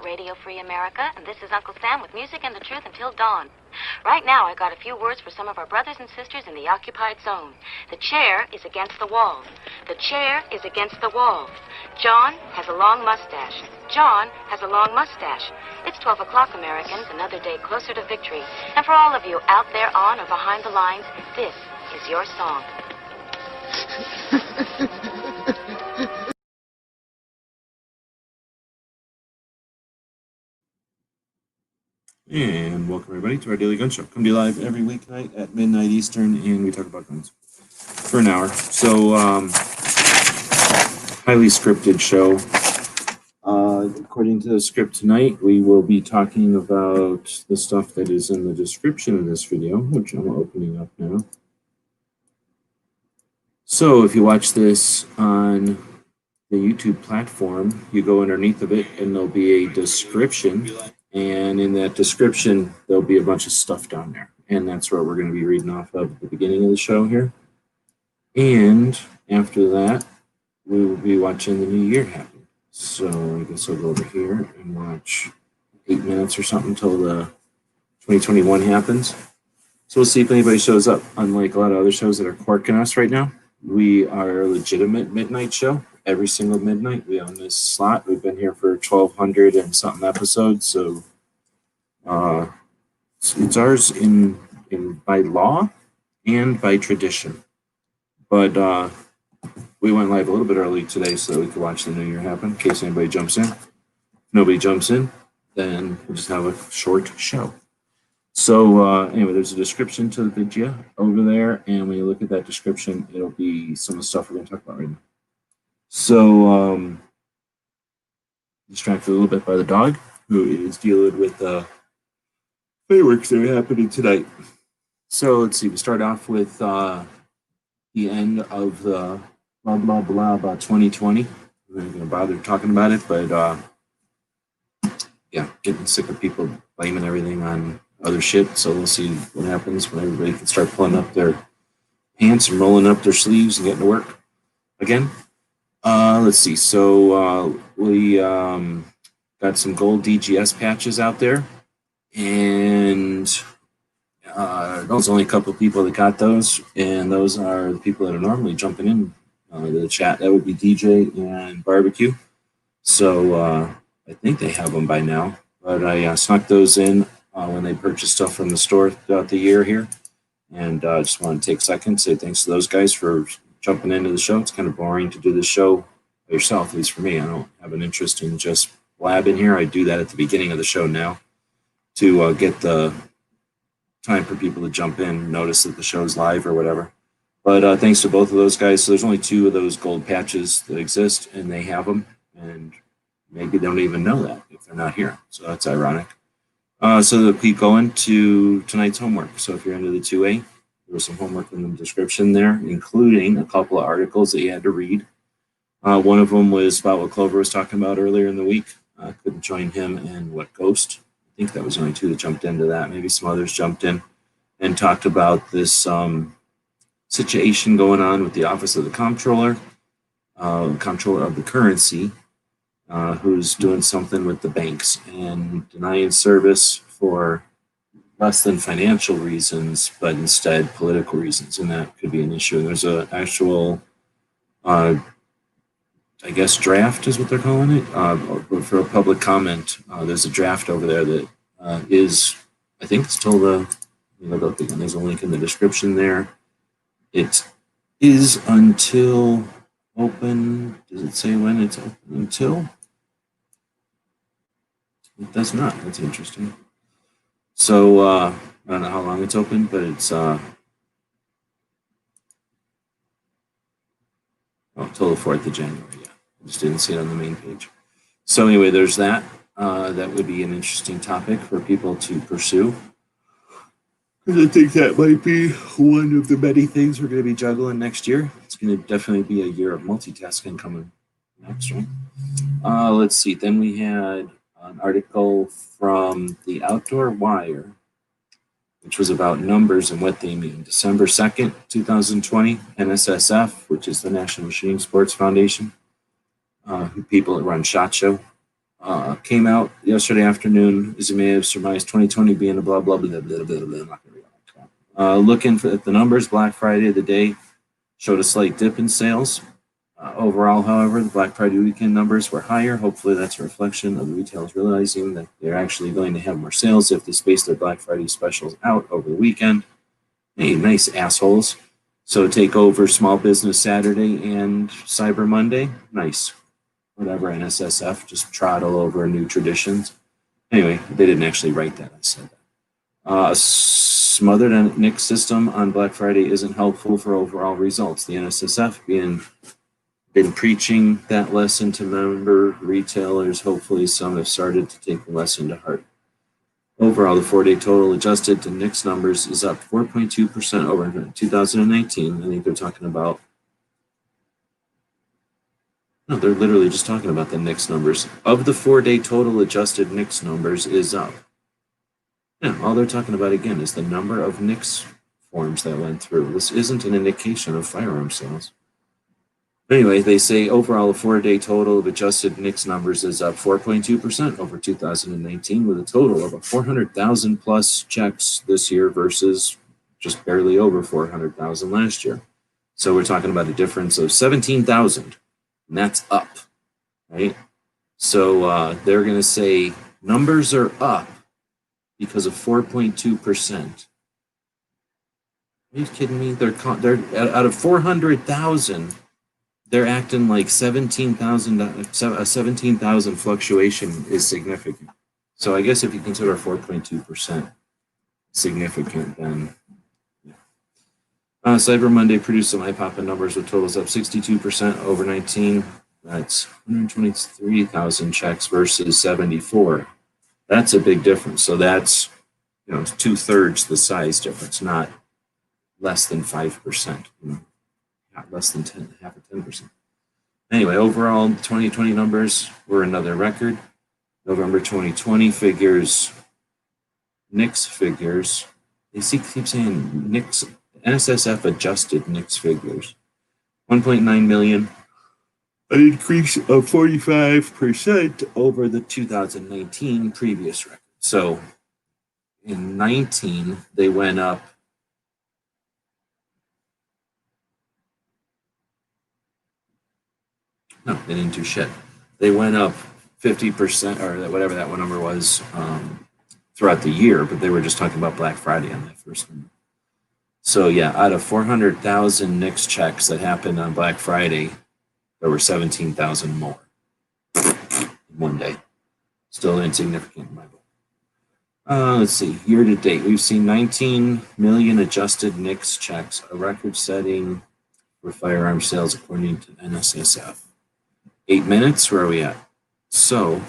Radio Free America, and this is Uncle Sam with music and the truth until dawn. Right now, I got a few words for some of our brothers and sisters in the occupied zone. The chair is against the wall. The chair is against the wall. John has a long mustache. John has a long mustache. It's 12 o'clock, Americans, another day closer to victory. And for all of you out there on or behind the lines, this is your song. And welcome everybody to our daily gun show. Come to you live every weeknight at midnight Eastern, and we talk about guns for an hour. So, highly scripted show. According to the script tonight, we will be talking about the stuff that is in the description of this video, which I'm opening up now. So, if you watch this on the YouTube platform, you go underneath of it, and there'll be a description. And in that description, there'll be a bunch of stuff down there. And that's what we're going to be reading off of at the beginning of the show here. And after that, we will be watching the new year happen. So I guess I'll go over here and watch 8 minutes or something until the 2021 happens. So we'll see if anybody shows up. Unlike a lot of other shows that are Qwarking us right now, we are a legitimate midnight show. Every single midnight we own this slot. We've been here for 1,200 and something episodes, so it's ours in by law and by tradition. But we went live a little bit early today so that we could watch the new year happen in case anybody jumps in. If nobody jumps in, then we'll just have a short show. So anyway, there's a description to the video over there, and when you look at that description, it'll be some of the stuff we're going to talk about right now. So, distracted a little bit by the dog, who is dealing with the fireworks that are happening tonight. So, let's see, we start off with the end of the blah, blah, blah about 2020. We're not going to bother talking about it, but yeah, getting sick of people blaming everything on other shit. So, we'll see what happens when everybody can start pulling up their pants and rolling up their sleeves and getting to work again. Let's see. So we got some gold DGS patches out there, and there's only a couple of people that got those, and those are the people that are normally jumping in the chat. That would be DJ and Barbecue. So I think they have them by now, but I snuck those in when they purchased stuff from the store throughout the year here, and I just want to take a second to say thanks to those guys for jumping into the show. It's kind of boring to do this show by yourself, at least for me. I don't have an interest in just blabbing here. I do that at the beginning of the show now to get the time for people to jump in, notice that the show's live or whatever. But thanks to both of those guys. So there's only 2 of those gold patches that exist, and they have them, and maybe they don't even know that if they're not here. So that's ironic. So they'll keep going to tonight's homework. So if you're into the 2A, there was some homework in the description there, including a couple of articles that you had to read. One of them was about what Clover was talking about earlier in the week. Couldn't join him and what Ghost. I think that was the only 2 that jumped into that. Maybe some others jumped in and talked about this situation going on with the Office of the Comptroller, Comptroller of the Currency, who's doing something with the banks and denying service for less than financial reasons, but instead political reasons, and that could be an issue. There's an actual, I guess, draft is what they're calling it, for a public comment. There's a draft over there that is, I think it's till the, there's a link in the description there. It is until open, does it say when it's open until? It does not, that's interesting. So, I don't know how long it's open, but it's until the 4th of January, yeah. I just didn't see it on the main page. So anyway, there's that. That would be an interesting topic for people to pursue. Because I think that might be one of the many things we're going to be juggling next year. It's going to definitely be a year of multitasking coming next, right? Let's see. Then we had an article from the Outdoor Wire, which was about numbers and what they mean. December 2nd, 2020, NSSF, which is the National Shooting Sports Foundation, people that run SHOT Show, came out yesterday afternoon, as you may have surmised, 2020 being a blah, blah, blah, blah, blah, blah, blah. I'm not going to read all that. Looking at the numbers, Black Friday of the day showed a slight dip in sales. Overall, however, the Black Friday weekend numbers were higher. Hopefully that's a reflection of the retailers realizing that they're actually going to have more sales if they space their Black Friday specials out over the weekend. Hey, nice assholes. So take over Small Business Saturday and Cyber Monday. Nice. Whatever, NSSF, just trot all over new traditions. Anyway, they didn't actually write that. I said that. Smothered NIC system on Black Friday isn't helpful for overall results. The NSSF been preaching that lesson to member retailers. Hopefully some have started to take the lesson to heart. Overall, the 4-day total adjusted to NICS numbers is up 4.2% over 2019. I think they're talking about, no, they're literally just talking about the NICS numbers. Of the 4-day total adjusted NICS numbers is up. Yeah, all they're talking about again is the number of NICS forms that went through. This isn't an indication of firearm sales. Anyway, they say overall, the 4-day total of adjusted NICS numbers is up 4.2% over 2019, with a total of 400,000 plus checks this year versus just barely over 400,000 last year. So we're talking about a difference of 17,000, and that's up, right? So they're going to say numbers are up because of 4.2%. Are you kidding me? They're out of 400,000. They're acting like 17,000. A 17,000 fluctuation is significant. So I guess if you consider 4.2% significant, then yeah. Cyber Monday produced some eye-popping numbers with totals up 62% over 19. That's 123,000 checks versus 74. That's a big difference. So that's, 2/3 the size difference, not less than 5%. Not less than half of 10%. Anyway, overall, 2020 numbers were another record. November 2020 figures, NICS figures. They keep saying NICS, NSSF adjusted NICS figures. 1.9 million, an increase of 45% over the 2019 previous record. So in 19, they went up. No, they didn't do shit. They went up 50% or whatever that one number was throughout the year, but they were just talking about Black Friday on that first one. So yeah, out of 400,000 NICS checks that happened on Black Friday, there were 17,000 more in one day. Still insignificant in my book. Let's see, year to date, we've seen 19 million adjusted NICS checks, a record setting for firearm sales according to NSSF. 8 minutes, where are we at? So,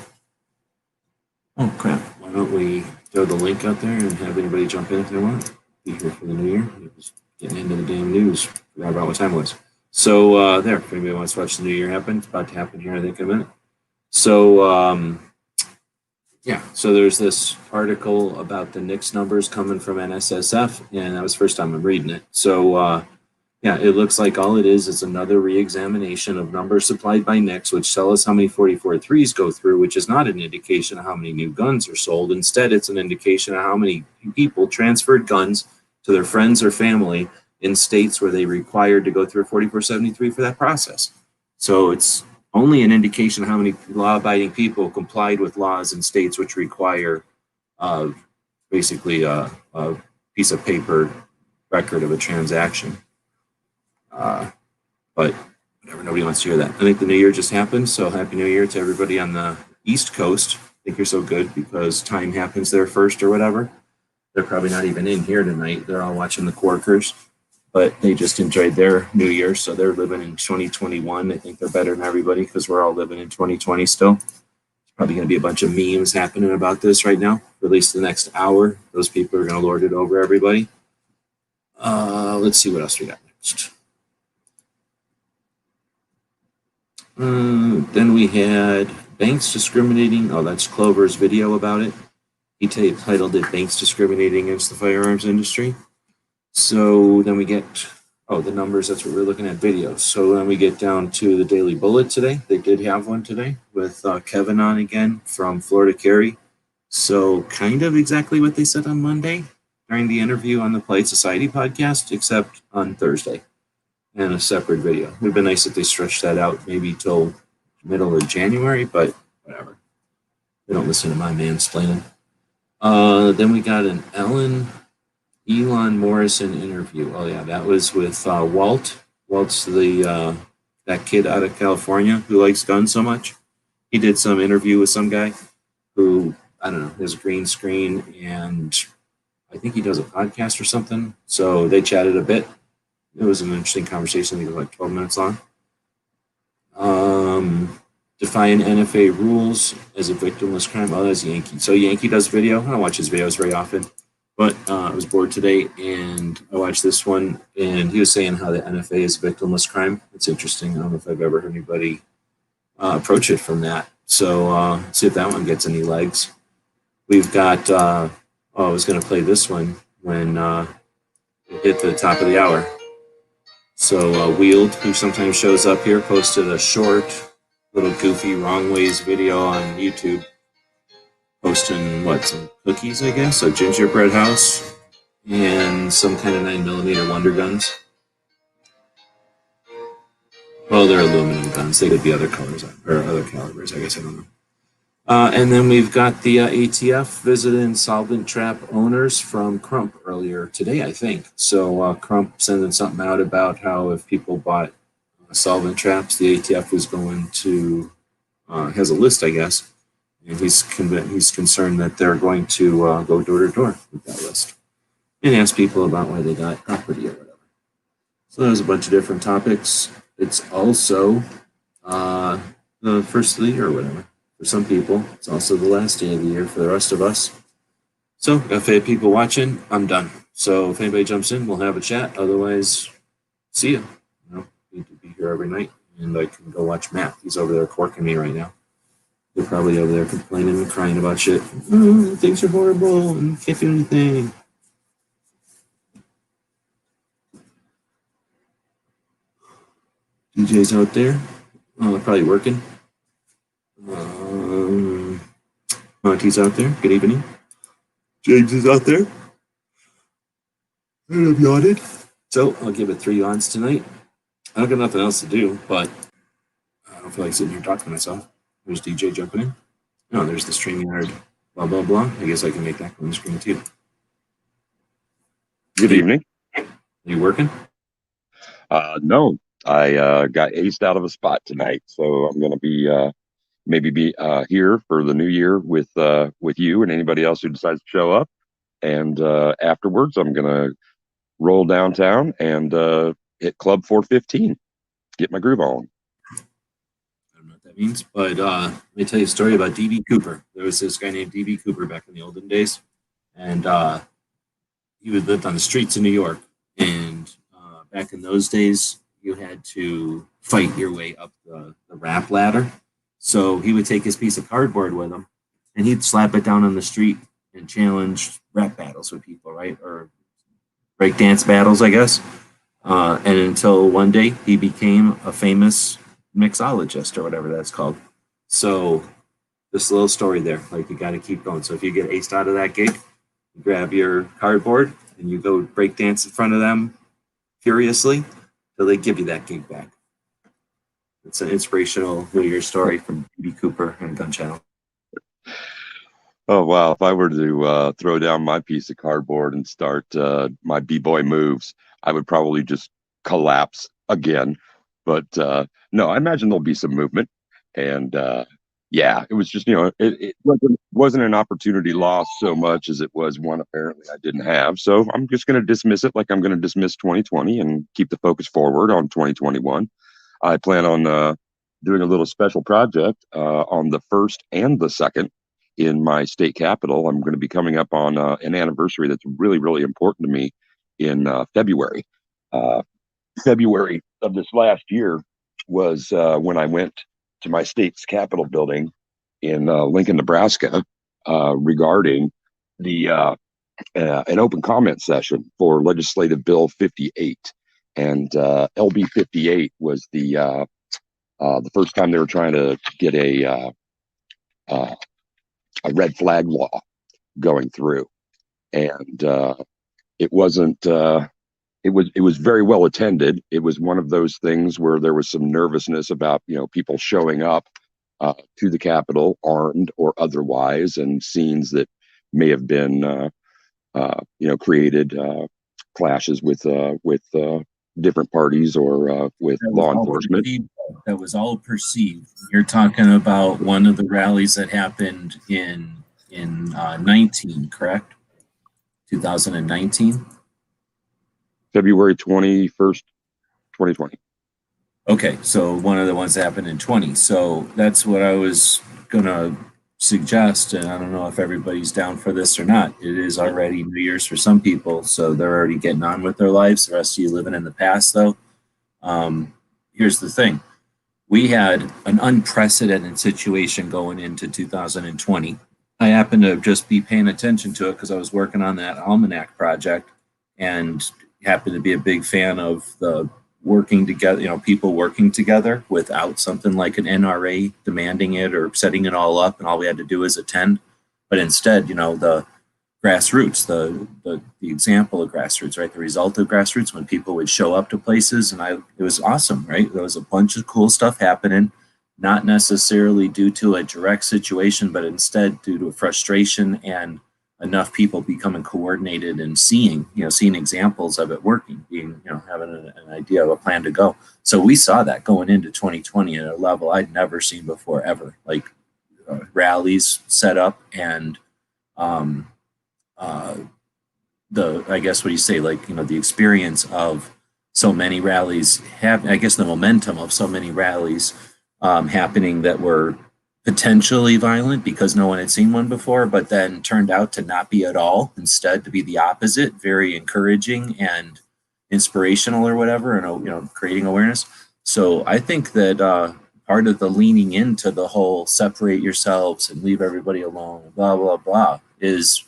oh crap, why don't we throw the link out there and have anybody jump in if they want? Be here for the new year. It was getting into the damn news. Forgot about what time it was. So there, if anybody wants to watch the new year happen, it's about to happen here, I think, in a minute. So, yeah, so there's this article about the NICS numbers coming from NSSF, and that was the first time I'm reading it. So, yeah, it looks like all it is another re-examination of numbers supplied by NICS, which tell us how many 44.3s go through, which is not an indication of how many new guns are sold. Instead, it's an indication of how many people transferred guns to their friends or family in states where they required to go through a 4473 for that process. So it's only an indication of how many law-abiding people complied with laws in states which require basically a piece of paper record of a transaction. But whatever, nobody wants to hear that. I think the new year just happened, so Happy New Year to everybody on the East Coast. I think you're so good because time happens there first or whatever. They're probably not even in here tonight. They're all watching the Qwarkers, but they just enjoyed their new year, so they're living in 2021. I think they're better than everybody because we're all living in 2020 still. There's probably going to be a bunch of memes happening about this right now, for at least the next hour. Those people are going to lord it over everybody. Let's see what else we got next. Then we had Banks Discriminating. Oh, that's Clover's video about it. He titled it Banks Discriminating Against the Firearms Industry. So then we get Oh, the numbers, that's what we're looking at, videos. So then we get down to the Daily Bullet today. They did have one today with Kevin on again from Florida Carry. So kind of exactly what they said on Monday during the interview on the Polite Society podcast, except on Thursday and a separate video. It would have been nice if they stretched that out maybe till middle of January, but whatever. They don't listen to my mansplaining. Then we got an Elan Morrison interview. Oh yeah, that was with Walt. Walt's the that kid out of California who likes guns so much. He did some interview with some guy who, I don't know, has a green screen, and I think he does a podcast or something. So they chatted a bit. It was an interesting conversation. I think it was like 12 minutes long. Defying NFA rules as a victimless crime. Oh, that's Yankee. So Yankee does video. I don't watch his videos very often, but I was bored today and I watched this one, and he was saying how the NFA is a victimless crime. It's interesting. I don't know if I've ever heard anybody approach it from that. So see if that one gets any legs. We've got, I was going to play this one when it hit the top of the hour. So Wield, who sometimes shows up here, posted a short, little goofy wrong ways video on YouTube, posting some cookies, I guess, a gingerbread house, and some kind of 9mm Wonder guns. Well, they're aluminum guns. They could be other colors or other calibers, I guess. I don't know. And then we've got the ATF visiting solvent trap owners from Crump earlier today, I think. So Crump sending something out about how if people bought solvent traps, the ATF was going to, has a list, I guess. And he's concerned that they're going to go door to door with that list and ask people about why they got property or whatever. So there's a bunch of different topics. It's also the first of the year or whatever. For some people, it's also the last day of the year for the rest of us. So, if you have people watching, I'm done. So, if anybody jumps in, we'll have a chat. Otherwise, see ya. Need to be here every night, and I can go watch Matt. He's over there corking me right now. They're probably over there complaining and crying about shit. Things are horrible and can't do anything. DJ's out there, probably working. Monty's out there. Good evening. James is out there. And I'm yawning. So I'll give it 3 yawns tonight. I don't got nothing else to do, but I don't feel like sitting here talking to myself. There's DJ jumping in. No, there's the StreamYard, blah, blah, blah. I guess I can make that go on the screen too. Good evening. Are you working? No, I got aced out of a spot tonight, so I'm going to be maybe be here for the new year with you and anybody else who decides to show up. And afterwards, I'm going to roll downtown and hit Club 415, get my groove on. I don't know what that means, but let me tell you a story about D.B. Cooper. There was this guy named D.B. Cooper back in the olden days, and he lived on the streets of New York. And back in those days, you had to fight your way up the rap ladder. So he would take his piece of cardboard with him, and he'd slap it down on the street and challenge rap battles with people, right? Or breakdance battles, I guess. And until one day he became a famous mixologist or whatever that's called. So this little story there, like you got to keep going. So if you get aced out of that gig, you grab your cardboard and you go breakdance in front of them furiously till they give you that gig back. It's an inspirational New Year's story from D.B. Cooper and Gun Channel. Oh, wow. If I were to throw down my piece of cardboard and start my B-boy moves, I would probably just collapse again. But no, I imagine there'll be some movement. And yeah, it was just, it wasn't an opportunity lost so much as it was one apparently I didn't have. So I'm just going to dismiss it like I'm going to dismiss 2020 and keep the focus forward on 2021. I plan on doing a little special project on the 1st and the 2nd in my state capital. I'm going to be coming up on an anniversary that's really, really important to me in February. February of this last year was when I went to my state's Capitol building in Lincoln, Nebraska, regarding the an open comment session for Legislative Bill 58. and LB58 was the first time they were trying to get a red flag law going through, and it wasn't. It was very well attended. It was one of those things where there was some nervousness about people showing up to the Capitol armed or otherwise, and scenes that may have been created clashes with different parties or with law enforcement. That was all perceived. You're talking about one of the rallies that happened in 19, correct? 2019. February 21st, 2020. Okay, so one of the ones that happened in 20. So that's what I was gonna suggest, and I don't know if everybody's down for this or not. It is already New Year's for some people, so they're already getting on with their lives. The rest of you living in the past, though. Here's the thing. We had an unprecedented situation going into 2020. I happened to just be paying attention to it because I was working on that almanac project and happened to be a big fan of the working together, people working together without something like an NRA demanding it or setting it all up, and all we had to do is attend. But instead, the grassroots, the example of grassroots, right? The result of grassroots, when people would show up to places, and it was awesome, right? There was a bunch of cool stuff happening, not necessarily due to a direct situation, but instead due to a frustration and enough people becoming coordinated and seeing examples of it working, having an idea of a plan to go. So we saw that going into 2020 at a level I'd never seen before, ever. Like rallies set up, and I guess what you say, the experience of so many rallies the momentum of so many rallies happening that were potentially violent because no one had seen one before, but then turned out to not be at all, instead to be the opposite, very encouraging and inspirational or whatever, and creating awareness. So I think that part of the leaning into the whole separate yourselves and leave everybody alone, blah, blah, blah, is,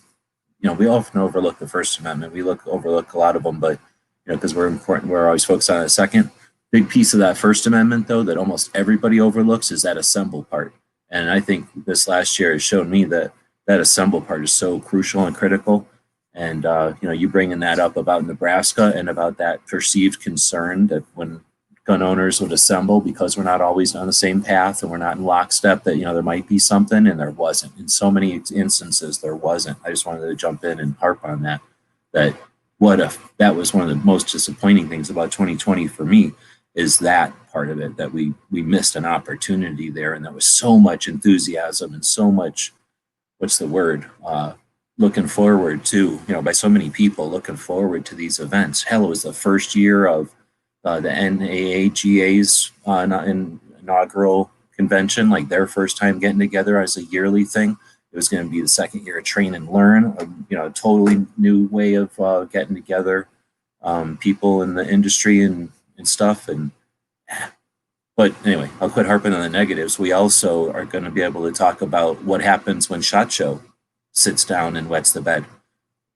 we often overlook the First Amendment. We overlook a lot of them, but, because we're always focused on a second. Big piece of that First Amendment, though, that almost everybody overlooks is that assemble part. And I think this last year has shown me that assemble part is so crucial and critical. And, you bringing that up about Nebraska and about that perceived concern that when gun owners would assemble because we're not always on the same path and we're not in lockstep, that, there might be something, and there wasn't. In so many instances, there wasn't. I just wanted to jump in and harp on that what if that was one of the most disappointing things about 2020 for me, is that part of it, that we missed an opportunity there, and there was so much enthusiasm and so much, looking forward to, by so many people looking forward to these events. Hell, it was the first year of the NAAGA's inaugural convention, like their first time getting together as a yearly thing. It was going to be the second year of train and learn, a totally new way of getting together, people in the industry and stuff. But anyway, I'll quit harping on the negatives. We also are going to be able to talk about what happens when SHOT Show sits down and wets the bed.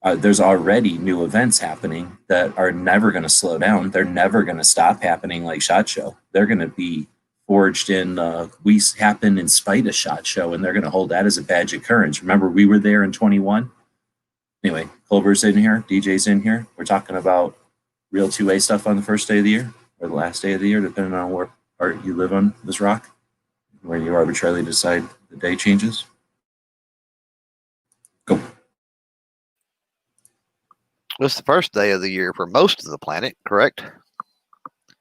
There's already new events happening that are never going to slow down. They're never going to stop happening like SHOT Show. They're going to be forged in, we happen in spite of SHOT Show, and they're going to hold that as a badge of courage. Remember, we were there in 21. Anyway, Culver's in here, DJ's in here. We're talking about real two-way stuff on the first day of the year, or the last day of the year, depending on where part you live on this rock, where you arbitrarily decide the day changes. Go. It's the first day of the year for most of the planet, correct?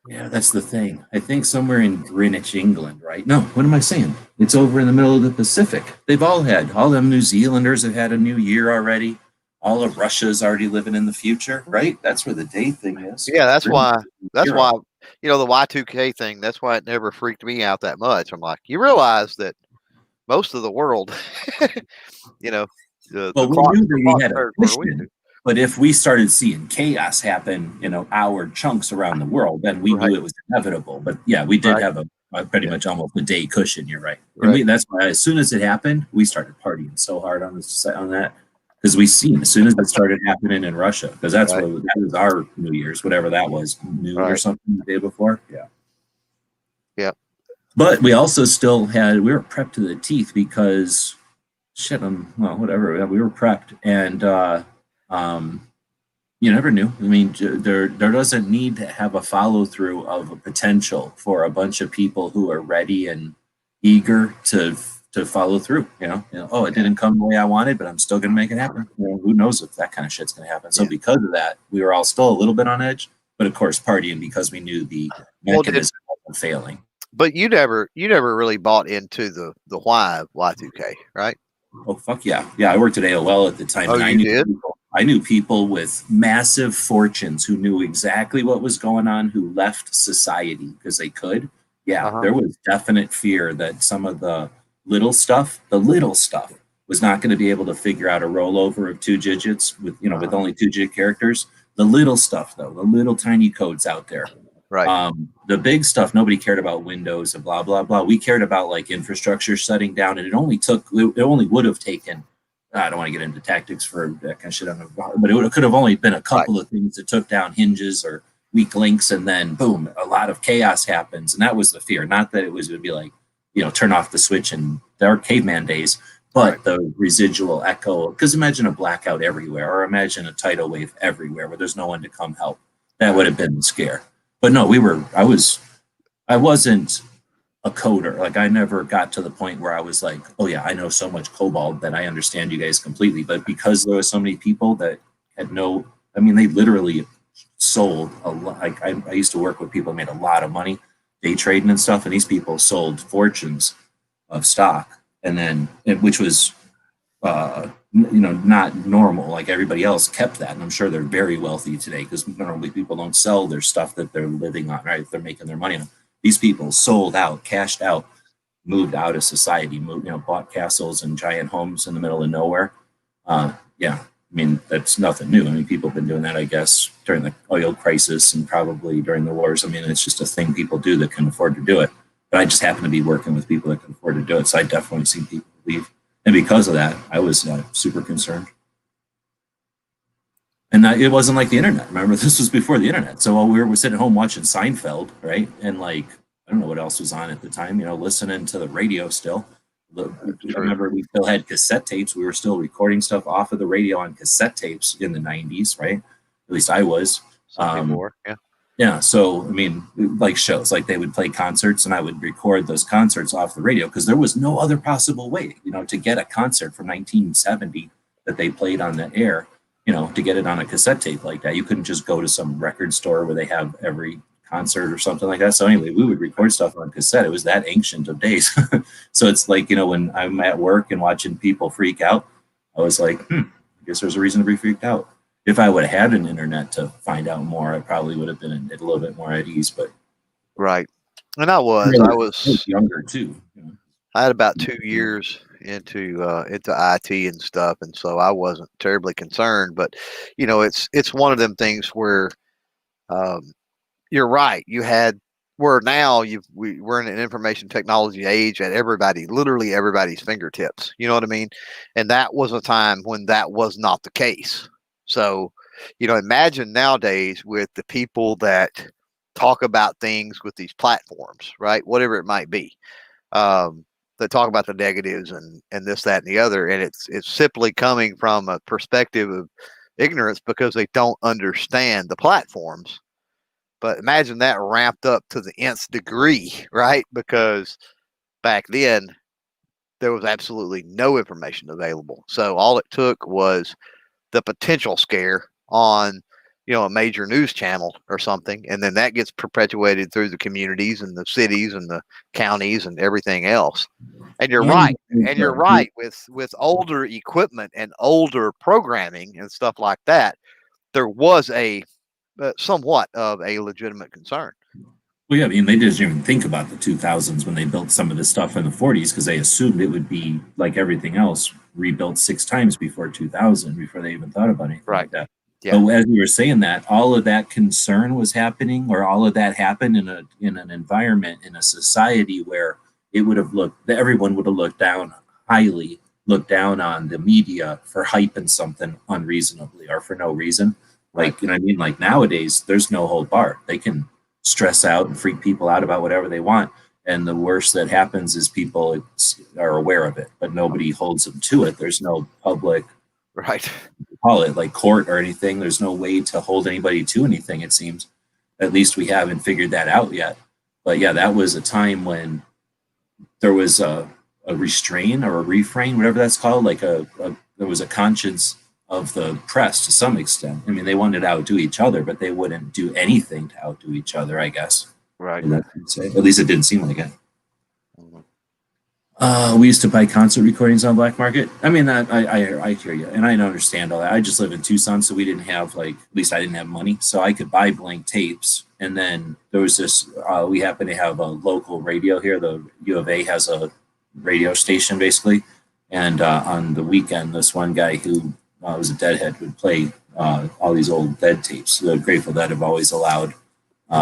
Yeah, that's the thing. I think somewhere in Greenwich, England, right? No, what am I saying? It's over in the middle of the Pacific. They've all them New Zealanders have had a new year already. All of Russia's already living in the future, right? That's where the day thing is. Yeah, that's why, the Y2K thing, that's why it never freaked me out that much. I'm like, you realize that most of the world, we knew that we had a mission. But if we started seeing chaos happen, hour chunks around the world, then we knew it was inevitable. But yeah, we did have a pretty much almost a day cushion. You're right. And that's why as soon as it happened, we started partying so hard on that. because we seen as soon as it started happening in Russia, because that's what that was our New Year's, whatever that was, noon or something the day before. Yeah. But we also still we were prepped to the teeth because shit, well, whatever. We were prepped, and you never knew. I mean, there doesn't need to have a follow through of a potential for a bunch of people who are ready and eager to follow through. Oh, it didn't come the way I wanted, but I'm still going to make it happen. Who knows if that kind of shit's going to happen? So because of that, we were all still a little bit on edge, but of course partying because we knew the mechanism of failing. But you never really bought into the why of Y2K, right? Oh fuck yeah, I worked at AOL at the time. Oh, and I knew people with massive fortunes who knew exactly what was going on, who left society because they could. There was definite fear that some of the little stuff was not going to be able to figure out a rollover of 2 digits with with only 2-digit characters. The little stuff though, the little tiny codes out there. Right. The big stuff, nobody cared about Windows and blah, blah, blah. We cared about like infrastructure shutting down, and it only would have taken, I don't want to get into tactics for that kind of shit, but it could have only been a couple of things that took down hinges or weak links, and then boom, a lot of chaos happens. And that was the fear. Not that it would be like, turn off the switch in our caveman days, but the residual echo, because imagine a blackout everywhere, or imagine a tidal wave everywhere where there's no one to come help. That would have been the scare. But no, I wasn't a coder. Like I never got to the point where I was like, oh yeah, I know so much COBOL that I understand you guys completely. But because there were so many people that had they literally sold a lot. Like I used to work with people who made a lot of money day trading and stuff. And these people sold fortunes of stock, and then, which was, not normal. Like everybody else kept that, and I'm sure they're very wealthy today because normally people don't sell their stuff that they're living on, right? They're making their money on. These people sold out, cashed out, moved out of society, bought castles and giant homes in the middle of nowhere. That's nothing new. People have been doing that, I guess, during the oil crisis and probably during the wars. It's just a thing people do that can afford to do it. But I just happen to be working with people that can afford to do it, so I definitely see people leave. And because of that, I was super concerned. And it wasn't like the internet. Remember, this was before the internet. So while we were sitting at home watching Seinfeld, right? And I don't know what else was on at the time, listening to the radio still. I remember we still had cassette tapes. We were still recording stuff off of the radio on cassette tapes in the 90s, right? At least I was. Yeah. So, like shows, like they would play concerts and I would record those concerts off the radio because there was no other possible way, to get a concert from 1970 that they played on the air, to get it on a cassette tape like that. You couldn't just go to some record store where they have every concert or something like that. So anyway, we would record stuff on cassette. It was that ancient of days. So it's like, when I'm at work and watching people freak out, I was like, I guess there's a reason to be freaked out. If I would have had an internet to find out more, I probably would have been a little bit more at ease. But and I was younger too. I had about 2 years into IT and stuff, and so I wasn't terribly concerned. But it's one of them things where you're right. We're in an information technology age at literally everybody's fingertips. You know what I mean? And that was a time when that was not the case. So, imagine nowadays with the people that talk about things with these platforms, right? Whatever it might be, that talk about the negatives and this, that, and the other. And it's simply coming from a perspective of ignorance because they don't understand the platforms. But imagine that ramped up to the nth degree, right? Because back then there was absolutely no information available. So all it took was the potential scare on, a major news channel or something. And then that gets perpetuated through the communities and the cities and the counties and everything else. And you're right. And you're right with older equipment and older programming and stuff like that. There was somewhat of a legitimate concern. Well, yeah, they didn't even think about the 2000s when they built some of this stuff in the 40s because they assumed it would be like everything else, rebuilt 6 times before 2000, before they even thought about anything like that. Yeah. But as we were saying that, all of that concern was happening, or all of that happened in an environment, in a society where everyone would have looked down highly look down on the media for hyping something unreasonably or for no reason. Like, you know what I mean? Like nowadays, there's no hold bar. They can stress out and freak people out about whatever they want. And the worst that happens is people are aware of it, but nobody holds them to it. There's no public, call it like court or anything. There's no way to hold anybody to anything, it seems. At least we haven't figured that out yet. But yeah, that was a time when there was a restrain or a refrain, whatever that's called. Like there was a conscience of the press to some extent. I mean, they wanted to outdo each other, but they wouldn't do anything to outdo each other, I guess. Right. At least it didn't seem like it. We used to buy concert recordings on black market. I mean, I hear you, and I understand all that. I just live in Tucson, so we didn't have at least I didn't have money, so I could buy blank tapes. And then there was this. We happen to have a local radio here. The U of A has a radio station basically, and on the weekend, this one guy who was a Deadhead would play all these old Dead tapes. The Grateful Dead have always allowed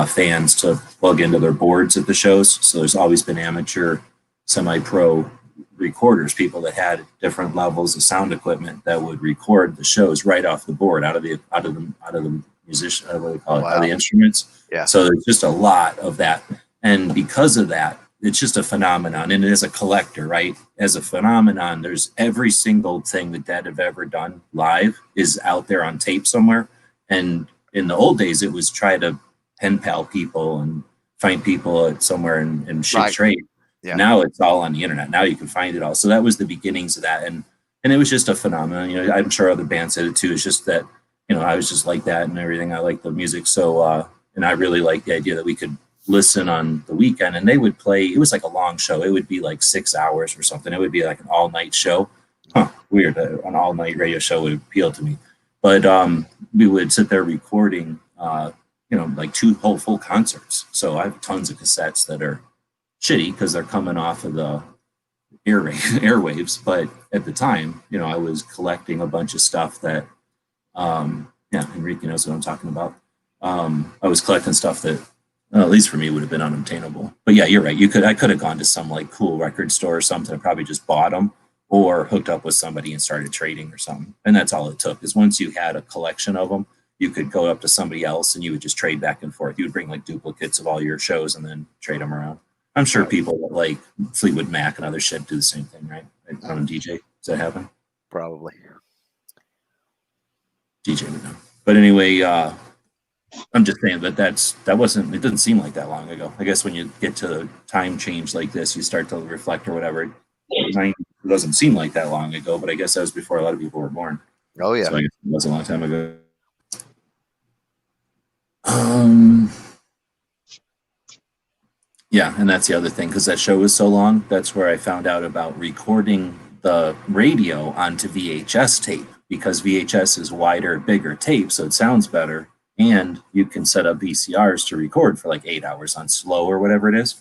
fans to plug into their boards at the shows, so there's always been amateur, semi-pro recorders, people that had different levels of sound equipment that would record the shows right off the board, out of the musician, what do they call it, out of the instruments. Yeah. So there's just a lot of that, and because of that, it's just a phenomenon. And as a collector, right? As a phenomenon, there's every single thing the Dead have ever done live is out there on tape somewhere. And in the old days, it was try to pen pal people and find people at somewhere and ship trade. Yeah. Now it's all on the internet. Now you can find it all. So that was the beginnings of that. And it was just a phenomenon. You know, I'm sure other bands did it too. It's just that, you know, I was just like that and everything. I like the music. So, and I really like the idea that we could listen on the weekend, and they would play. It was like a long show. It would be like 6 hours or something. It would be like an all night show. Weird. An all night radio show would appeal to me, but we would sit there recording, you know, like 2 whole full concerts. So I have tons of cassettes that are shitty because they're coming off of the airwaves. But at the time, you know, I was collecting a bunch of stuff that, yeah, Enrique knows what I'm talking about. I was collecting stuff that, at least for me, would have been unobtainable. But yeah, you're right. I could have gone to some like cool record store or something and probably just bought them or hooked up with somebody and started trading or something. And that's all it took, is once you had a collection of them, you could go up to somebody else and you would just trade back and forth. You would bring like duplicates of all your shows and then trade them around. I'm sure people that like Fleetwood Mac and other shit do the same thing, right? I don't know, DJ, does that happen? Probably. DJ would know. But anyway, I'm just saying that it doesn't seem like that long ago. I guess when you get to time change like this, you start to reflect or whatever. It doesn't seem like that long ago, but I guess that was before a lot of people were born. Oh, yeah. So I guess it was a long time ago. Yeah, and that's the other thing, because that show was so long, that's where I found out about recording the radio onto VHS tape, because VHS is wider, bigger tape, so it sounds better. And you can set up VCRs to record for like 8 hours on slow or whatever it is.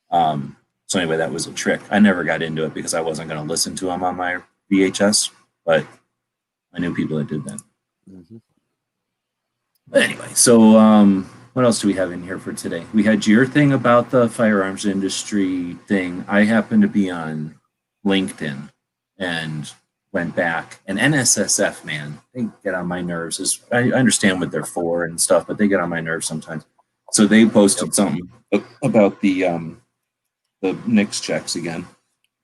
So anyway, that was a trick. I never got into it because I wasn't going to listen to them on my VHS, but I knew people that did that. Mm-hmm. But anyway, so what else do we have in here for today? We had your thing about the firearms industry thing. I happened to be on LinkedIn and went back, and NSSF, man, they get on my nerves. I understand what they're for and stuff, but they get on my nerves sometimes. So they posted something about the NICS checks again.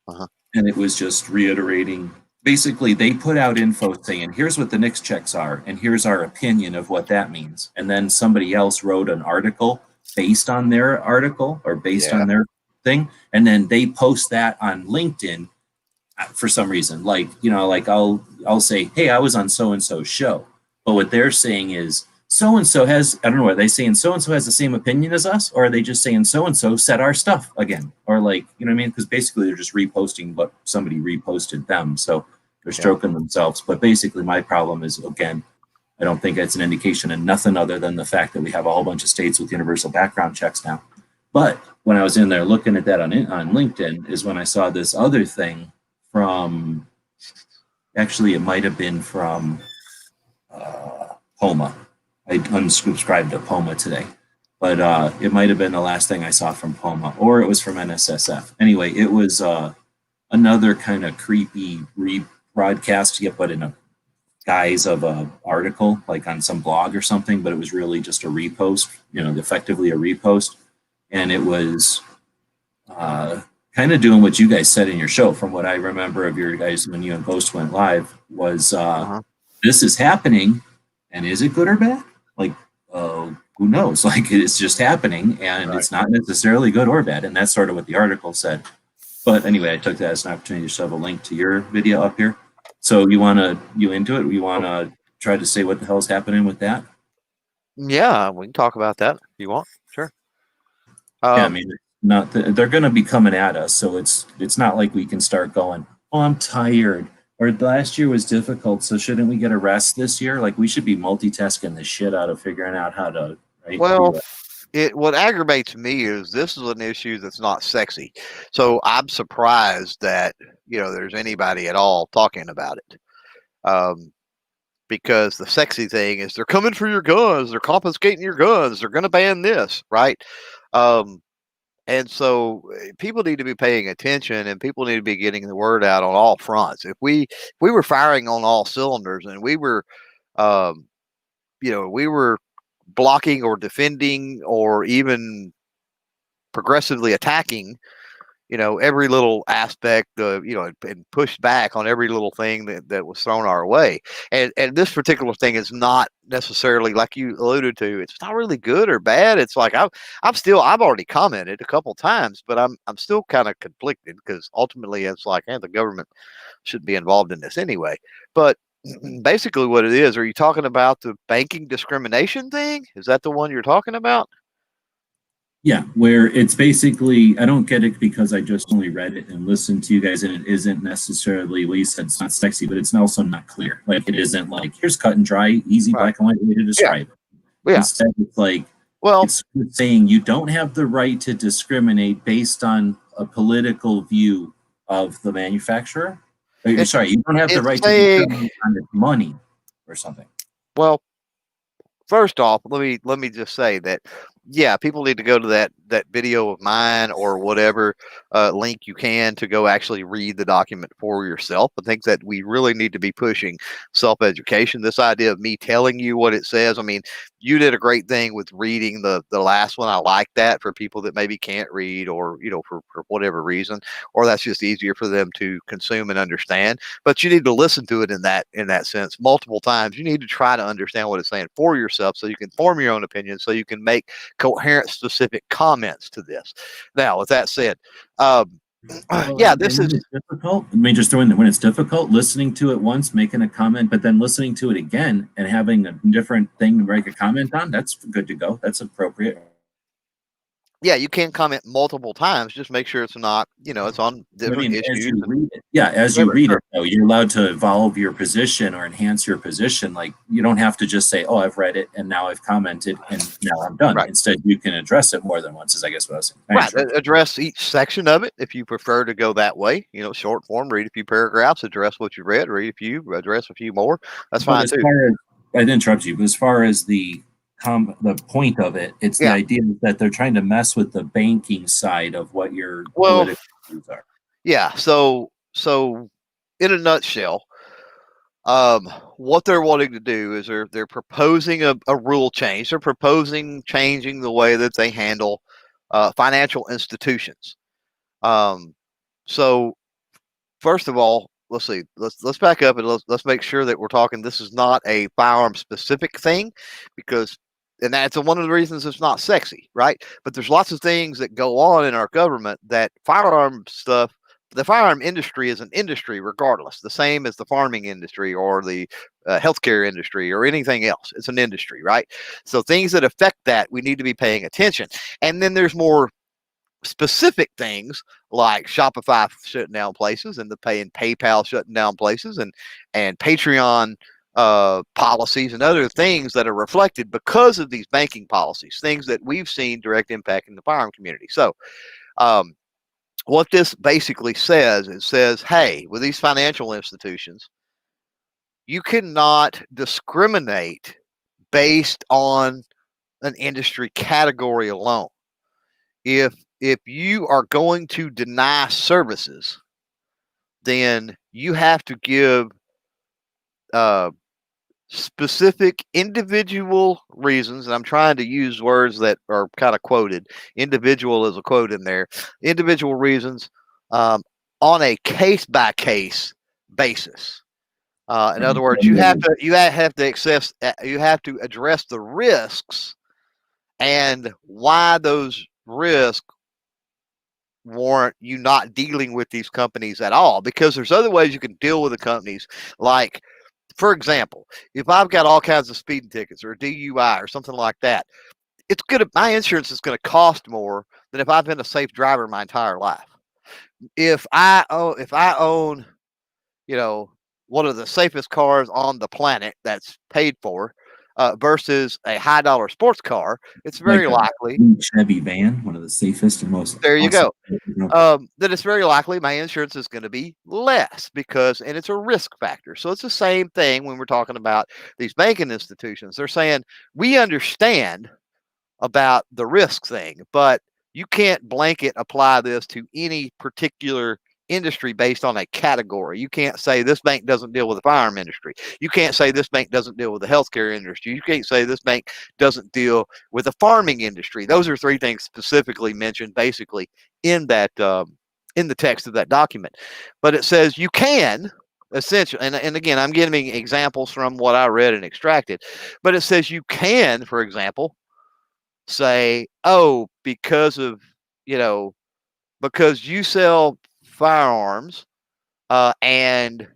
And it was just reiterating, basically they put out info saying, here's what the NICS checks are, and here's our opinion of what that means. And then somebody else wrote an article based on their article or based on their thing. And then they post that on LinkedIn for some reason. Like, you know, like I'll say, hey, I was on so-and-so's show. But what they're saying is, so-and-so has, I don't know, are they saying so-and-so has the same opinion as us? Or are they just saying so-and-so said our stuff again? Or like, you know what I mean? Because basically they're just reposting what somebody reposted them. So they're stroking themselves. But basically my problem is, again, I don't think it's an indication of nothing other than the fact that we have a whole bunch of states with universal background checks now. But when I was in there looking at that on LinkedIn is when I saw this other thing from, actually it might have been from POMA. I unsubscribed to POMA today, but it might have been the last thing I saw from POMA, or it was from NSSF. Anyway, it was a another kind of creepy rebroadcast, but in a guise of a article, like on some blog or something, but it was really just a repost, effectively a repost. And it was kind of doing what you guys said in your show, from what I remember of your guys when you and Ghost went live, was this is happening, and is it good or bad? Like, who knows? Like, it's just happening, and it's not necessarily good or bad. And that's sort of what the article said. But anyway, I took that as an opportunity to shove a link to your video up here. So you into it? You want to try to say what the hell is happening with that? Yeah, we can talk about that if you want. Sure. Yeah, I mean, they're going to be coming at us, so it's not like we can start going, oh, I'm tired, or last year was difficult, so shouldn't we get a rest this year? Like, we should be multitasking the shit out of figuring out how to. Right? Well, what aggravates me is this is an issue that's not sexy, so I'm surprised that there's anybody at all talking about it. Because the sexy thing is they're coming for your guns, they're confiscating your guns, they're going to ban this, right? And so people need to be paying attention, and people need to be getting the word out on all fronts. If we were firing on all cylinders, and we were blocking or defending or even progressively attacking, every little aspect, and pushed back on every little thing that was thrown our way. And this particular thing is not necessarily, like you alluded to, it's not really good or bad. It's like I've already commented a couple times, but I'm still kind of conflicted, because ultimately it's like, the government shouldn't be involved in this anyway. But basically what it is, are you talking about the banking discrimination thing? Is that the one you're talking about? Yeah, where it's basically, I don't get it because I just only read it and listened to you guys, and it isn't necessarily, well, you said it's not sexy, but it's also not clear. Like, it isn't like, here's cut and dry, easy black and white way to describe it. Yeah. Instead, it's like, it's saying you don't have the right to discriminate based on a political view of the manufacturer. Sorry, you don't have the right to discriminate on its money or something. Well, first off, let me just say that, yeah, people need to go to that video of mine or whatever link you can to go actually read the document for yourself. I think that we really need to be pushing self-education. This idea of me telling you what it says, I mean, you did a great thing with reading the last one. I like that for people that maybe can't read, or for whatever reason, or that's just easier for them to consume and understand. But you need to listen to it in that sense multiple times. You need to try to understand what it's saying for yourself, so you can form your own opinion, so you can make coherent, specific comments to this. Now, with that said, this is difficult. I mean, just throwing that when it's difficult, listening to it once, making a comment, but then listening to it again and having a different thing to make a comment on, that's good to go. That's appropriate. Yeah, you can comment multiple times. Just make sure it's not, it's on different issues. As you read it, though, you're allowed to evolve your position or enhance your position. Like, you don't have to just say, oh, I've read it and now I've commented and now I'm done. Right. Instead, you can address it more than once, is I guess what I was saying. Right. Sure. Address each section of it if you prefer to go that way. Short form, read a few paragraphs, address what you read, read a few, address a few more. That's fine too. I didn't interrupt you, but as far as the point of it, it's the idea that they're trying to mess with the banking side of what your political views are. Yeah. So in a nutshell, what they're wanting to do is they're proposing a rule change. They're proposing changing the way that they handle financial institutions. So first of all, let's see. Let's back up and let's make sure that we're talking. This is not a firearm specific thing, and that's one of the reasons it's not sexy, right? But there's lots of things that go on in our government that firearm stuff. The firearm industry is an industry regardless, the same as the farming industry or the healthcare industry or anything else. It's an industry, right? So things that affect that, we need to be paying attention. And then there's more specific things like Shopify shutting down places, and PayPal shutting down places, and Patreon policies and other things that are reflected because of these banking policies, things that we've seen direct impact in the firearm community. So what this basically says, it says, hey, with these financial institutions, you cannot discriminate based on an industry category alone. If you are going to deny services, then you have to give specific individual reasons, and I'm trying to use words that are kind of quoted. Individual is a quote in there. Individual reasons on a case-by-case basis. In other words, you have to address the risks and why those risks warrant you not dealing with these companies at all. Because there's other ways you can deal with the companies, like, for example, if I've got all kinds of speeding tickets or a DUI or something like that, my insurance is going to cost more than if I've been a safe driver my entire life. If I own, one of the safest cars on the planet that's paid for, versus a high dollar sports car, it's very likely Chevy van, one of the safest and most. There you go. That it's very likely my insurance is going to be less and it's a risk factor. So it's the same thing when we're talking about these banking institutions. They're saying we understand about the risk thing, but you can't blanket apply this to any particular industry based on a category. You can't say this bank doesn't deal with the firearm industry. You can't say this bank doesn't deal with the healthcare industry. You can't say this bank doesn't deal with the farming industry. Those are three things specifically mentioned basically in that in the text of that document. But it says you can essentially, and again, I'm giving examples from what I read and extracted, but it says you can, for example, say, oh, because you sell firearms and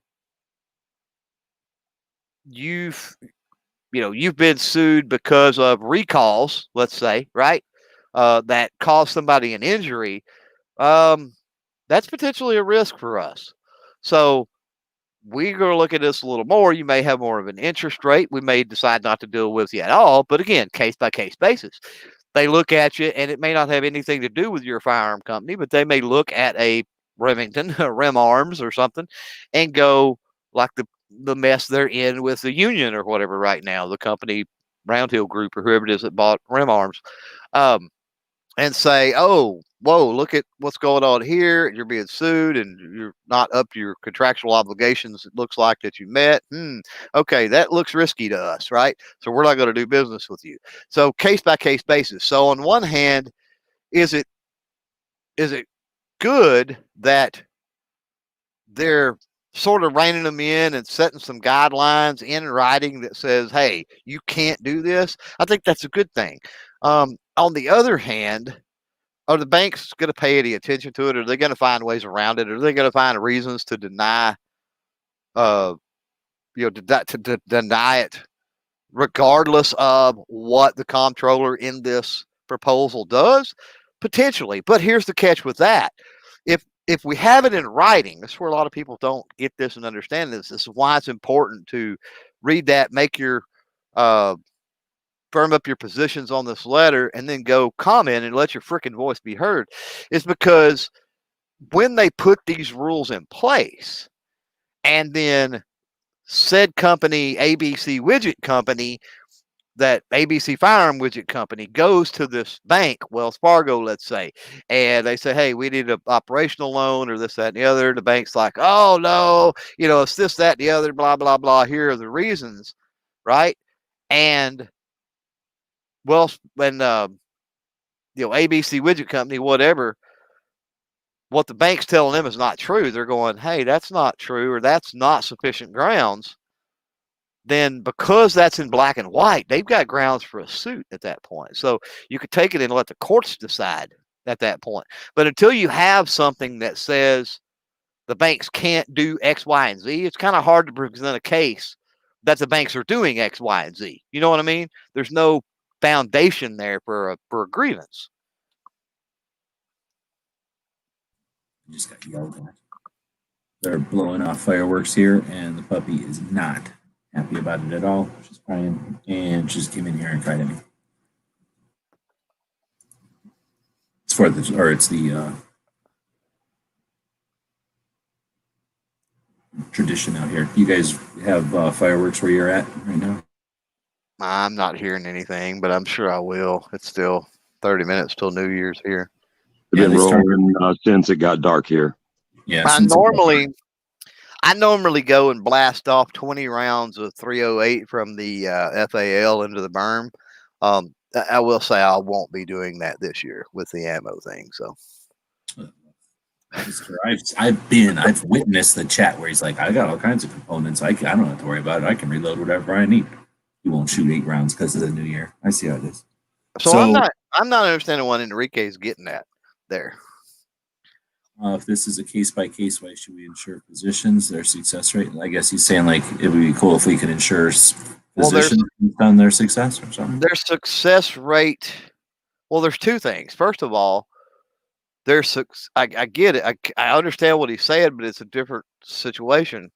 you've been sued because of recalls, let's say, right, that caused somebody an injury, that's potentially a risk for us. So we're going to look at this a little more. You may have more of an interest rate. We may decide not to deal with you at all, but again, case by case basis. They look at you, and it may not have anything to do with your firearm company, but they may look at a Remington, Rem Arms or something, and go like the mess they're in with the union or whatever right now, the company Round Hill Group or whoever it is that bought Rem Arms, and say, oh, whoa, look at what's going on here. You're being sued and you're not up to your contractual obligations. It looks like that you met. Okay, that looks risky to us, right? So we're not going to do business with you. So case by case basis. So on one hand, is it good that they're sort of reining them in and setting some guidelines in writing that says, hey, you can't do this? I think that's a good thing. On the other hand, are the banks going to pay any attention to it? Are they going to find ways around it? Are they going to find reasons to deny, to deny it, regardless of what the comptroller in this proposal does? Potentially, but here's the catch with that: if we have it in writing, that's where a lot of people don't get this and understand this. This is why it's important to read that, make your firm up your positions on this letter, and then go comment and let your freaking voice be heard. Is because when they put these rules in place, and then said company, ABC Widget Company, that ABC Firearm Widget Company goes to this bank, Wells Fargo, let's say, and they say, hey, we need an operational loan or this, that, and the other. The bank's like, oh, no, it's this, that, and the other, blah, blah, blah. Here are the reasons, right? And well, when ABC Widget Company, whatever, what the bank's telling them is not true. They're going, hey, that's not true, or that's not sufficient grounds. Then because that's in black and white, they've got grounds for a suit at that point. So you could take it and let the courts decide at that point. But until you have something that says the banks can't do X, Y, and Z, it's kind of hard to present a case that the banks are doing X, Y, and Z. You know what I mean? There's no foundation there for a grievance. Just got yelled at. They're blowing off fireworks here, and the puppy is not happy about it at all. She's crying, and she just came in here and cried at me. It's the tradition out here. You guys have fireworks where you're at right now? I'm not hearing anything, but I'm sure I will. It's still 30 minutes till New Year's here. It's been rolling since it got dark here. Yeah. I normally I normally go and blast off 20 rounds of 308 from the FAL into the berm. I will say I won't be doing that this year with the ammo thing. So I've witnessed the chat where he's like, I got all kinds of components. I don't have to worry about it. I can reload whatever I need. You won't shoot 8 rounds because of the new year. I see how it is. So I'm not understanding what Enrique is getting at there. If this is a case by case, why should we insure positions, their success rate? I guess he's saying like it would be cool if we could insure positions on their success or something. Their success rate. Well, there's two things. First of all, I get it. I understand what he's saying, but it's a different situation.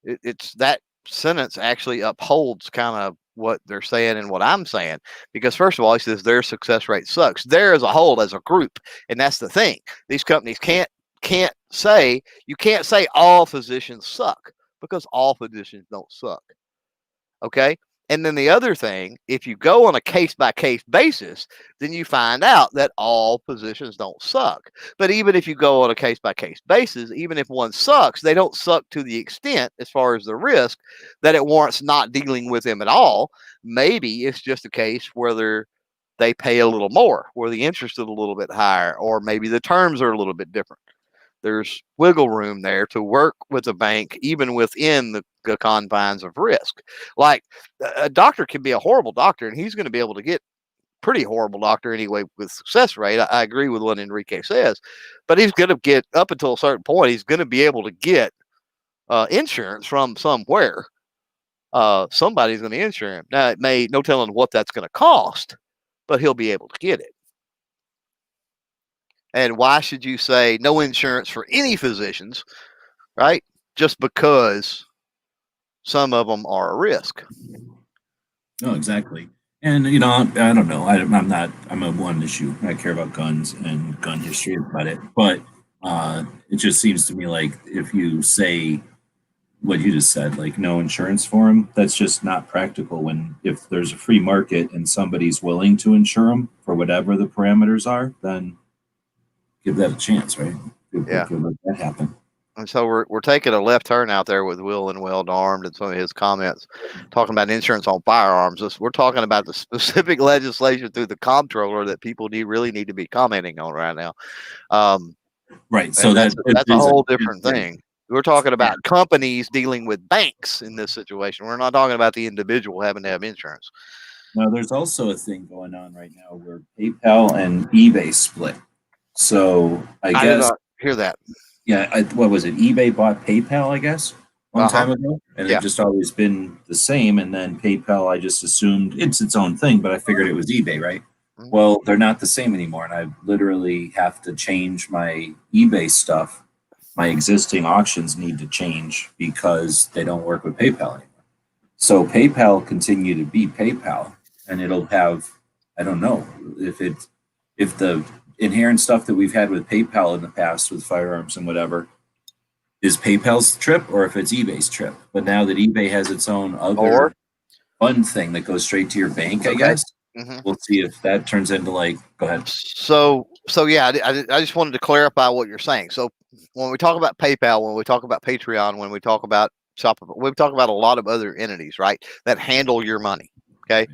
It's that sentence actually upholds kind of what they're saying and what I'm saying, because first of all, he says their success rate sucks. There as a whole, as a group, and that's the thing. These companies can't say, you can't say all physicians suck, because all physicians don't suck. Okay. And then the other thing, if you go on a case-by-case basis, then you find out that all physicians don't suck. But even if you go on a case-by-case basis, even if one sucks, they don't suck to the extent, as far as the risk, that it warrants not dealing with them at all. Maybe it's just a case where they pay a little more, where the interest is a little bit higher, or maybe the terms are a little bit different. There's wiggle room there to work with a bank, even within the confines of risk. Like a doctor can be a horrible doctor, and he's going to be able to get pretty horrible doctor anyway with success rate. I agree with what Enrique says, but he's going to get, up until a certain point, he's going to be able to get insurance from somewhere. Somebody's going to insure him. Now, it may, no telling what that's going to cost, but he'll be able to get it. And why should you say no insurance for any physicians, right? Just because some of them are a risk. No, exactly. And, you know, I don't know. I'm a one issue. I care about guns and gun history about it. But it just seems to me like if you say what you just said, like no insurance for them, that's just not practical. When if there's a free market and somebody's willing to insure them for whatever the parameters are, then give that a chance, right? Yeah. Let that happen. And so we're taking a left turn out there with Will and Well Armed and some of his comments talking about insurance on firearms. We're talking about the specific legislation through the Comptroller that people really need to be commenting on right now. Right. So that's a whole different thing. We're talking about companies dealing with banks in this situation. We're not talking about the individual having to have insurance. Now, there's also a thing going on right now where PayPal and eBay split. So I guess did not hear that. Yeah, what was it? eBay bought PayPal, I guess, one time ago, and it's just always been the same. And then PayPal, I just assumed it's its own thing, but I figured it was eBay, right? Mm-hmm. Well, they're not the same anymore, and I literally have to change my eBay stuff. My existing auctions need to change because they don't work with PayPal anymore. So PayPal continue to be PayPal, and it'll have, I don't know if the inherent stuff that we've had with PayPal in the past with firearms and whatever is PayPal's trip or if it's eBay's trip. But now that eBay has its own other fun thing that goes straight to your bank, I guess, we'll see if that turns into like, go ahead. So yeah, I just wanted to clarify what you're saying. So when we talk about PayPal, when we talk about Patreon, when we talk about Shopify, we talk about a lot of other entities, right, that handle your money. Okay.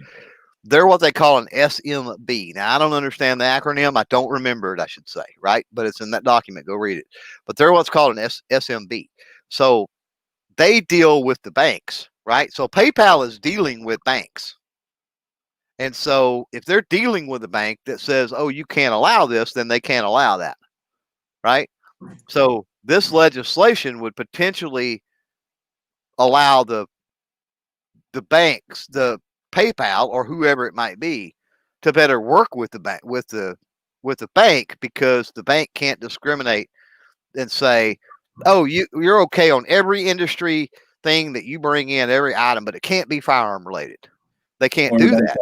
They're what they call an SMB. Now, I don't understand the acronym. I don't remember it, I should say, right? But it's in that document. Go read it. But they're what's called an SMB. So they deal with the banks, right? So PayPal is dealing with banks. And so if they're dealing with a bank that says, oh, you can't allow this, then they can't allow that, right? So this legislation would potentially allow the banks, the PayPal or whoever it might be, to better work with the bank, with the bank, because the bank can't discriminate and say, oh, you're okay on every industry thing that you bring in, every item, but it can't be firearm related. They can't do that.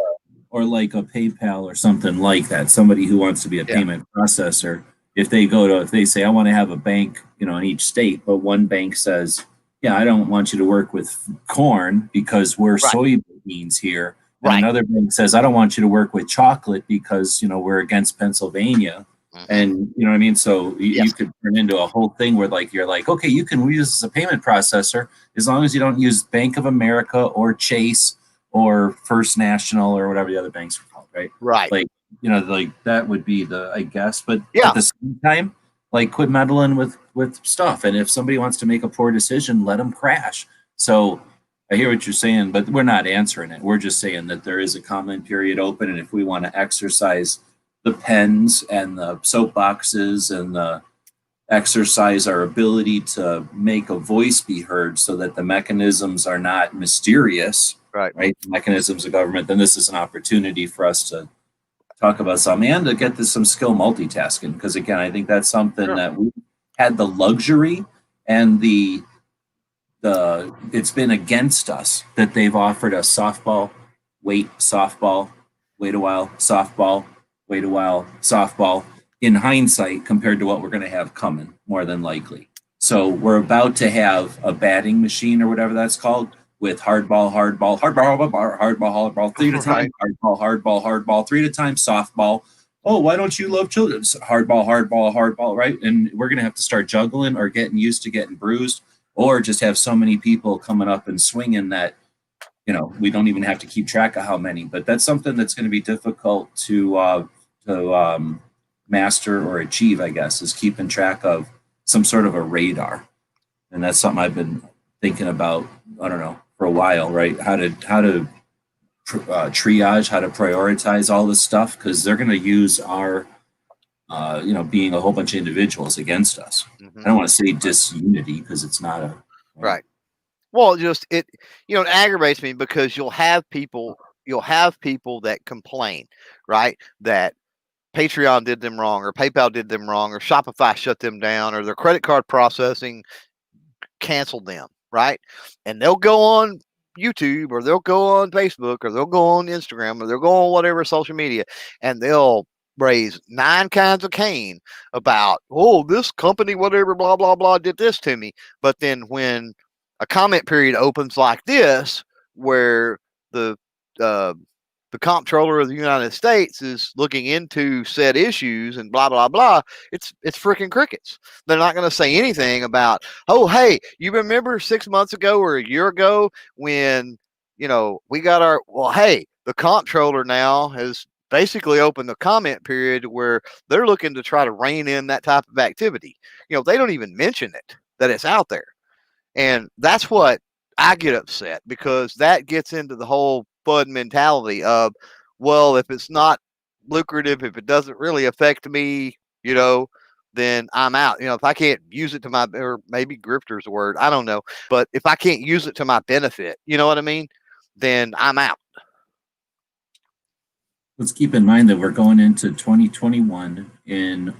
Or like a PayPal or something like that. Somebody who wants to be a payment processor, if they say I want to have a bank, in each state, but one bank says, yeah, I don't want you to work with corn because we're soybeans here. And another bank says, I don't want you to work with chocolate because, we're against Pennsylvania. And you know what I mean? So you could turn into a whole thing where like you're like, okay, you can use this as a payment processor as long as you don't use Bank of America or Chase or First National or whatever the other banks are called, right? Right. Like, you know, like that would be I guess. But Yeah. at the same time, like quit meddling with stuff. And if somebody wants to make a poor decision, let them crash. So I hear what you're saying, but we're not answering it. We're just saying that there is a comment period open, and if we want to exercise the pens and the soapboxes and the exercise our ability to make a voice be heard so that the mechanisms are not mysterious, right? The mechanisms of government, then this is an opportunity for us to talk about something and to get to some skill multitasking. Because again, I think that's something that we had the luxury and it's been against us that they've offered us softball, wait a while, softball, wait a while, softball, in hindsight compared to what we're going to have coming, more than likely. So we're about to have a batting machine or whatever that's called with hardball, 3 at a time, hardball, 3 at a time, softball. Oh, why don't you love children? Hardball, right? And we're going to have to start juggling or getting used to getting bruised, or just have so many people coming up and swinging that, you know, we don't even have to keep track of how many. But that's something that's going to be difficult to master or achieve, I guess, is keeping track of some sort of a radar. And that's something I've been thinking about, I don't know, for a while, right? How to triage, how to prioritize all this stuff, because they're going to use our, being a whole bunch of individuals against us. I don't want to say disunity because it's not a right. Well, just it aggravates me because you'll have people that complain, right? That Patreon did them wrong, or PayPal did them wrong, or Shopify shut them down, or their credit card processing canceled them, right? And they'll go on YouTube, or they'll go on Facebook, or they'll go on Instagram, or they'll go on whatever social media, and they'll raise 9 kinds of cane about, oh, this company, whatever, blah, blah, blah, did this to me. But then when a comment period opens like this, where the Comptroller of the United States is looking into said issues and blah, blah, blah, it's freaking crickets. They're not going to say anything about, oh, hey, you remember 6 months ago or a year ago when, we got hey, the Comptroller now has basically opened the comment period where they're looking to try to rein in that type of activity. They don't even mention it, that it's out there. And that's what I get upset, because that gets into the whole FUD mentality of, well, if it's not lucrative, if it doesn't really affect me, then I'm out. If I can't use it to my, or maybe grifter's a word, I don't know, but if I can't use it to my benefit, you know what I mean, then I'm out. Let's keep in mind that we're going into 2021, and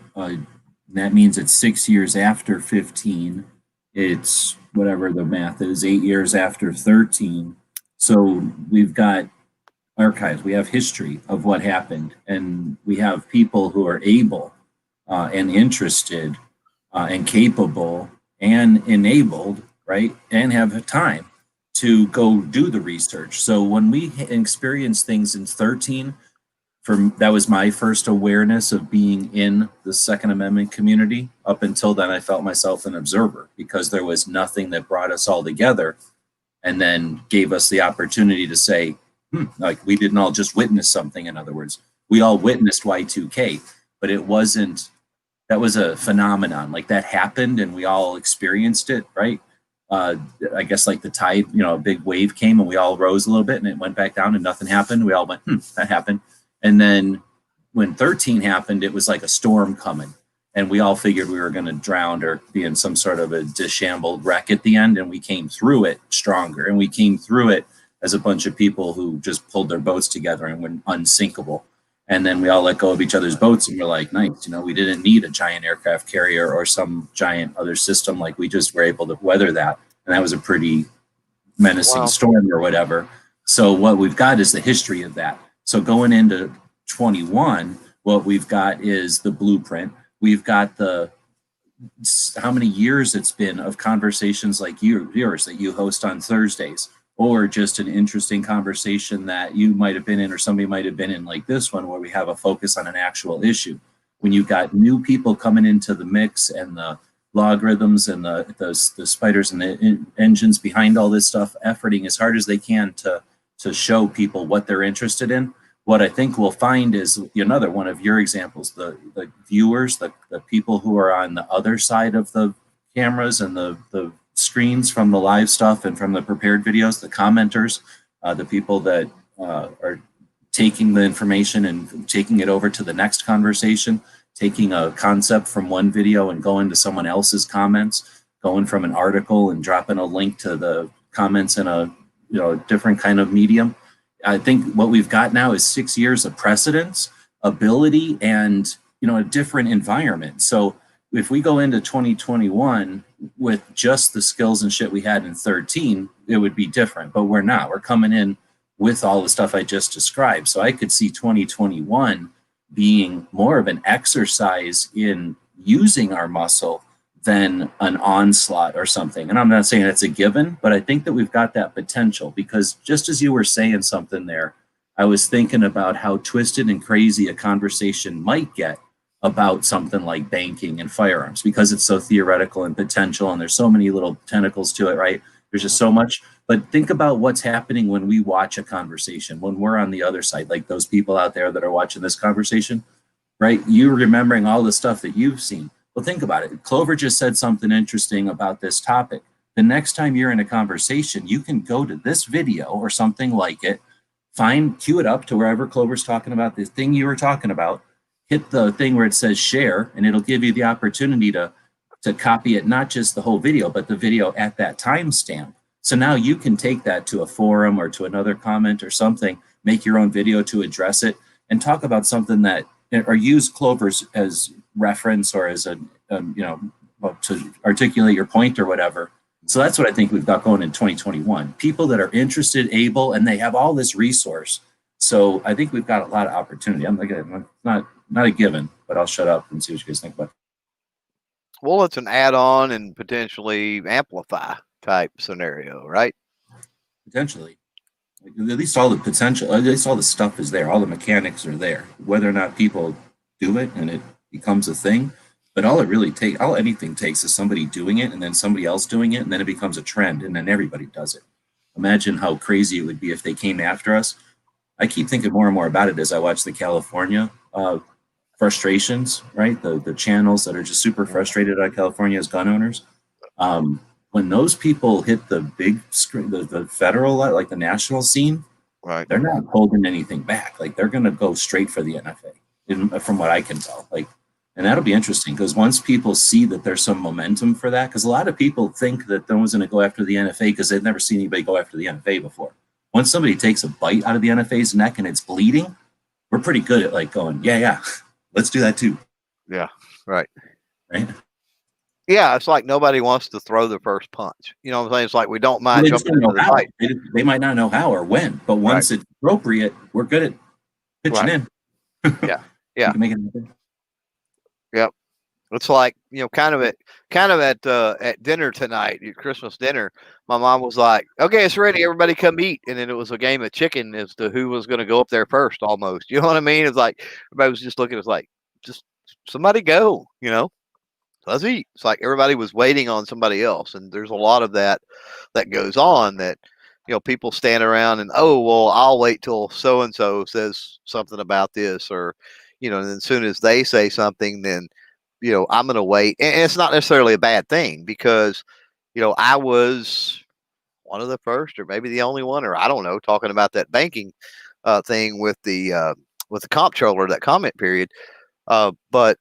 that means it's 6 years after 15. It's whatever the math is, 8 years after 13. So we've got archives, we have history of what happened, and we have people who are able and interested and capable and enabled, right, and have time to go do the research. So when we experience things in 13, that was my first awareness of being in the Second Amendment community. Up until then, I felt myself an observer, because there was nothing that brought us all together and then gave us the opportunity to say, like we didn't all just witness something. In other words, we all witnessed Y2K, but it wasn't, that was a phenomenon. Like that happened and we all experienced it, right? I guess like the tide, a big wave came and we all rose a little bit and it went back down and nothing happened. We all went, that happened. And then when 13 happened, it was like a storm coming, and we all figured we were going to drown or be in some sort of a disheveled wreck at the end. And we came through it stronger, and we came through it as a bunch of people who just pulled their boats together and went unsinkable. And then we all let go of each other's boats, and we're like, nice, we didn't need a giant aircraft carrier or some giant other system. Like we just were able to weather that. And that was a pretty menacing storm or whatever. So what we've got is the history of that. So going into 21, what we've got is the blueprint. We've got how many years it's been of conversations like yours that you host on Thursdays, or just an interesting conversation that you might have been in or somebody might have been in, like this one, where we have a focus on an actual issue. when you've got new people coming into the mix and the logarithms and the spiders and the engines behind all this stuff, efforting as hard as they can to show people what they're interested in. What I think we'll find is another one of your examples, the viewers, the people who are on the other side of the cameras and the screens from the live stuff and from the prepared videos, the commenters, the people that are taking the information and taking it over to the next conversation, taking a concept from one video and going to someone else's comments, going from an article and dropping a link to the comments in a different kind of medium. I think what we've got now is 6 years of precedence, ability, and a different environment. So if we go into 2021 with just the skills and shit we had in 13, it would be different, but we're not. We're coming in with all the stuff I just described. So I could see 2021 being more of an exercise in using our muscle than an onslaught or something. And I'm not saying it's a given, but I think that we've got that potential, because just as you were saying something there, I was thinking about how twisted and crazy a conversation might get about something like banking and firearms, because it's so theoretical and potential and there's so many little tentacles to it, right? There's just so much. But think about what's happening when we watch a conversation, when we're on the other side, like those people out there that are watching this conversation, right? You remembering all the stuff that you've seen. Well, think about it. Clover just said something interesting about this topic. The next time you're in a conversation, you can go to this video or something like it, cue it up to wherever Clover's talking about this thing you were talking about, hit the thing where it says share, and it'll give you the opportunity to copy it, not just the whole video, but the video at that timestamp. So now you can take that to a forum or to another comment or something, make your own video to address it, and talk about something that, or use Clover's as reference or as to articulate your point or whatever. So that's what I think we've got going in 2021. People that are interested, able, and they have all this resource. So I think we've got a lot of opportunity. I'm not a given, but I'll shut up and see what you guys think about it. Well, it's an add-on and potentially amplify type scenario, right? Potentially. At least all the potential, at least all the stuff is there. All the mechanics are there. Whether or not people do it and it becomes a thing, but all anything takes is somebody doing it and then somebody else doing it, and then it becomes a trend, and then everybody does it. Imagine how crazy it would be if they came after us. I keep thinking more and more about it as I watch the California frustrations, right? The channels that are just super frustrated at California as gun owners. When those people hit the big screen, the federal, like the national scene, right, they're not holding anything back. Like they're going to go straight for the NFA, from what I can tell. And that'll be interesting, because once people see that there's some momentum for that, because a lot of people think that no one's going to go after the NFA because they've never seen anybody go after the NFA before. Once somebody takes a bite out of the NFA's neck and it's bleeding, we're pretty good at going, yeah, let's do that too. Yeah, right. Right. Yeah, it's like nobody wants to throw the first punch. You know what I'm saying? It's like we don't mind jumping into the fight. They might not know how or when, but once it's appropriate, we're good at pitching in. Yeah. You can make it happen. Yep. It's like, kind of at dinner tonight, Christmas dinner, my mom was like, okay, it's ready. Everybody come eat. And then it was a game of chicken as to who was going to go up there first almost. You know what I mean? It's like, everybody was just looking, it's like, just somebody go, let's eat. It's like everybody was waiting on somebody else. And there's a lot of that goes on, that, people stand around and, oh, well, I'll wait till so-and-so says something about this, or, and as soon as they say something, then, I'm going to wait. And it's not necessarily a bad thing, because, I was one of the first, or maybe the only one, or I don't know, talking about that banking thing with the comptroller, that comment period. But,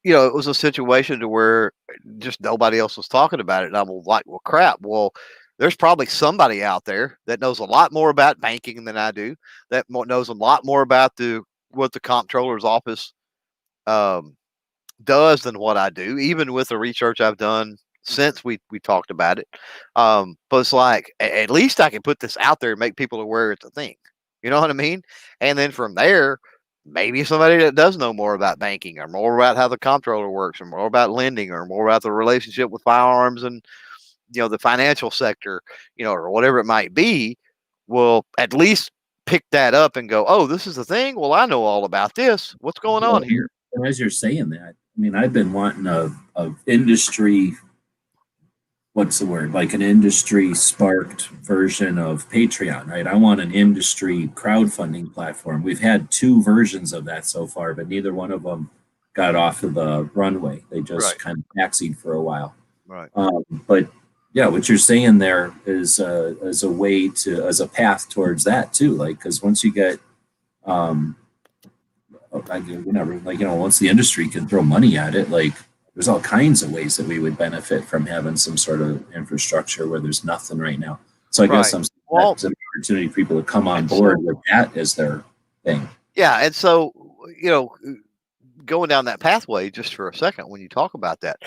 it was a situation to where just nobody else was talking about it. And I'm like, well, crap. Well, there's probably somebody out there that knows a lot more about banking than I do, that knows a lot more about what the comptroller's office does than what I do, even with the research I've done since we talked about it. But it's like, at least I can put this out there and make people aware it's a thing. You know what I mean? And then from there, maybe somebody that does know more about banking, or more about how the comptroller works, or more about lending, or more about the relationship with firearms and, the financial sector, or whatever it might be, will at least pick that up and go, oh, this is the thing. Well, I know all about this. What's going on here? And as you're saying that, I mean, I've been wanting a industry, what's the word, like an industry sparked version of Patreon, right? I want an industry crowdfunding platform. We've had 2 versions of that so far, but neither one of them got off of the runway. They just kind of taxied for a while. Right. But yeah, what you're saying there is as a way to, as a path towards that too. Like, because once you get, once the industry can throw money at it, like there's all kinds of ways that we would benefit from having some sort of infrastructure where there's nothing right now. So I guess that's an opportunity for people to come on board with that as their thing. Yeah, and so going down that pathway just for a second when you talk about that,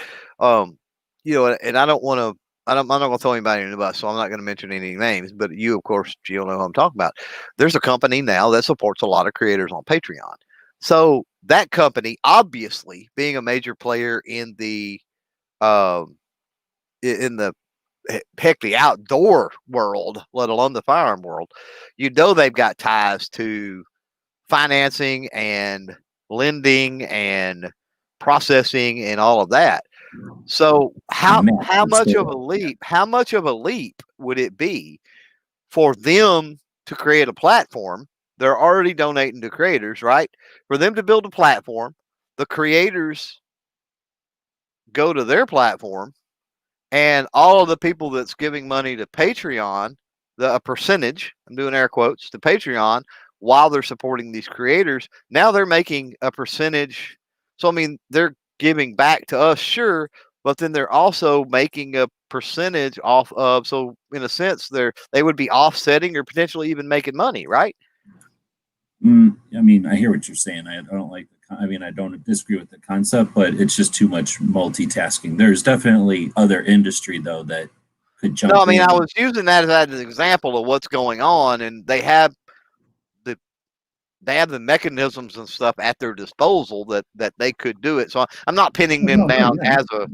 and I don't want to. I'm not going to throw anybody in the bus, so I'm not going to mention any names. But you, of course, you'll know who I'm talking about. There's a company now that supports a lot of creators on Patreon. So that company, obviously, being a major player in the the outdoor world, let alone the firearm world, they've got ties to financing and lending and processing and all of that. So how much of a leap would it be for them to create a platform? They're already donating to creators, right? For them to build a platform, the creators go to their platform, and all of the people that's giving money to Patreon, a percentage, I'm doing air quotes, to Patreon, while they're supporting these creators, now they're making a percentage. So, I mean, they're giving back to us, sure, but then they're also making a percentage off of, so in a sense, they would be offsetting or potentially even making money, right? I mean, I hear what you're saying. I don't disagree with the concept, but it's just too much multitasking. There's definitely other industry though that could jump. No, I mean, I was using that as an example of what's going on, and they have the mechanisms and stuff at their disposal that they could do it. So I'm not pinning them down as a,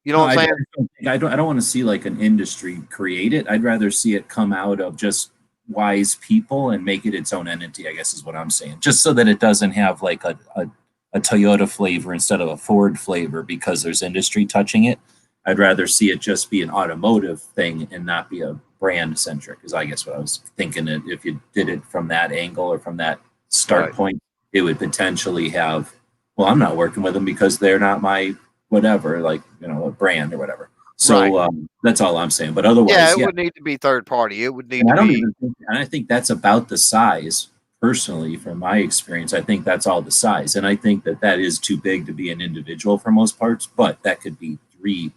you know what I'm saying? I don't want to see like an industry create it. I'd rather see it come out of just wise people and make it its own entity, I guess is what I'm saying. Just so that it doesn't have like a Toyota flavor instead of a Ford flavor because there's industry touching it. I'd rather see it just be an automotive thing and not be a brand centric, is I guess what I was thinking. If you did it from that angle or from that start point, it would potentially have, well, I'm not working with them because they're not my whatever, like, a brand or whatever. So that's all I'm saying. But otherwise, it would need to be third party. It would need to be. And I think that's about the size, personally, from my experience. I think that's all the size. And I think that is too big to be an individual for most parts, but that could be 3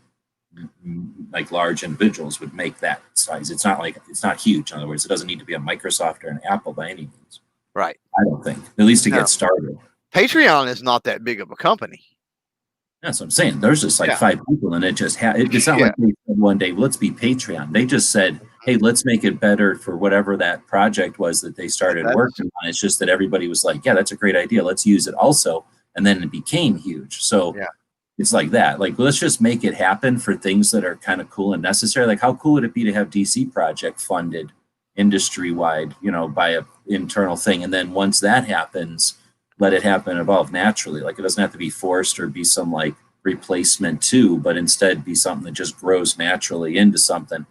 like large individuals would make that size. It's not huge. In other words, it doesn't need to be a Microsoft or an Apple by any means. Right. I don't think, at least to get started. Patreon is not that big of a company. That's what I'm saying. There's just like 5 people, and it's not like they said one day, let's be Patreon. They just said, hey, let's make it better for whatever that project was that they started working on. It's just that everybody was like, yeah, that's a great idea. Let's use it also. And then it became huge. So it's like that. Like, let's just make it happen for things that are kind of cool and necessary. Like, how cool would it be to have DC Project funded industry-wide, by an internal thing? And then once that happens, let it happen, evolve naturally. Like, it doesn't have to be forced or be some like replacement too, but instead be something that just grows naturally into something.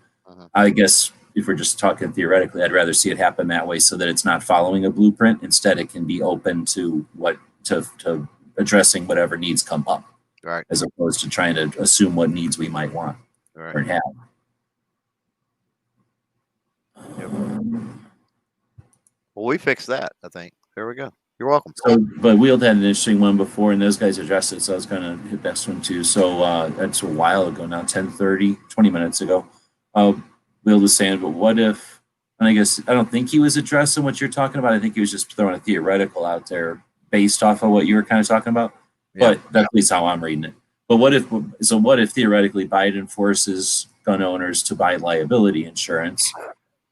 I guess if we're just talking theoretically, I'd rather see it happen that way so that it's not following a blueprint. Instead, it can be open to to addressing whatever needs come up. Right. As opposed to trying to assume what needs we might want or have. Well, we fixed that, I think. There we go. You're welcome. So, but Wield had an interesting one before, and those guys addressed it, so I was going to hit this one too. So that's a while ago now, 10:30, 20 minutes ago. Wield was saying, but what if, and I guess I don't think he was addressing what you're talking about. I think he was just throwing a theoretical out there based off of what you were kind of talking about. But that's at least how I'm reading it. But what if theoretically Biden forces gun owners to buy liability insurance?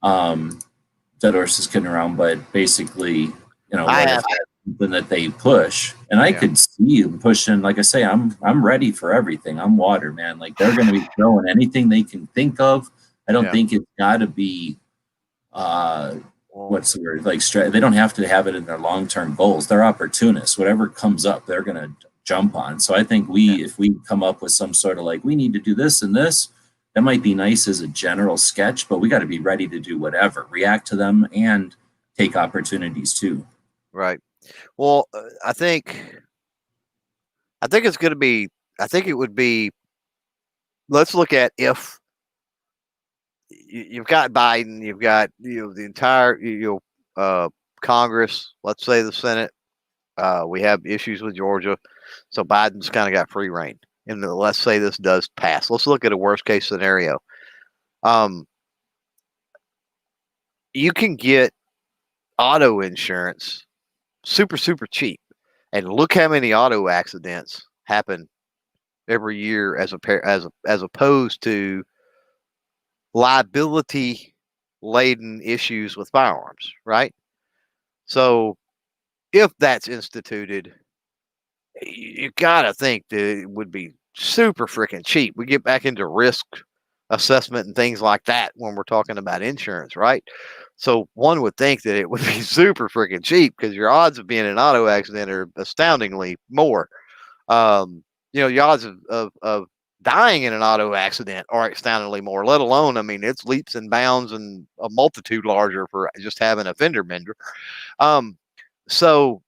Dead horse is kidding around, but basically, something that they push, and I could see them pushing. Like I say, I'm ready for everything. I'm water, man. Like, they're going to be throwing anything they can think of. I don't think it's got to be what's the word? Like they don't have to have it in their long-term goals. They're opportunists. Whatever comes up, they're going to jump on. So I think if we come up with some sort of like, we need to do this and this, that might be nice as a general sketch, but we got to be ready to do whatever, react to them and take opportunities too. Right. Well, I think it's going to be, I think it would be, let's look at if you've got Biden, you've got, the entire, Congress, let's say the Senate, we have issues with Georgia. So Biden's kind of got free reign. And let's say this does pass. Let's look at a worst case scenario. You can get auto insurance super, super cheap. And look how many auto accidents happen every year as opposed to liability laden issues with firearms, right? So if that's instituted, you gotta think that it would be super freaking cheap. We get back into risk assessment and things like that when we're talking about insurance, right? So one would think that it would be super freaking cheap because your odds of being in an auto accident are astoundingly more. Your odds of dying in an auto accident are astoundingly more, let alone, I mean, it's leaps and bounds and a multitude larger for just having a fender bender. So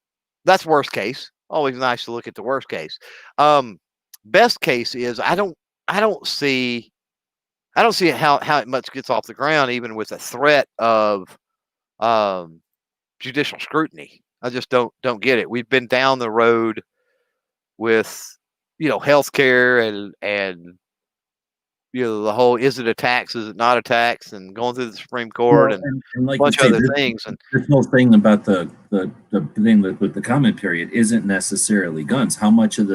that's worst case. Always nice to look at the worst case. Best case is I don't see how it much gets off the ground, even with a threat of judicial scrutiny. I just don't get it. We've been down the road with healthcare and the whole, is it a tax, is it not a tax, and going through the Supreme Court and like a bunch of other things. And this whole thing about the thing with the comment period isn't necessarily guns. How much of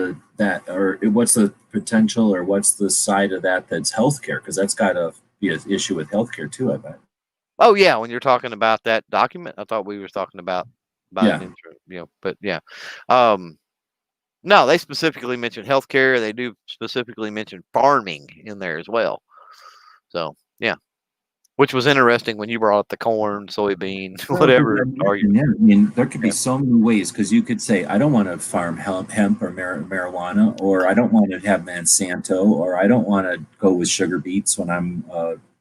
what's the potential, or what's the side of that that's healthcare? Because that's got to be an issue with healthcare too, I bet. Oh yeah, when you're talking about that document, I thought we were talking about insurance, but yeah. No, they specifically mentioned healthcare. They do specifically mention farming in there as well. So yeah, which was interesting when you brought up the corn, soybean, whatever. I mean, there could be so many ways, because you could say, I don't want to farm hemp or marijuana, or I don't want to have Monsanto, or I don't want to go with sugar beets when I'm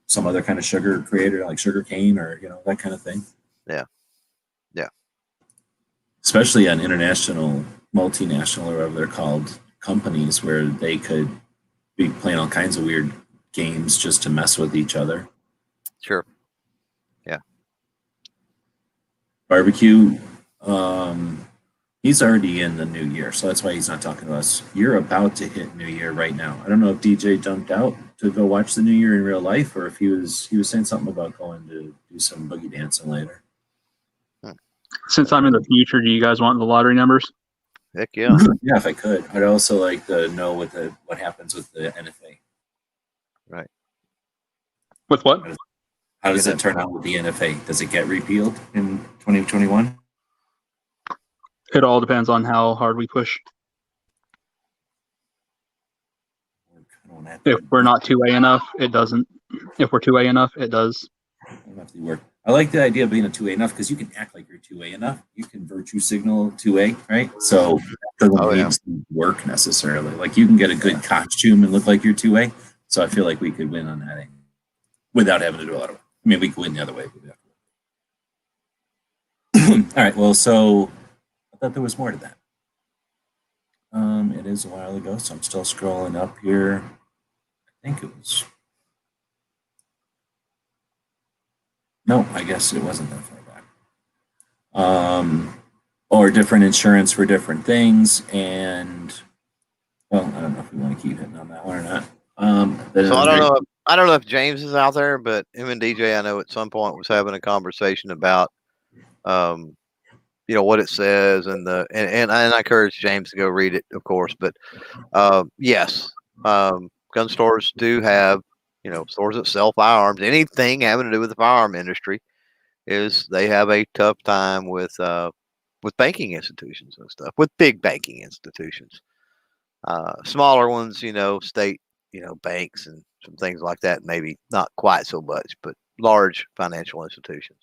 some other kind of sugar creator like sugar cane, or that kind of thing. Yeah. Especially on international, multinational, or whatever they're called, companies, where they could be playing all kinds of weird games just to mess with each other. Sure. Yeah. Barbecue, he's already in the new year, so that's why he's not talking to us. You're about to hit New Year right now. I don't know if DJ jumped out to go watch the New Year in real life, or if he was saying something about going to do some boogie dancing later. Since I'm in the future, do you guys want the lottery numbers? Heck yeah. Yeah, if I could. I'd also like to know what happens with the NFA. Right. With what? How does it turn out with the NFA? Does it get repealed in 2021? It all depends on how hard we push. If we're not 2A enough, it doesn't. If we're 2A enough, it does. I like the idea of being a 2A enough, because you can act like you're 2A enough. You can virtue signal 2A, right? So it doesn't need to work necessarily. Like, you can get a good costume and look like you're 2A. So I feel like we could win on that angle without having to do a lot of work. I mean, we could win the other way. All right. Well, so I thought there was more to that. It is a while ago, so I'm still scrolling up here. I think it was. No, I guess it wasn't that far back. Or different insurance for different things, and well, I don't know if we want to keep hitting on that one or not. So I don't know if James is out there, but him and DJ, I know at some point was having a conversation about, what it says, and I encourage James to go read it, of course. But yes, gun stores do have, stores that sell firearms. Anything having to do with the firearm industry they have a tough time with banking institutions and stuff, with big banking institutions. Smaller ones, state, banks and some things like that, maybe not quite so much, but large financial institutions.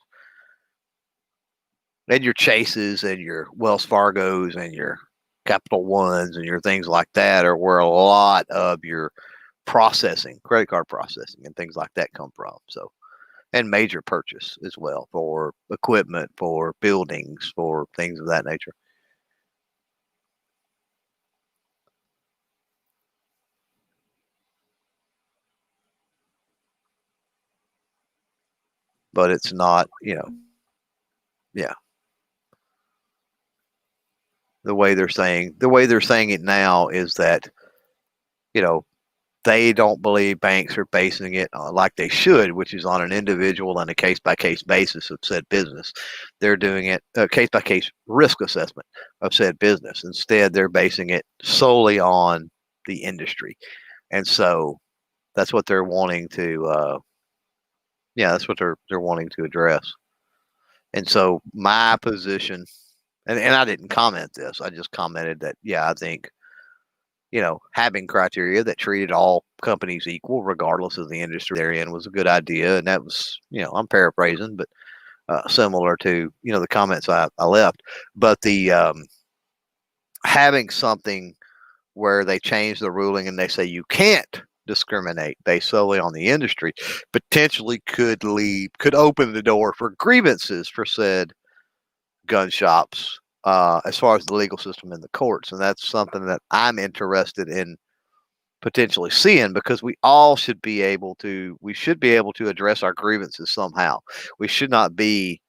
and your Chases and your Wells Fargos and your Capital Ones and your things like that are where a lot of your processing, credit card processing and things like that come from. So, and major purchase as well for equipment, for buildings, for things of that nature. But it's not, yeah. The way they're saying it now is that, they don't believe banks are basing it like they should, which is on an individual and a case-by-case basis of said business. They're doing it a case-by-case risk assessment of said business. Instead, they're basing it solely on the industry. And so that's what they're wanting to, that's what they're wanting to address. And so my position, and I didn't comment this, I just commented that, I think, having criteria that treated all companies equal, regardless of the industry they're in, was a good idea. And that was, I'm paraphrasing, but similar to, the comments I left. But the having something where they change the ruling and they say you can't discriminate based solely on the industry potentially could open the door for grievances for said gun shops. As far as the legal system in the courts. And that's something that I'm interested in potentially seeing, because we should be able to address our grievances somehow. We should not be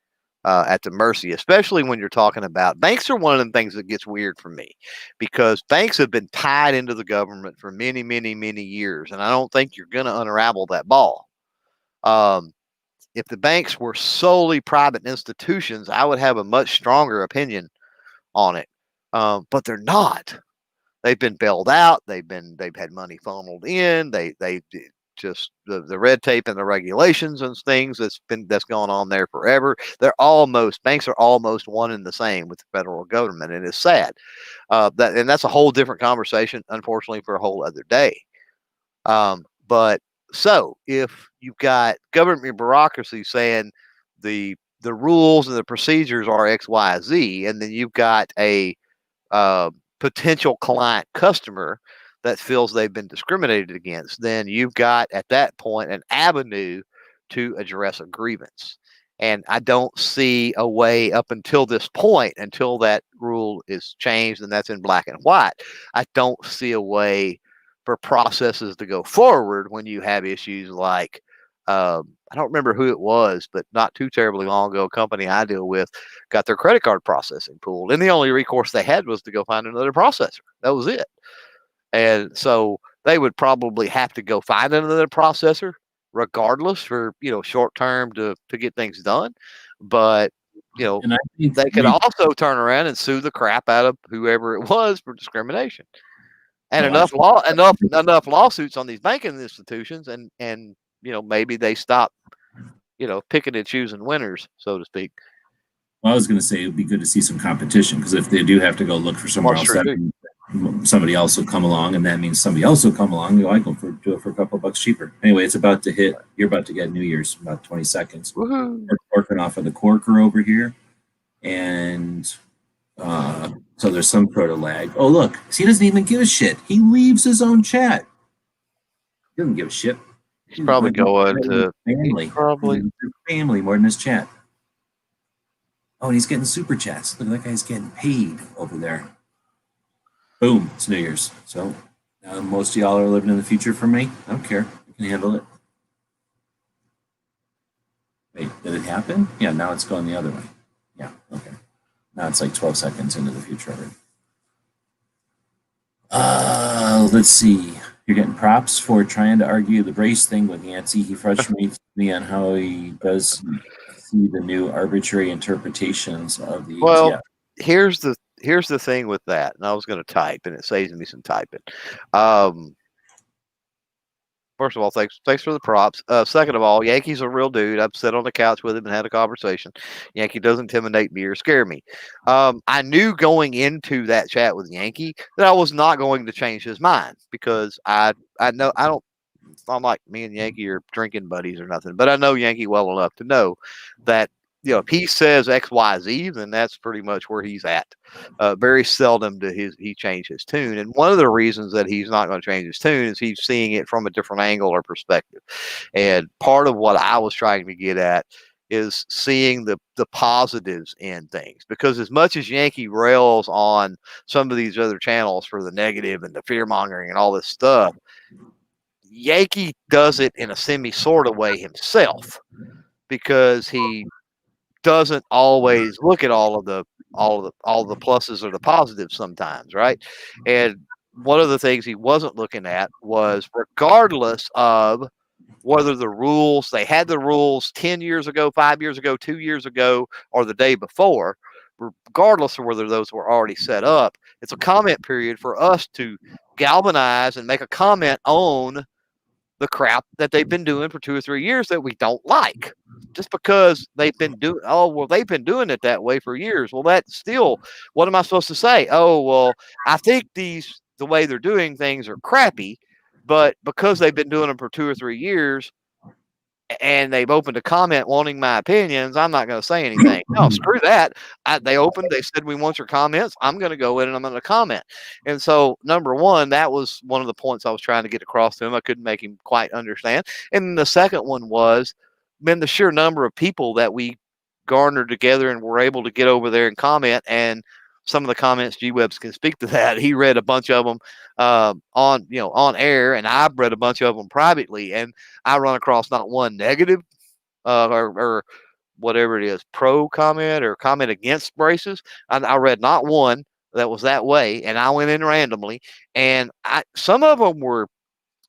at the mercy, especially when you're talking about banks. Are one of the things that gets weird for me, because banks have been tied into the government for many, many, many years. And I don't think you're going to unravel that ball. If the banks were solely private institutions, I would have a much stronger opinion on it, but they're not. They've been bailed out. They've had money funneled in. They just the red tape and the regulations and things that's gone on there forever. Banks are almost one and the same with the federal government, and it's sad. And that's a whole different conversation, unfortunately, for a whole other day. But so if you've got government bureaucracy saying the rules and the procedures are X, Y, Z, and then you've got a potential client customer that feels they've been discriminated against, then you've got at that point an avenue to address a grievance. And I don't see a way up until this point, until that rule is changed and that's in black and white. I don't see a way for processes to go forward when you have issues like, I don't remember who it was, but not too terribly long ago, a company I deal with got their credit card processing pulled. And the only recourse they had was to go find another processor. That was it. And so they would probably have to go find another processor regardless for, short term to get things done. But, and they could also turn around and sue the crap out of whoever it was for discrimination. And enough lawsuits on these banking institutions and maybe they stop, picking and choosing winners, so to speak. Well, I was going to say it would be good to see some competition, because if they do have to go look for somewhere else, somebody else will come along, and that means somebody else will come along. I can do it for a couple of bucks cheaper. Anyway, it's about to hit. You're about to get New Year's, about 20 seconds. Woohoo. We're working off of the Qwarker over here, and so there's some proto lag. Oh, look, he doesn't even give a shit. He leaves his own chat. He doesn't give a shit. He's probably going to family more than his chat. Oh, and he's getting super chats. Look, that guy's getting paid over there. Boom, it's New Year's. So most of y'all are living in the future for me. I don't care. I can handle it. Wait, did it happen? Yeah, now it's going the other way. Yeah, okay. Now it's like 12 seconds into the future already. Let's see. You're getting props for trying to argue the brace thing with Yancey. He frustrates me on how he does see the new arbitrary interpretations of the ATF. Here's the thing with that, and I was going to type, and it saves me some typing. First of all, thanks for the props. Second of all, Yankee's a real dude. I've sat on the couch with him and had a conversation. Yankee doesn't intimidate me or scare me. I knew going into that chat with Yankee that I was not going to change his mind, because I know it's not like me and Yankee are drinking buddies or nothing, but I know Yankee well enough to know that you know, if he says X, Y, Z, then that's pretty much where he's at. Very seldom he change his tune. And one of the reasons that he's not going to change his tune is he's seeing it from a different angle or perspective. And part of what I was trying to get at is seeing the positives in things, because as much as Yankee rails on some of these other channels for the negative and the fear mongering and all this stuff, Yankee does it in a semi sort of way himself, because he doesn't always look at all the pluses or the positives sometimes, right? And one of the things he wasn't looking at was, regardless of whether they had the rules 10 years ago, 5 years ago, 2 years ago, or the day before, regardless of whether those were already set up, it's a comment period for us to galvanize and make a comment on the crap that they've been doing for 2 or 3 years that we don't like. Just because they've been they've been doing it that way for years. Well, that's still, what am I supposed to say? Oh, well, I think the way they're doing things are crappy, but because they've been doing them for 2 or 3 years and they've opened a comment wanting my opinions, I'm not going to say anything. No, screw that. They said, we want your comments. I'm going to go in and I'm going to comment. And so, number one, that was one of the points I was trying to get across to him. I couldn't make him quite understand. And the second one was, the sheer number of people that we garnered together and were able to get over there and comment. And some of the comments, G-Webs can speak to that. He read a bunch of them on air, and I've read a bunch of them privately, and I run across not one negative or whatever it is, pro comment or comment against braces. I read not one that was that way, and I went in randomly, and some of them were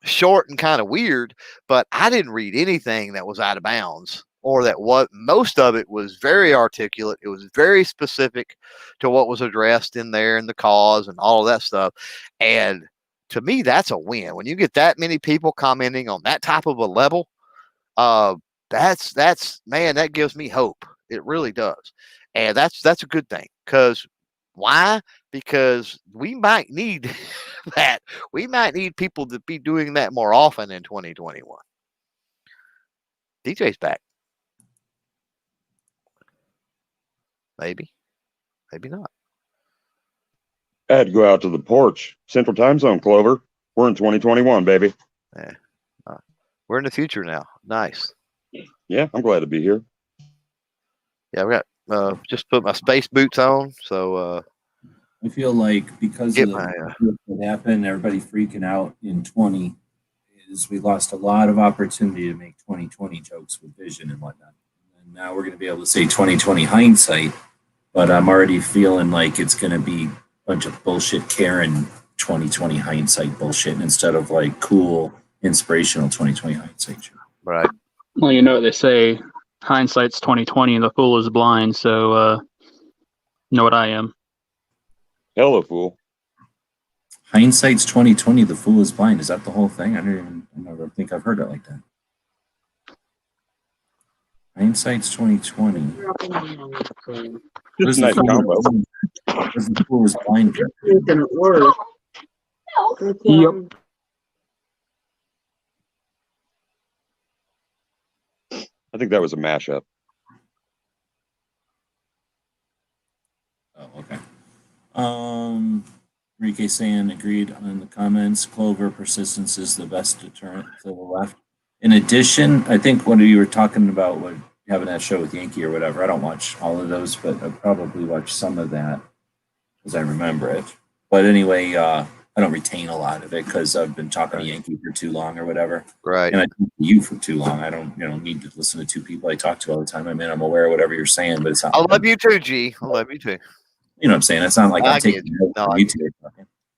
short and kind of weird, but I didn't read anything that was out of bounds, or that most of it was very articulate. It was very specific to what was addressed in there and the cause and all of that stuff. And to me, that's a win. When you get that many people commenting on that type of a level, that's man, that gives me hope. It really does. And that's a good thing. Because why? Because we might need that. We might need people to be doing that more often in 2021. DJ's back. Maybe not. I had to go out to the porch. Central Time Zone, Clover. We're in 2021, baby. Yeah. We're in the future now. Nice. Yeah, I'm glad to be here. Yeah, we got just put my space boots on. So I feel like because of what happened, everybody freaking out in 20, is we lost a lot of opportunity to make 2020 jokes with vision and whatnot. And now we're going to be able to say 2020 hindsight, but I'm already feeling like it's going to be a bunch of bullshit Karen 2020 hindsight bullshit instead of like cool, inspirational 2020 hindsight. Right. Well, you know what they say, hindsight's 2020 and the fool is blind. So, you know what I am. Hello, fool. Hindsight's 2020, the fool is blind. Is that the whole thing? I never think I've heard it like that. Hindsight's 2020. This is a nice combo. The fool is blind. It didn't work. Yep. I think that was a mashup. Oh, okay. Enrique saying agreed on the comments. Clover, persistence is the best deterrent to the left. In addition, I think when you were talking about having that show with Yankee or whatever, I don't watch all of those, but I probably watched some of that because I remember it. But anyway, I don't retain a lot of it because I've been talking to Yankee for too long or whatever. Right. And I talk to you for too long. I don't, need to listen to two people I talk to all the time. I mean, I'm aware of whatever you're saying, but it's not. I love you too, G. I love you too. You know what I'm saying? It's not like I'm taking notes on YouTube.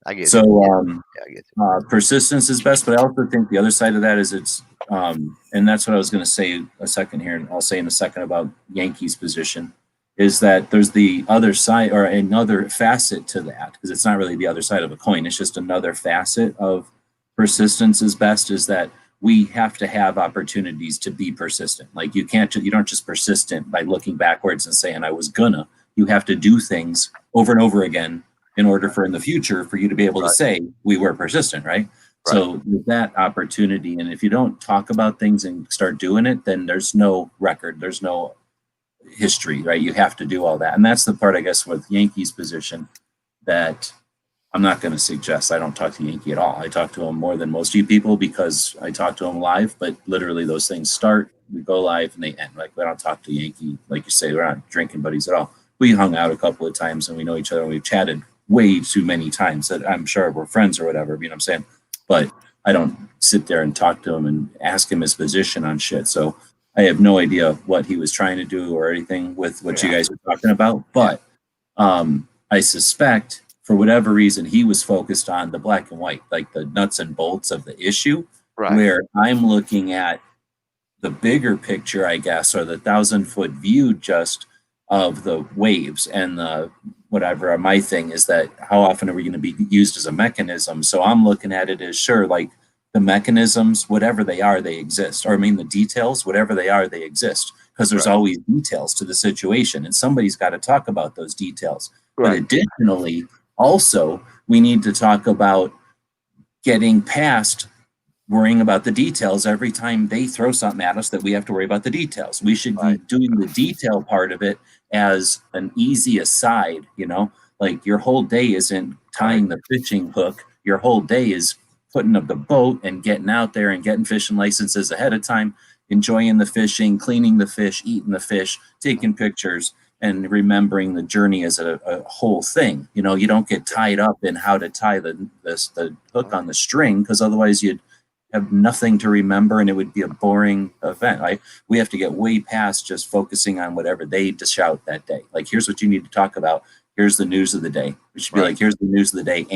I get it. So, I get it. Persistence is best, but I also think the other side of that is it's, and that's what I was going to say a second here, and I'll say in a second about Yankees' position, is that there's the other side or another facet to that, because it's not really the other side of a coin. It's just another facet of persistence is best, is that we have to have opportunities to be persistent. Like you don't just persistent by looking backwards and saying I was gonna. You have to do things over and over again in order for in the future for you to be able to say we were persistent, right? So with that opportunity, and if you don't talk about things and start doing it, then there's no record. There's no history, right? You have to do all that. And that's the part, I guess, with Yankee's position that I'm not going to suggest. I don't talk to Yankee at all. I talk to him more than most of you people because I talk to him live, but literally those things start, we go live, and they end. Like, we don't talk to Yankee, like you say, we're not drinking buddies at all. We hung out a couple of times and we know each other and we've chatted way too many times that I'm sure we're friends or whatever, you know what I'm saying? But I don't sit there and talk to him and ask him his position on shit. So I have no idea what he was trying to do or anything with what you guys were talking about. But I suspect for whatever reason, he was focused on the black and white, like the nuts and bolts of the issue, where I'm looking at the bigger picture, I guess, or the 1,000-foot view just of the waves and the whatever. My thing is that how often are we going to be used as a mechanism? So I'm looking at it as sure, like the mechanisms, whatever they are, they exist. Or I mean, the details, whatever they are, they exist because there's always details to the situation and somebody's got to talk about those details. But additionally, also, we need to talk about getting past worrying about the details every time they throw something at us that we have to worry about the details. We should be doing the detail part of it as an easy aside, you know, like your whole day isn't tying the fishing hook. Your whole day is putting up the boat and getting out there and getting fishing licenses ahead of time, enjoying the fishing, cleaning the fish, eating the fish, taking pictures, and remembering the journey as a whole thing. You know, you don't get tied up in how to tie the hook on the string because otherwise you'd have nothing to remember and it would be a boring event. Right? We have to get way past just focusing on whatever they dish out that day. Like, here's what you need to talk about. Here's the news of the day. It should be like, here's the news of the day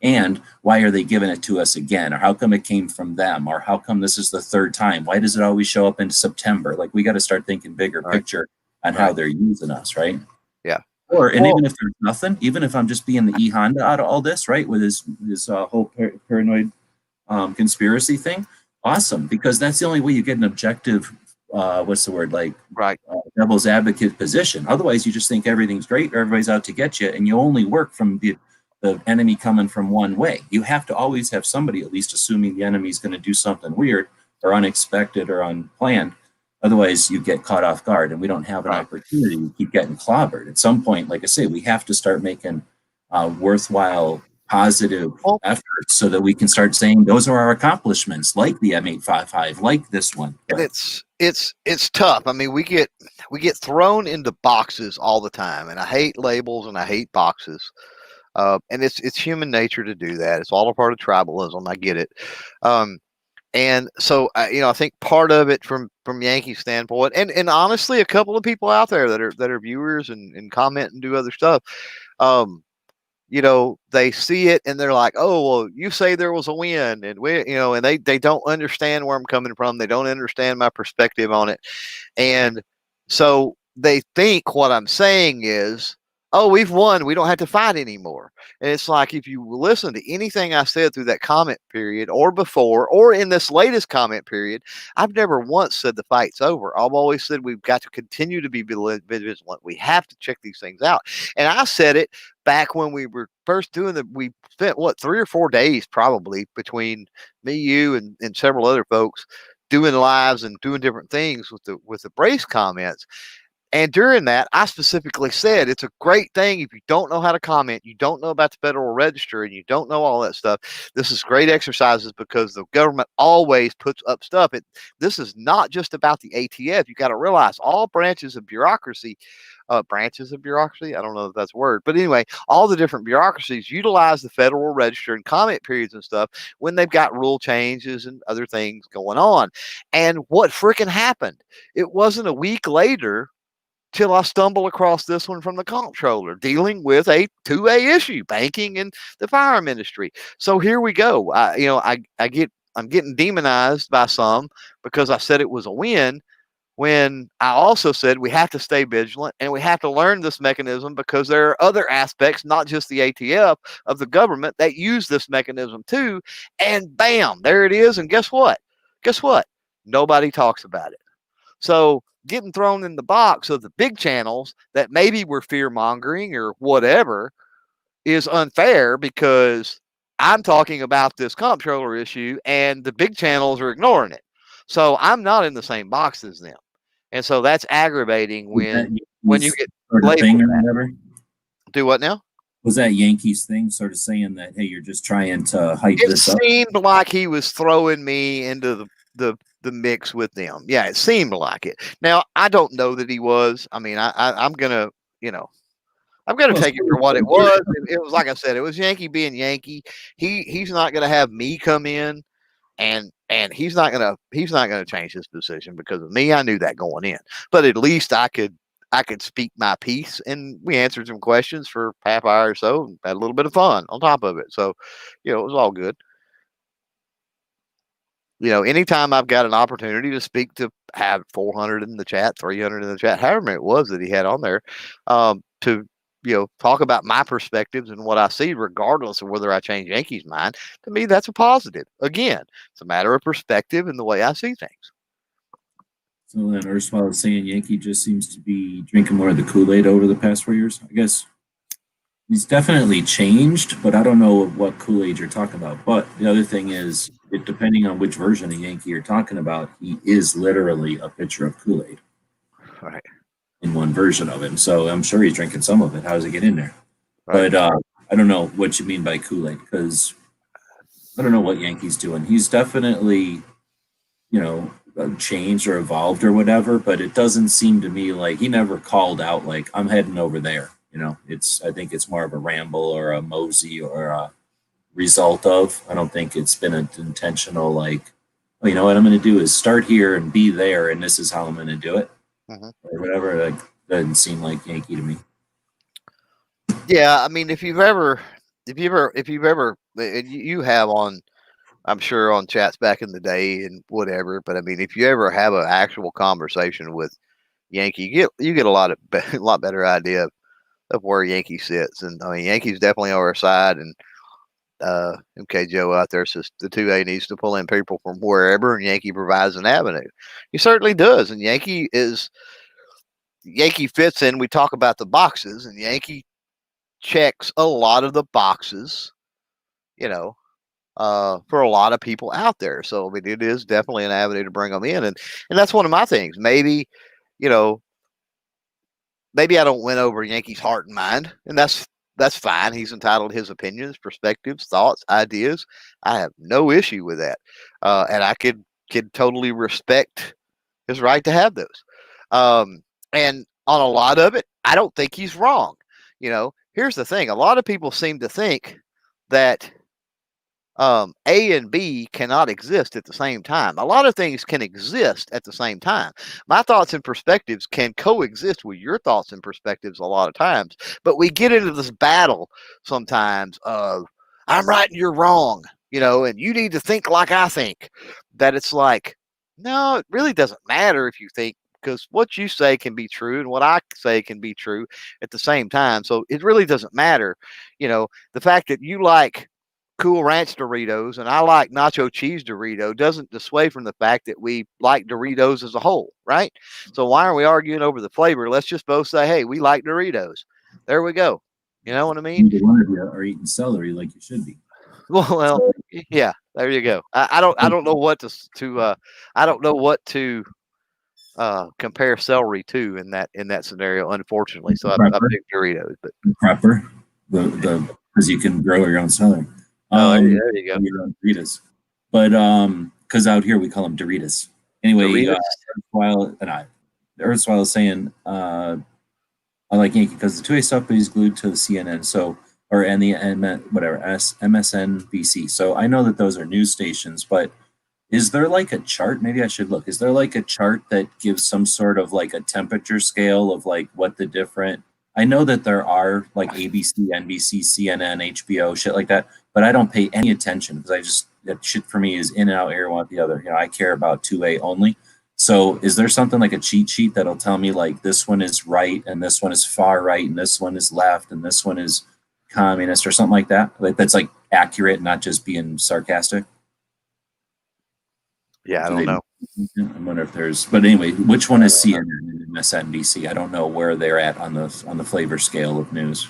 and why are they giving it to us again? Or how come it came from them? Or how come this is the third time? Why does it always show up in September? Like, we got to start thinking bigger picture on how they're using us, right? Yeah. And even if there's nothing, even if I'm just being the E-Honda out of all this, right, with his whole paranoid conspiracy thing, awesome, because that's the only way you get an objective, devil's advocate position. Otherwise, you just think everything's great, or everybody's out to get you, and you only work from the enemy coming from one way. You have to always have somebody at least assuming the enemy's going to do something weird or unexpected or unplanned. Otherwise, you get caught off guard, and we don't have an opportunity to keep getting clobbered. At some point, like I say, we have to start making worthwhile, positive efforts so that we can start saying those are our accomplishments, like the M855, like this one. And it's tough. I mean, we get thrown into boxes all the time, and I hate labels and I hate boxes. And it's human nature to do that. It's all a part of tribalism. I get it. And so, I think part of it from Yankee standpoint, and honestly, a couple of people out there that are viewers and comment and do other stuff, they see it and they're like, oh, well, you say there was a win, and and they don't understand where I'm coming from. They don't understand my perspective on it. And so they think what I'm saying is, oh, we've won, we don't have to fight anymore. And it's like, if you listen to anything I said through that comment period or before, or in this latest comment period, I've never once said the fight's over. I've always said we've got to continue to be vigilant. We have to check these things out. And I said it back when we were first doing we spent 3 or 4 days probably between me, you, and several other folks doing lives and doing different things with the brace comments. And during that, I specifically said it's a great thing if you don't know how to comment, you don't know about the Federal Register, and you don't know all that stuff. This is great exercises because the government always puts up stuff. This is not just about the ATF. You got to realize all branches of bureaucracy, I don't know if that's a word, but anyway, all the different bureaucracies utilize the Federal Register and comment periods and stuff when they've got rule changes and other things going on. And what freaking happened? It wasn't a week later till I stumble across this one from the Comptroller dealing with a 2A issue, banking and the firearm industry. So here we go. I'm getting demonized by some because I said it was a win, when I also said we have to stay vigilant and we have to learn this mechanism because there are other aspects, not just the ATF, of the government that use this mechanism too. And bam, there it is. And guess what? Nobody talks about it. So getting thrown in the box of the big channels that maybe were fear mongering or whatever is unfair, because I'm talking about this Comptroller issue and the big channels are ignoring it. So I'm not in the same box as them. And so that's aggravating when you get sort of thing or whatever. Do what now? Was that Yankees thing sort of saying that, hey, you're just trying to hype this up? It seemed like he was throwing me into the mix with them. Yeah, it seemed like it. Now, I don't know that he was. I mean, I'm gonna, I'm gonna take it for what it was. It was, like I said, it was Yankee being Yankee. He's not gonna have me come in and he's not gonna change his decision because of me. I knew that going in, but at least I could speak my piece, and we answered some questions for half hour or so and had a little bit of fun on top of it. So, it was all good. Anytime I've got an opportunity to speak to have 400 in the chat, 300 in the chat, however many it was that he had on there, to talk about my perspectives and what I see, regardless of whether I change Yankees' mind, to me, that's a positive. Again, it's a matter of perspective and the way I see things. So then Ursula is saying Yankee just seems to be drinking more of the Kool-Aid over the past 4 years. I guess he's definitely changed, but I don't know what Kool-Aid you're talking about. But the other thing is, depending on which version of Yankee you're talking about, he is literally a pitcher of Kool-Aid. Right. In one version of him. So I'm sure he's drinking some of it. How does it get in there? Right. But I don't know what you mean by Kool-Aid, because I don't know what Yankee's doing. He's definitely, changed or evolved or whatever, but it doesn't seem to me like he never called out like, I'm heading over there. I think it's more of a ramble or a mosey or a result of. I don't think it's been an intentional like, oh, you know what I'm going to do is start here and be there, and this is how I'm going to do it. Or whatever. Like, doesn't seem like Yankee to me. Yeah, I mean, if you've ever, and you have on, I'm sure on chats back in the day and whatever, but I mean, if you ever have an actual conversation with Yankee, you get a lot better idea of where Yankee sits, and I mean, Yankee's definitely on our side, and MK Joe out there says the 2A needs to pull in people from wherever, and Yankee provides an avenue. He certainly does, and Yankee fits in. We talk about the boxes, and Yankee checks a lot of the boxes, for a lot of people out there. So, I mean, it is definitely an avenue to bring them in. And that's one of my things. Maybe I don't win over Yankee's heart and mind, and that's fine. He's entitled to his opinions, perspectives, thoughts, ideas. I have no issue with that. And I could totally respect his right to have those. And on a lot of it, I don't think he's wrong. Here's the thing. A lot of people seem to think that A and B cannot exist at the same time. A lot of things can exist at the same time. My thoughts and perspectives can coexist with your thoughts and perspectives a lot of times, but we get into this battle sometimes of I'm right and you're wrong, and you need to think like I think. That it's like, no, it really doesn't matter if you think, because what you say can be true and what I say can be true at the same time. So it really doesn't matter. The fact that you like Cool Ranch Doritos and I like nacho cheese Dorito doesn't dissuade from the fact that we like Doritos as a whole, right? So why are we arguing over the flavor? Let's just both say, hey, we like Doritos. There we go. You know what I mean? Neither one of you are eating celery like you should be. Well, yeah, there you go. I don't know what to compare celery to in that scenario, unfortunately. So I picked Doritos, but proper because you can grow your own celery. There you go. Your own Doritos. But because out here we call them Doritos. Anyway, Earthswile is saying I like Yankee because the 2A stuff, but he's glued to the CNN. So MSNBC. So I know that those are news stations, but is there like a chart? Maybe I should look. Is there like a chart that gives some sort of like a temperature scale of like what the different? I know that there are like ABC, NBC, CNN, HBO, shit like that, but I don't pay any attention because that shit for me is in and out, air one the other. I care about 2A only. So is there something like a cheat sheet that'll tell me like this one is right and this one is far right and this one is left and this one is communist or something like that? Like that's like accurate, not just being sarcastic. Yeah, I don't know. I wonder if there's, but anyway, which one is CNN and MSNBC? I don't know where they're at on the flavor scale of news.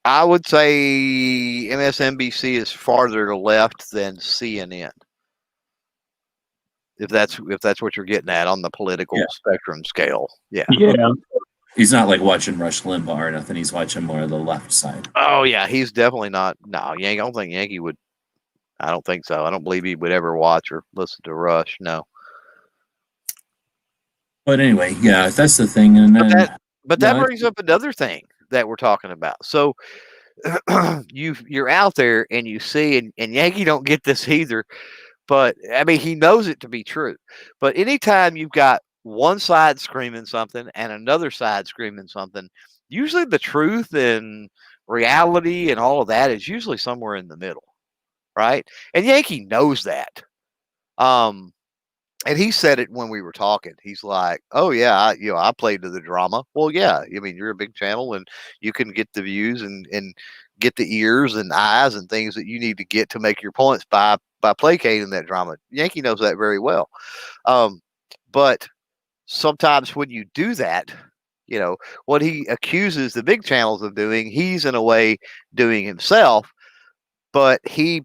I would say MSNBC is farther left than CNN. if that's what you're getting at on the political spectrum scale. Yeah. He's not like watching Rush Limbaugh or nothing. He's watching more of the left side. Oh yeah, he's definitely not. No, I don't think Yankee would. I don't think so. I don't believe he would ever watch or listen to Rush. No. But anyway, yeah, that's the thing. And then, but that brings up another thing that we're talking about. So you're out there and you see, and Yankee don't get this either. But I mean, he knows it to be true. But anytime you've got one side screaming something and another side screaming something, usually the truth and reality and all of that is usually somewhere in the middle, right? And Yankee knows that. And he said it when we were talking. He's like, "Oh yeah, I played to the drama." Well, yeah, I mean, you're a big channel and you can get the views and get the ears and eyes and things that you need to get to make your points by placating that drama. Yankee knows that very well. But sometimes when you do that, what he accuses the big channels of doing, he's in a way doing himself, but he's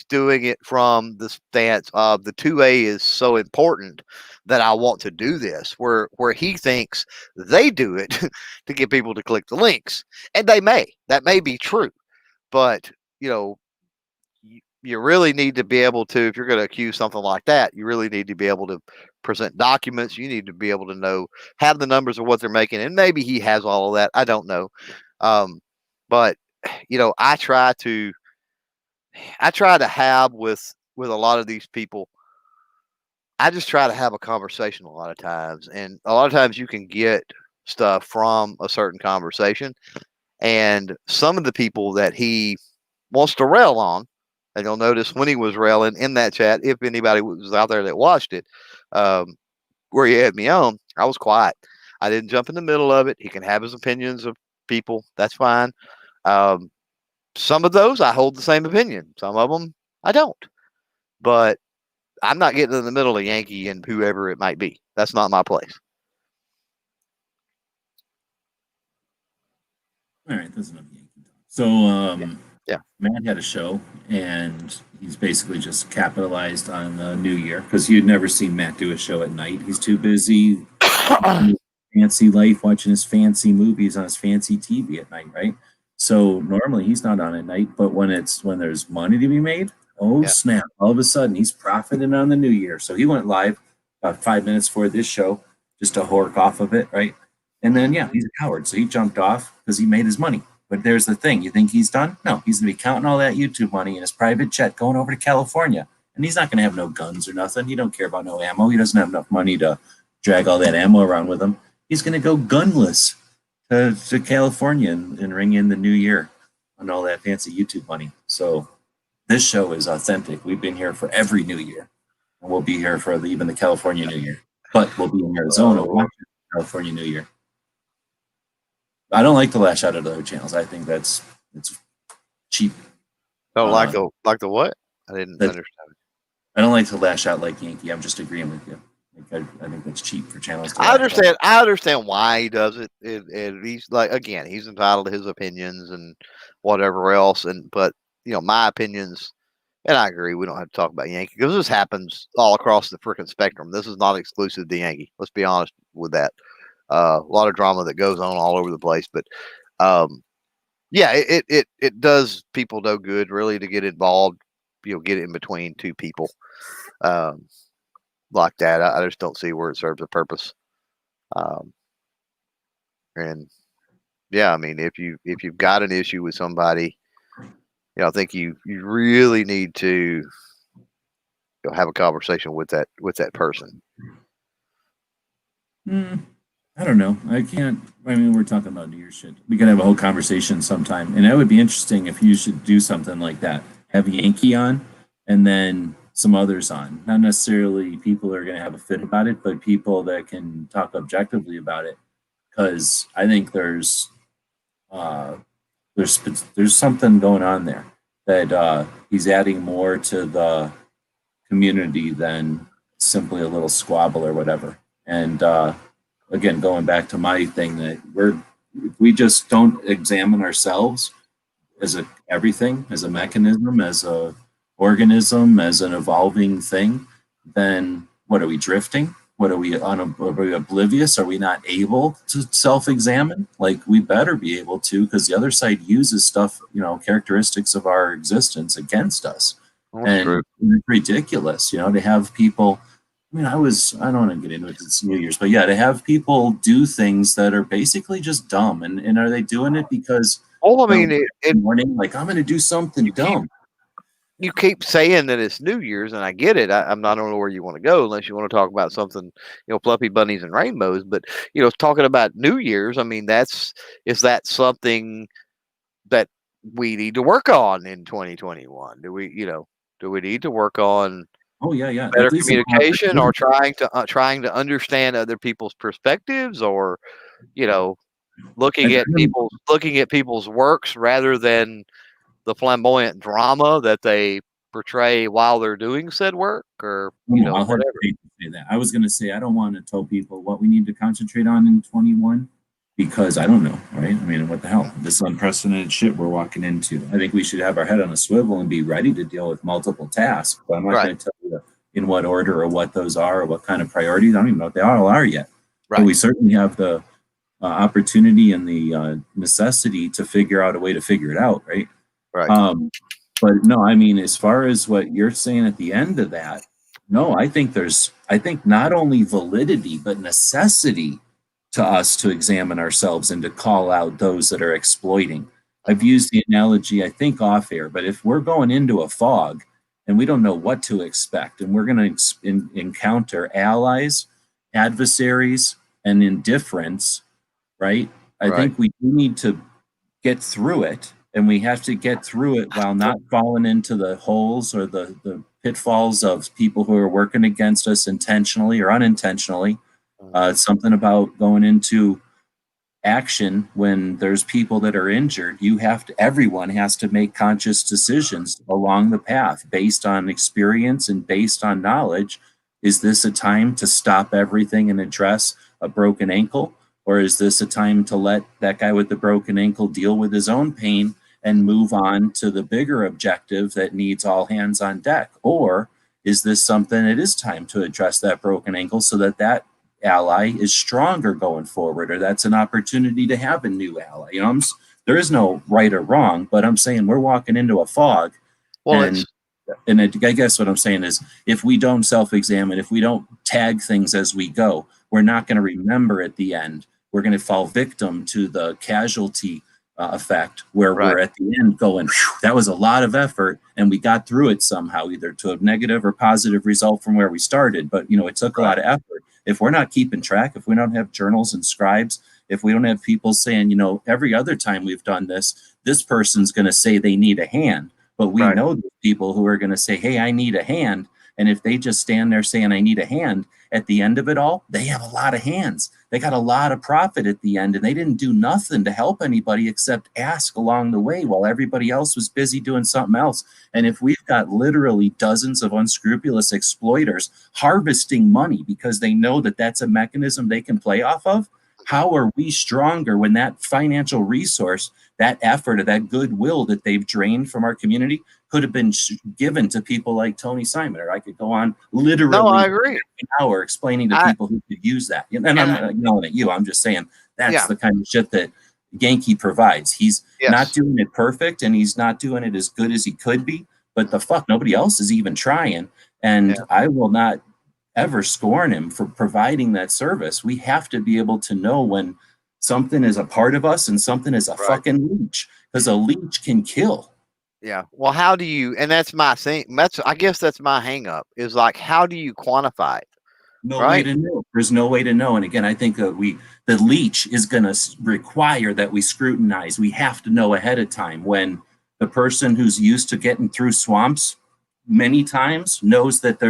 doing it from the stance of the 2A is so important that I want to do this, where he thinks they do it to get people to click the links. And that may be true, but you really need to be able to, if you're going to accuse something like that, you really need to be able to present documents. You need to be able to have the numbers of what they're making. And maybe he has all of that. I don't know. But I try to have with a lot of these people, I just try to have a conversation a lot of times. And a lot of times you can get stuff from a certain conversation. And some of the people that he wants to rail on, and you'll notice when he was railing in that chat, if anybody was out there that watched it, where he had me on, I was quiet. I didn't jump in the middle of it. He can have his opinions of people. That's fine. Some of those I hold the same opinion. Some of them I don't. But I'm not getting in the middle of Yankee and whoever it might be. That's not my place. All right, that's enough Yankee talk. So, yeah. Matt had a show, and he's basically just capitalized on the New Year because you'd never seen Matt do a show at night. He's too busy fancy life, watching his fancy movies on his fancy TV at night, right? So normally he's not on at night, but when there's money to be made, snap! All of a sudden he's profiting on the New Year. So he went live about 5 minutes before this show just to hork off of it, right? And then he's a coward, so he jumped off because he made his money. But there's the thing: you think he's done? No, he's gonna be counting all that YouTube money in his private jet going over to California, and he's not gonna have no guns or nothing. He don't care about no ammo. He doesn't have enough money to drag all that ammo around with him. He's gonna go gunless to California and ring in the New Year on all that fancy YouTube money. So this show is authentic. We've been here for every New Year, and we'll be here for even the California New Year. But we'll be in Arizona watching California New Year. I don't like to lash out at other channels. I think it's cheap. Don't like the what? I didn't understand. I don't like to lash out like Yankee. I'm just agreeing with you. I think that's cheap for channels. I understand why he does it. And he's like, again, he's entitled to his opinions and whatever else. But my opinions, and I agree, we don't have to talk about Yankee because this happens all across the freaking spectrum. This is not exclusive to Yankee. Let's be honest with that. A lot of drama that goes on all over the place, but it does people no good really to get involved. Get in between two people like that. I just don't see where it serves a purpose. And I mean, if you've got an issue with somebody, I think you really need to have a conversation with that person. I don't know. I can't. I mean, we're talking about New Year's shit. We could have a whole conversation sometime, and that would be interesting if you should do something like that. Have Yankee on, and then some others on. Not necessarily people who are going to have a fit about it, but people that can talk objectively about it. Because I think there's something going on there that he's adding more to the community than simply a little squabble or whatever. And again, going back to my thing, that we just don't examine ourselves as everything, as a mechanism, as a organism, as an evolving thing, then what are we drifting? What are we are we oblivious? Are we not able to self-examine? Like, we better be able to, because the other side uses stuff, characteristics of our existence against us. That's true. It's ridiculous, to have people. I mean, I don't want to get into it, it's New Year's, but yeah, to have people do things that are basically just dumb. And are they doing it because, I mean, morning, like, I'm going to do something dumb. You keep saying that it's New Year's, and I get it. I don't know where you want to go unless you want to talk about something, fluffy bunnies and rainbows. But talking about New Year's, I mean, is that something that we need to work on in 2021? Do we need to work on? Oh yeah. Better communication, or trying to understand other people's perspectives, or looking at people's works rather than the flamboyant drama that they portray while they're doing said work, or whatever. Say that. I was going to say, I don't want to tell people what we need to concentrate on in 21, because I don't know, right? I mean, what the hell? This unprecedented shit we're walking into. I think we should have our head on a swivel and be ready to deal with multiple tasks. But I'm not going to tell you in what order or what those are or what kind of priorities. I don't even know what they all are yet. Right. But we certainly have the opportunity and the necessity to figure out a way to figure it out, right? Right. But no, I mean, as far as what you're saying at the end of that, no, I think not only validity, but necessity to us to examine ourselves and to call out those that are exploiting. I've used the analogy, I think, off air, but if we're going into a fog and we don't know what to expect, and we're going to encounter allies, adversaries, and indifference, right? I think we need to get through it. And we have to get through it while not falling into the holes or the pitfalls of people who are working against us intentionally or unintentionally. It's something about going into action when there's people that are injured. Everyone has to make conscious decisions along the path based on experience and based on knowledge. Is this a time to stop everything and address a broken ankle? Or is this a time to let that guy with the broken ankle deal with his own pain and move on to the bigger objective that needs all hands on deck? Or is this something it is time to address that broken ankle so that ally is stronger going forward, or that's an opportunity to have a new ally? There is no right or wrong, but I'm saying we're walking into a fog. And I guess what I'm saying is, if we don't self-examine, if we don't tag things as we go, we're not going to remember at the end. We're going to fall victim to the casualty effect, where we're at the end going, that was a lot of effort, and we got through it somehow, either to a negative or positive result from where we started. But it took a lot of effort. If we're not keeping track, if we don't have journals and scribes, if we don't have people saying, every other time we've done this person's going to say they need a hand, but we know the people who are going to say, hey, I need a hand. And if they just stand there saying, I need a hand, at the end of it all, they have a lot of hands. They got a lot of profit at the end, and they didn't do nothing to help anybody except ask along the way while everybody else was busy doing something else. And if we've got literally dozens of unscrupulous exploiters harvesting money because they know that that's a mechanism they can play off of, how are we stronger when that financial resource, that effort, or that goodwill that they've drained from our community could have been given to people like Tony Simon? Or I could go on literally I agree. an hour explaining to people who could use that. And I'm not yelling at you. I'm just saying that's the kind of shit that Yankee provides. He's not doing it perfect, and he's not doing it as good as he could be. But nobody else is even trying. And I will not ever scorn him for providing that service. We have to be able to know when something is a part of us and something is a fucking leech, because a leech can kill. Yeah. Well, how do you, and that's my thing. I guess that's my hang up, is like, how do you quantify it? No way to know. There's no way to know. And again, I think that the leech is going to require that we scrutinize. We have to know ahead of time when the person who's used to getting through swamps many times knows that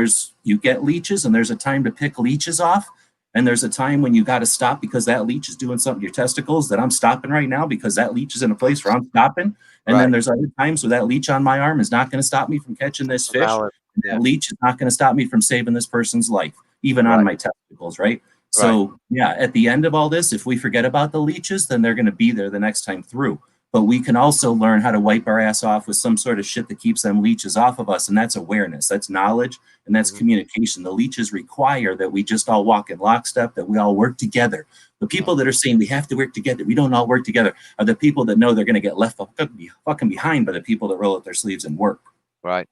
you get leeches, and there's a time to pick leeches off, and there's a time when you got to stop because that leech is doing something to your testicles, that I'm stopping right now because that leech is in a place where I'm stopping. And then there's other times where that leech on my arm is not going to stop me from catching this fish. That leech is not going to stop me from saving this person's life, even on my testicles, right? So at the end of all this, if we forget about the leeches, then they're going to be there the next time through. but we can also learn how to wipe our ass off with some sort of shit that keeps them leeches off of us. And that's awareness, that's knowledge, and that's communication. The leeches require that we just all walk in lockstep, that we all work together. The people that are saying we have to work together, we don't all work together, are the people that know they're going to get left fucking behind by the people that roll up their sleeves and work. Right.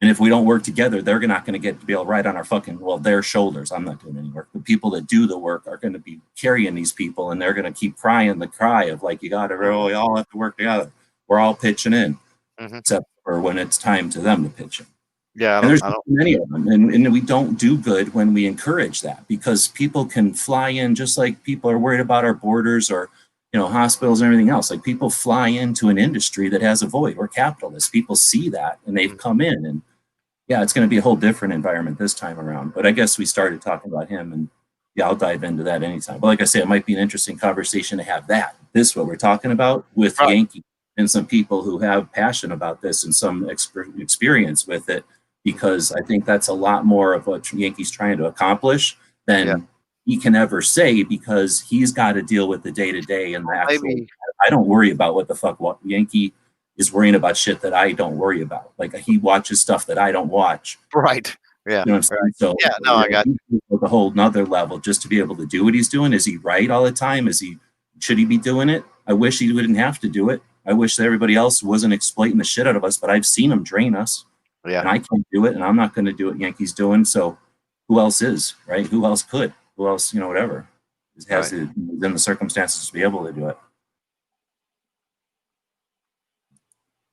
And if we don't work together, they're not going to be able right on our their shoulders. I'm not doing any work. The people that do the work are going to be carrying these people, and they're going to keep crying the cry of like, we all have to work together. We're all pitching in, except for when it's time to them to pitch in. Yeah, and there's many of them, and we don't do good when we encourage that, because people can fly in just like people are worried about our borders or hospitals and everything else. Like, people fly into an industry that has a void. We're capitalists. People see that and they've come in, and yeah, it's going to be a whole different environment this time around. But I guess we started talking about him, and yeah, I'll dive into that anytime. But like I say, it might be an interesting conversation to have what we're talking about with Yankee and some people who have passion about this and some experience with it, because I think that's a lot more of what Yankee's trying to accomplish than he can ever say, because he's got to deal with the day-to-day and the actual. I don't worry about what the fuck Yankee is worrying about shit that I don't worry about. Like, he watches stuff that I don't watch. Right. Yeah. You know what I'm saying? So yeah, no, I got a whole nother level just to be able to do what he's doing. Is he right all the time? Should he be doing it? I wish he wouldn't have to do it. I wish that everybody else wasn't exploiting the shit out of us, but I've seen him drain us. Yeah. And I can't do it, and I'm not going to do what Yankee's doing. So who else is, right? Who else could? Who else, whatever, has in the circumstances to be able to do it.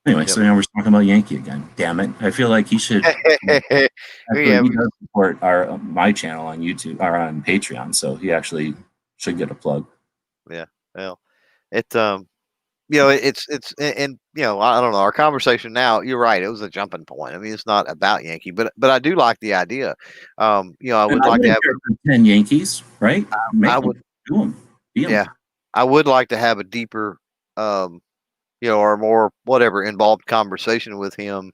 Anyway, so now we're talking about Yankee again. Damn it! I feel like he should. He does support my channel on YouTube or on Patreon, so he actually should get a plug. Yeah, well, it's I don't know. Our conversation now, you're right. It was a jumping point. I mean, it's not about Yankee, but I do like the idea. I would like to have 10 Yankees, right? I would do them. Yeah, I would like to have a deeper, or more involved conversation with him.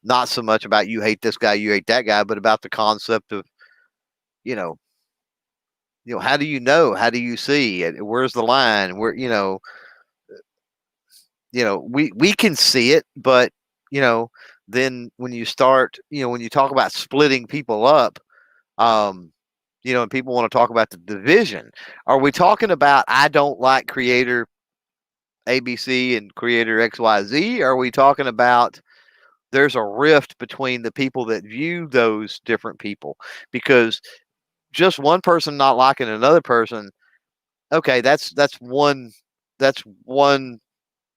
Not so much about you hate this guy, you hate that guy, but about the concept of, how do you know? How do you see it? Where's the line? Where we can see it, but then when you start, when you talk about splitting people up, and people want to talk about the division, are we talking about I don't like creator ABC and creator XYZ? Are we talking about there's a rift between the people that view those different people? Because just one person not liking another person, okay, that's one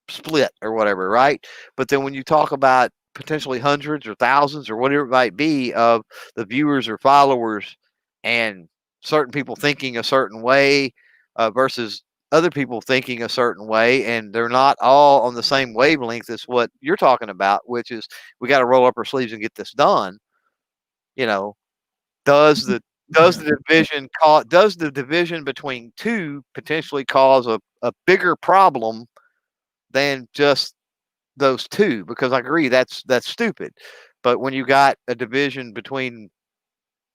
split or whatever, right? But then when you talk about potentially hundreds or thousands or whatever it might be of the viewers or followers, and certain people thinking a certain way versus other people thinking a certain way, and they're not all on the same wavelength as what you're talking about, which is we got to roll up our sleeves and get this done. Does the division between two potentially cause a bigger problem than just those two? Because I agree that's stupid. But when you got a division between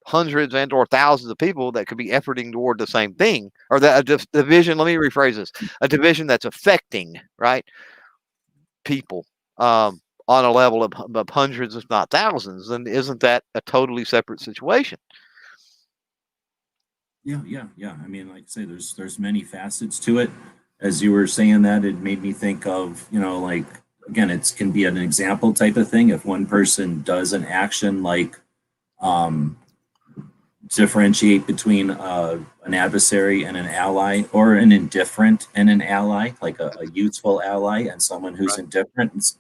hundreds and or thousands of people that could be efforting toward the same thing, or that a division, let me rephrase this, a division that's affecting, right, people on a level of hundreds, if not thousands, then isn't that a totally separate situation? Yeah. I mean, like I say, there's many facets to it. As you were saying that, it made me think of, like, again, it can be an example type of thing. If one person does an action like differentiate between an adversary and an ally, or an indifferent and an ally, like a useful ally and someone who's indifferent,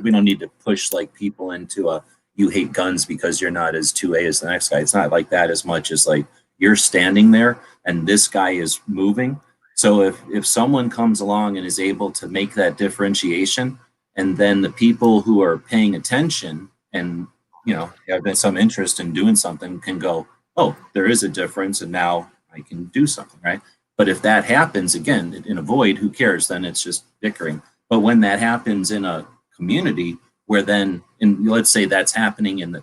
we don't need to push like people into you hate guns because you're not as 2A as the next guy. It's not like that as much as like you're standing there and this guy is moving. So if someone comes along and is able to make that differentiation, and then the people who are paying attention and have some interest in doing something can go, oh, there is a difference, and now I can do something, right? But if that happens again in a void, who cares? Then it's just bickering. But when that happens in a community where then, let's say that's happening in the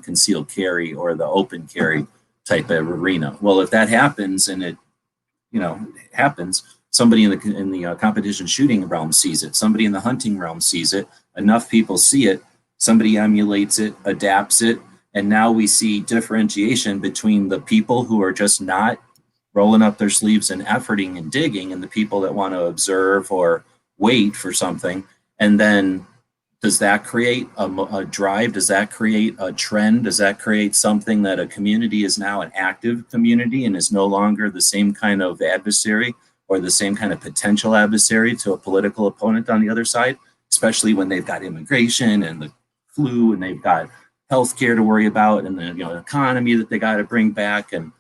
concealed carry or the open carry type of arena. Well, if that happens and it happens, somebody in the competition shooting realm sees it, somebody in the hunting realm sees it, enough people see it, somebody emulates it, adapts it, and now we see differentiation between the people who are just not rolling up their sleeves and efforting and digging, and the people that want to observe or wait for something. And then does that create a drive? Does that create a trend? Does that create something that a community is now an active community and is no longer the same kind of adversary or the same kind of potential adversary to a political opponent on the other side, especially when they've got immigration and the flu and they've got healthcare to worry about and the economy that they got to bring back, and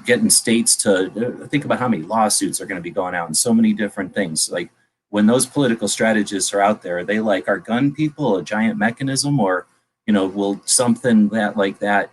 getting states to think about how many lawsuits are going to be going out and so many different things. Like, when those political strategists are out there, are they like, are gun people a giant mechanism, or will something like that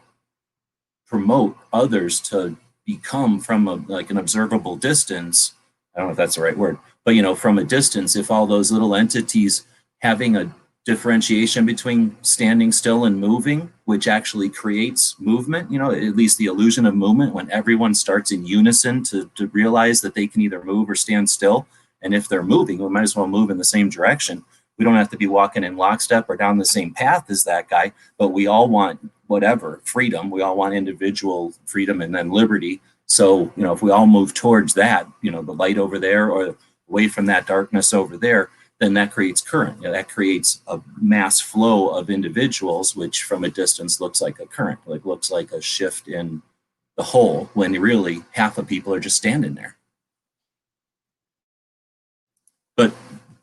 promote others to become from an observable distance? I don't know if that's the right word, but from a distance, if all those little entities having a differentiation between standing still and moving, which actually creates movement, at least the illusion of movement, when everyone starts in unison to realize that they can either move or stand still. And if they're moving, we might as well move in the same direction. We don't have to be walking in lockstep or down the same path as that guy, but we all want whatever, freedom. We all want individual freedom and then liberty. So, if we all move towards that, the light over there or away from that darkness over there, then that creates current. That creates a mass flow of individuals, which from a distance looks like a current, looks like a shift in the whole, when really half of people are just standing there. But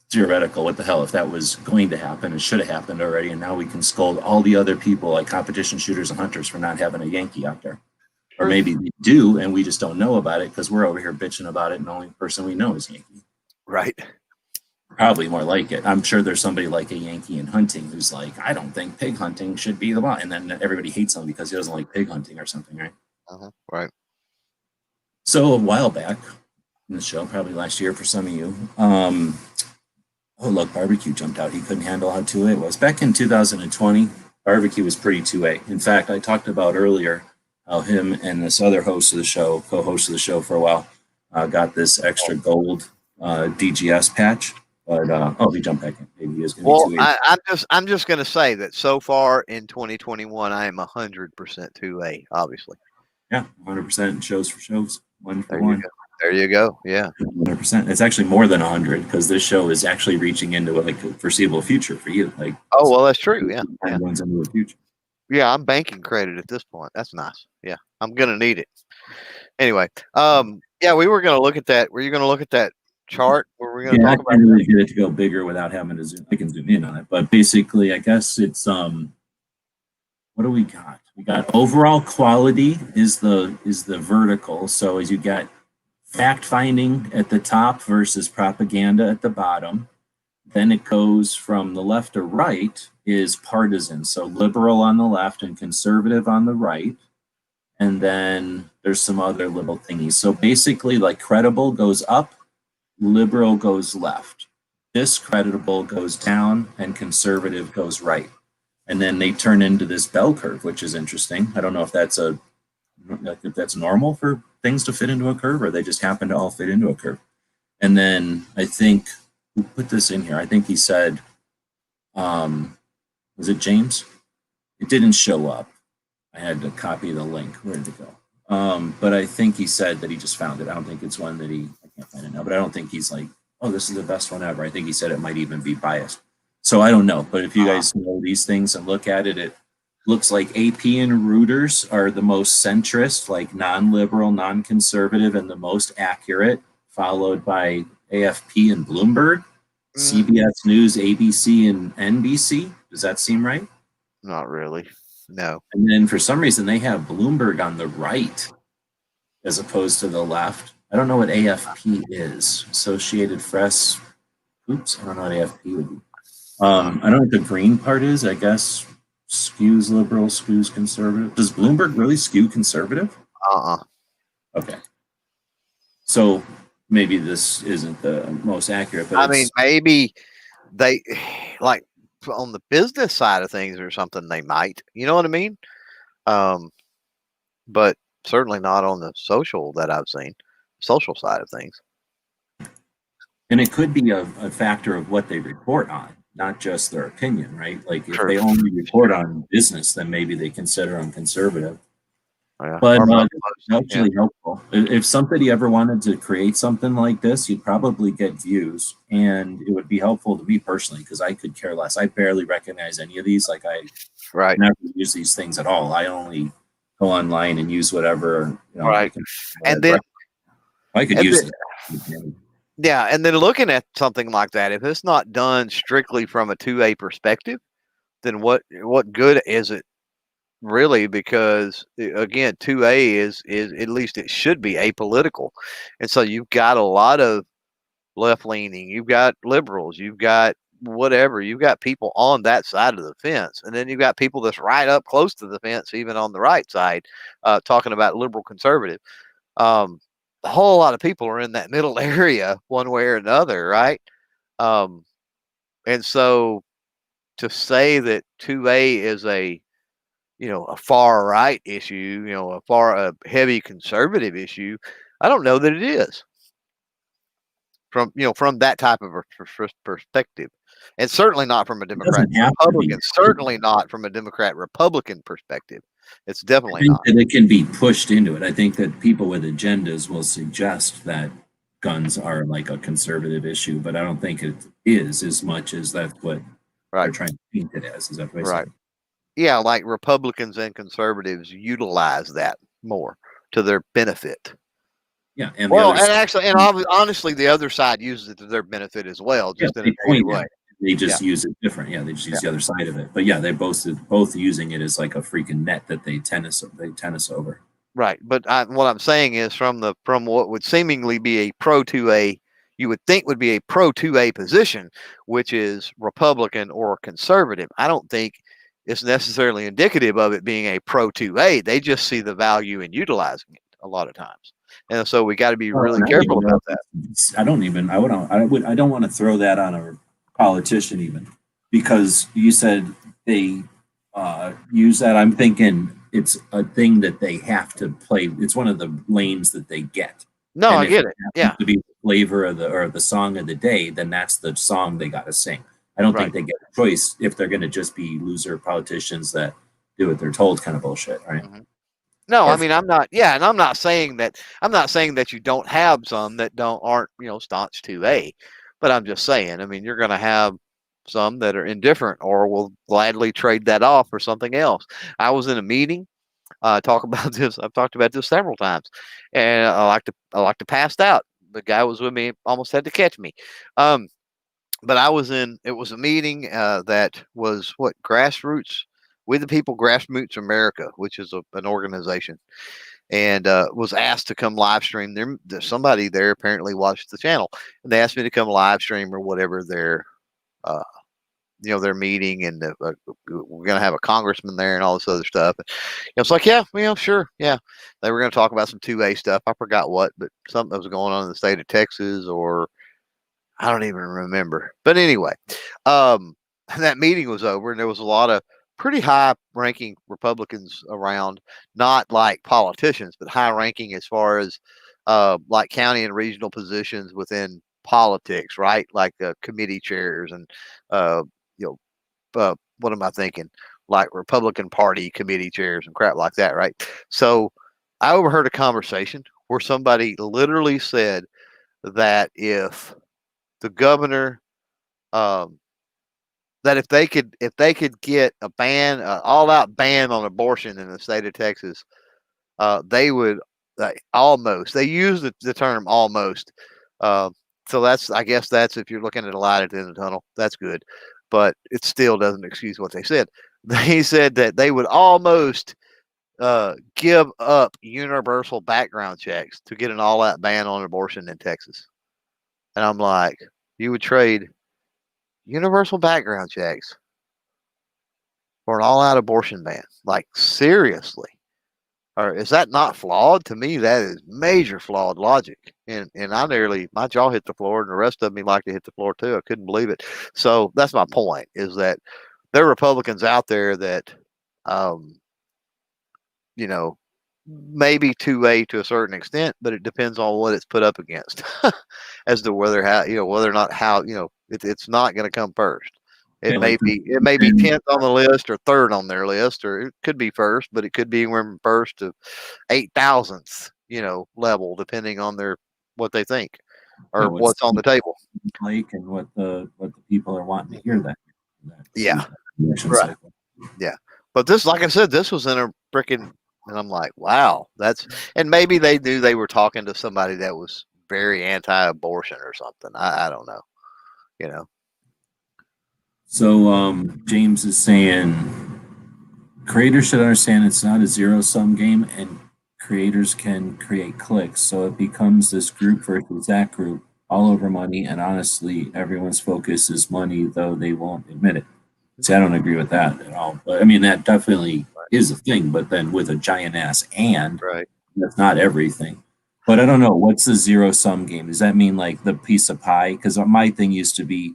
theoretical, what the hell, if that was going to happen, it should have happened already, and now we can scold all the other people like competition shooters and hunters for not having a Yankee out there. Or maybe they do, and we just don't know about it because we're over here bitching about it, and the only person we know is Yankee. Right. Probably more like it. I'm sure there's somebody like a Yankee in hunting who's like, I don't think pig hunting should be the law, and then everybody hates him because he doesn't like pig hunting or something, right? Right. So a while back in the show, probably last year for some of you, oh look, barbecue jumped out. He couldn't handle how 2A it was. Back in 2020, barbecue was pretty 2A. In fact, I talked about earlier how him and this other host of the show, co-host of the show for a while, got this extra gold DGS patch. But he jumped back in. Maybe he is going to be 2A. I'm just going to say that so far in 2021, I am 100% 2A, obviously. Yeah, 100% shows for shows. 1 for 1. There you go. Yeah. 100%. It's actually more than 100 because this show is actually reaching into like a foreseeable future for you. Like, oh, well, that's true. Yeah. Runs into the future. Yeah, I'm banking credit at this point. That's nice. Yeah, I'm gonna need it. Anyway, yeah, we were gonna look at that. Were you gonna look at that chart? Where we're gonna talk about? I really get it to go bigger without having to zoom. I can zoom in on it, but basically, I guess it's what do we got? We got overall quality is the vertical. So as you get fact finding at the top versus propaganda at the bottom. Then it goes from the left to right is partisan. So liberal on the left and conservative on the right. And then there's some other little thingies. So basically, like, credible goes up, liberal goes left. Discreditable goes down, and conservative goes right. And then they turn into this bell curve, which is interesting. I don't know if that's normal for things to fit into a curve, or they just happen to all fit into a curve. And then I think, who put this in here? I think he said, was it James? It didn't show up. I had to copy the link. Where did it go? But I think he said that he just found it. I don't think it's one that I can't find it now, but I don't think he's like, oh, this is the best one ever. I think he said it might even be biased. So I don't know. But if you guys know these things and look at it, it looks like AP and Reuters are the most centrist, like non-liberal, non-conservative, and the most accurate, followed by AFP and Bloomberg, CBS News, ABC, and NBC. Does that seem right? Not really. No. And then for some reason, they have Bloomberg on the right as opposed to the left. I don't know what AFP is. Associated Press. Oops, I don't know what AFP would be. I don't know what the green part is. I guess skews liberal, skews conservative. Does Bloomberg really skew conservative? Okay. So maybe this isn't the most accurate, but I mean, maybe they, like, on the business side of things or something, they might. You know what I mean? But certainly not on the social that I've seen. Social side of things. And it could be a factor of what they report on, not just their opinion, right? Like if Sure. they only report on business, then maybe they consider them conservative. Yeah. But Or most, it's actually helpful. If somebody ever wanted to create something like this, you'd probably get views, and it would be helpful to me personally because I could care less. I barely recognize any of these. Like I right. never use these things at all. I only go online and use whatever Right. And then then I could and use then, it. yeah, and then looking at something like that, if it's not done strictly from a 2A perspective, then what good is it really? Because again, 2A is at least it should be apolitical, and so you've got a lot of left leaning, you've got liberals, you've got whatever, you've got people on that side of the fence, and then you've got people that's right up close to the fence, even on the right side, talking about liberal conservative. Um, a whole lot of people are in that middle area, one way or another, right? Um, and so to say that 2A is a a far right issue, a heavy conservative issue, I don't know that it is from that type of a perspective, and certainly not from a It Democrat doesn't have to be. Republican. Certainly not from a Democrat Republican perspective. It's I definitely think not. that it can be pushed into it. I think that people with agendas will suggest that guns are like a conservative issue, but I don't think it is as much as that's what they're Right. trying to paint it as. Is that what I Right. said? Yeah, like Republicans and conservatives utilize that more to their benefit. Yeah, and the Well, other and side, actually, and honestly, the other side uses it to their benefit as well, yeah, just in a they negative point at way. it. They Yeah. just use it different. Yeah, they just use Yeah. the other side of it. But yeah, they're both using it as like a freaking net that they tennis over. Right, but what I'm saying is from what would seemingly be a pro 2A, you would think would be a pro 2A position, which is Republican or conservative. I don't think it's necessarily indicative of it being a pro 2A. They just see the value in utilizing it a lot of times, and so we got to be Well, really and careful about that. I don't want to throw that on a politician even because you said they use that. I'm thinking it's a thing that they have to play. It's one of the lanes that they get. No, And I if get it it. happens Yeah, to be the flavor of the song of the day, then that's the song they got to sing. I don't right. think they get a choice if they're going to just be loser politicians that do what they're told kind of bullshit, right? Mm-hmm. No, I Or mean I'm not. Yeah, and I'm not saying that. I'm not saying that you don't have some that aren't staunch 2A, but I'm just saying. I mean, you're going to have some that are indifferent or will gladly trade that off for something else. I was in a meeting. Talk about this. I've talked about this several times, and I like to pass out. The guy was with me, almost had to catch me. But I was in. It was a meeting that was what grassroots. We the People Grassroots America, which is an organization, and was asked to come live stream. There's somebody there apparently watched the channel, and they asked me to come live stream or whatever their, uh, their meeting, and we're gonna have a congressman there and all this other stuff. And it's like, yeah, sure, yeah. They were gonna talk about some 2A stuff. I forgot what, but something that was going on in the state of Texas, or I don't even remember. But anyway, that meeting was over, and there was a lot of pretty high-ranking Republicans around, not like politicians, but high-ranking as far as like county and regional positions within politics, right? Like committee chairs and you what am I thinking? Like Republican Party committee chairs and crap like that, right? So I overheard a conversation where somebody literally said that if the governor um, that if they could get a ban, all out ban on abortion in the state of Texas, they would almost. They use the term almost. Uh, so I guess that's if you're looking at a light at the end of the tunnel. That's good, but it still doesn't excuse what they said. They said that they would almost give up universal background checks to get an all out ban on abortion in Texas. And I'm like, you would trade universal background checks for an all-out abortion ban? Like, seriously? Or is that not flawed? To me, that is major flawed logic. And my jaw hit the floor, and the rest of me like to hit the floor too. I couldn't believe it. So that's my point: is that there are Republicans out there that, um, maybe 2A to a certain extent, but it depends on what it's put up against. as to whether whether or not it's not going to come first. It may be 10th on the list or 3rd on their list, or it could be first, but it could be from first to 8,000th, level, depending on what they think or what's on the table. Like, and what the people are wanting to hear that. Yeah. Right. Yeah. But this, like I said, this was in a freaking, and I'm like, wow, and maybe they knew they were talking to somebody that was very anti-abortion or something. I don't know, So James is saying creators should understand it's not a zero-sum game, and creators can create clicks. So it becomes this group versus that group, all over money. And honestly, everyone's focus is money, though they won't admit it. See, I don't agree with that at all. But I mean, that definitely is a thing. But then with a giant ass right, that's not everything. But I don't know. What's the zero-sum game? Does that mean like the piece of pie? Because my thing used to be,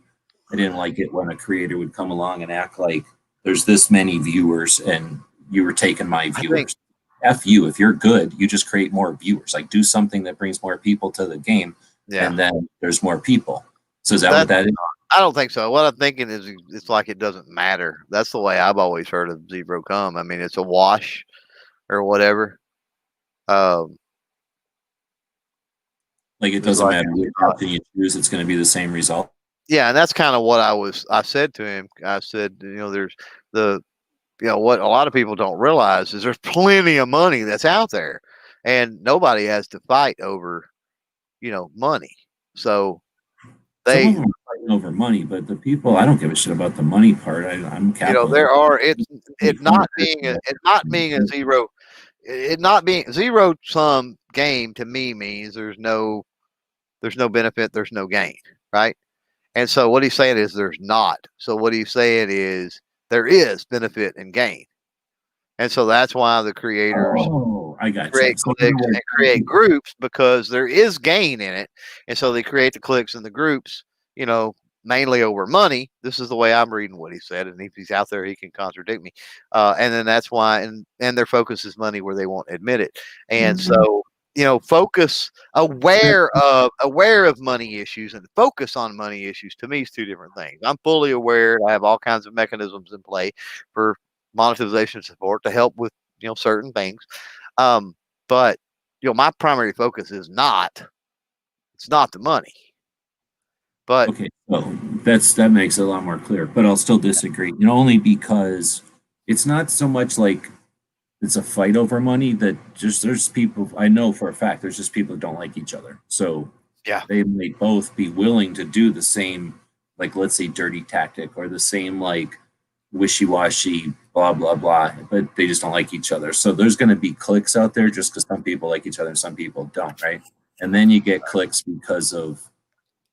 I didn't like it when a creator would come along and act like there's this many viewers and you were taking my viewers. F you. If you're good, you just create more viewers. Like, do something that brings more people to the game, and then there's more people. So is that what that is? I don't think so. What I'm thinking is it's like it doesn't matter. That's the way I've always heard of zero come. I mean, it's a wash or whatever. Like, it doesn't matter what option you choose, it's going to be the same result. Yeah, and that's kind of what I said to him. I said, there's what a lot of people don't realize is there's plenty of money that's out there, and nobody has to fight over, money. So they are fighting over money, but the people, I don't give a shit about the money part. I'm capitalist. There are it not being a zero sum game to me means there's no benefit, there's no gain, right? And so what he's saying is there's not. So what he's saying is there is benefit and gain. And so that's why the creators create clicks and create groups, because there is gain in it. And so they create the clicks and the groups, mainly over money. This is the way I'm reading what he said. And if he's out there, he can contradict me. And then that's why, and their focus is money where they won't admit it. And so, focus aware of money issues and focus on money issues, to me, is two different things. I'm fully aware. I have all kinds of mechanisms in play for monetization support to help with, certain things. But, my primary focus is it's not the money. But okay, so that makes it a lot more clear, but I'll still disagree, only because it's not so much like it's a fight over money, that there's people, I know for a fact, there's just people who don't like each other. So yeah, they may both be willing to do the same, like, let's say, dirty tactic, or the same, like, wishy-washy, blah, blah, blah, but they just don't like each other. So there's going to be cliques out there just because some people like each other and some people don't, right? And then you get cliques because of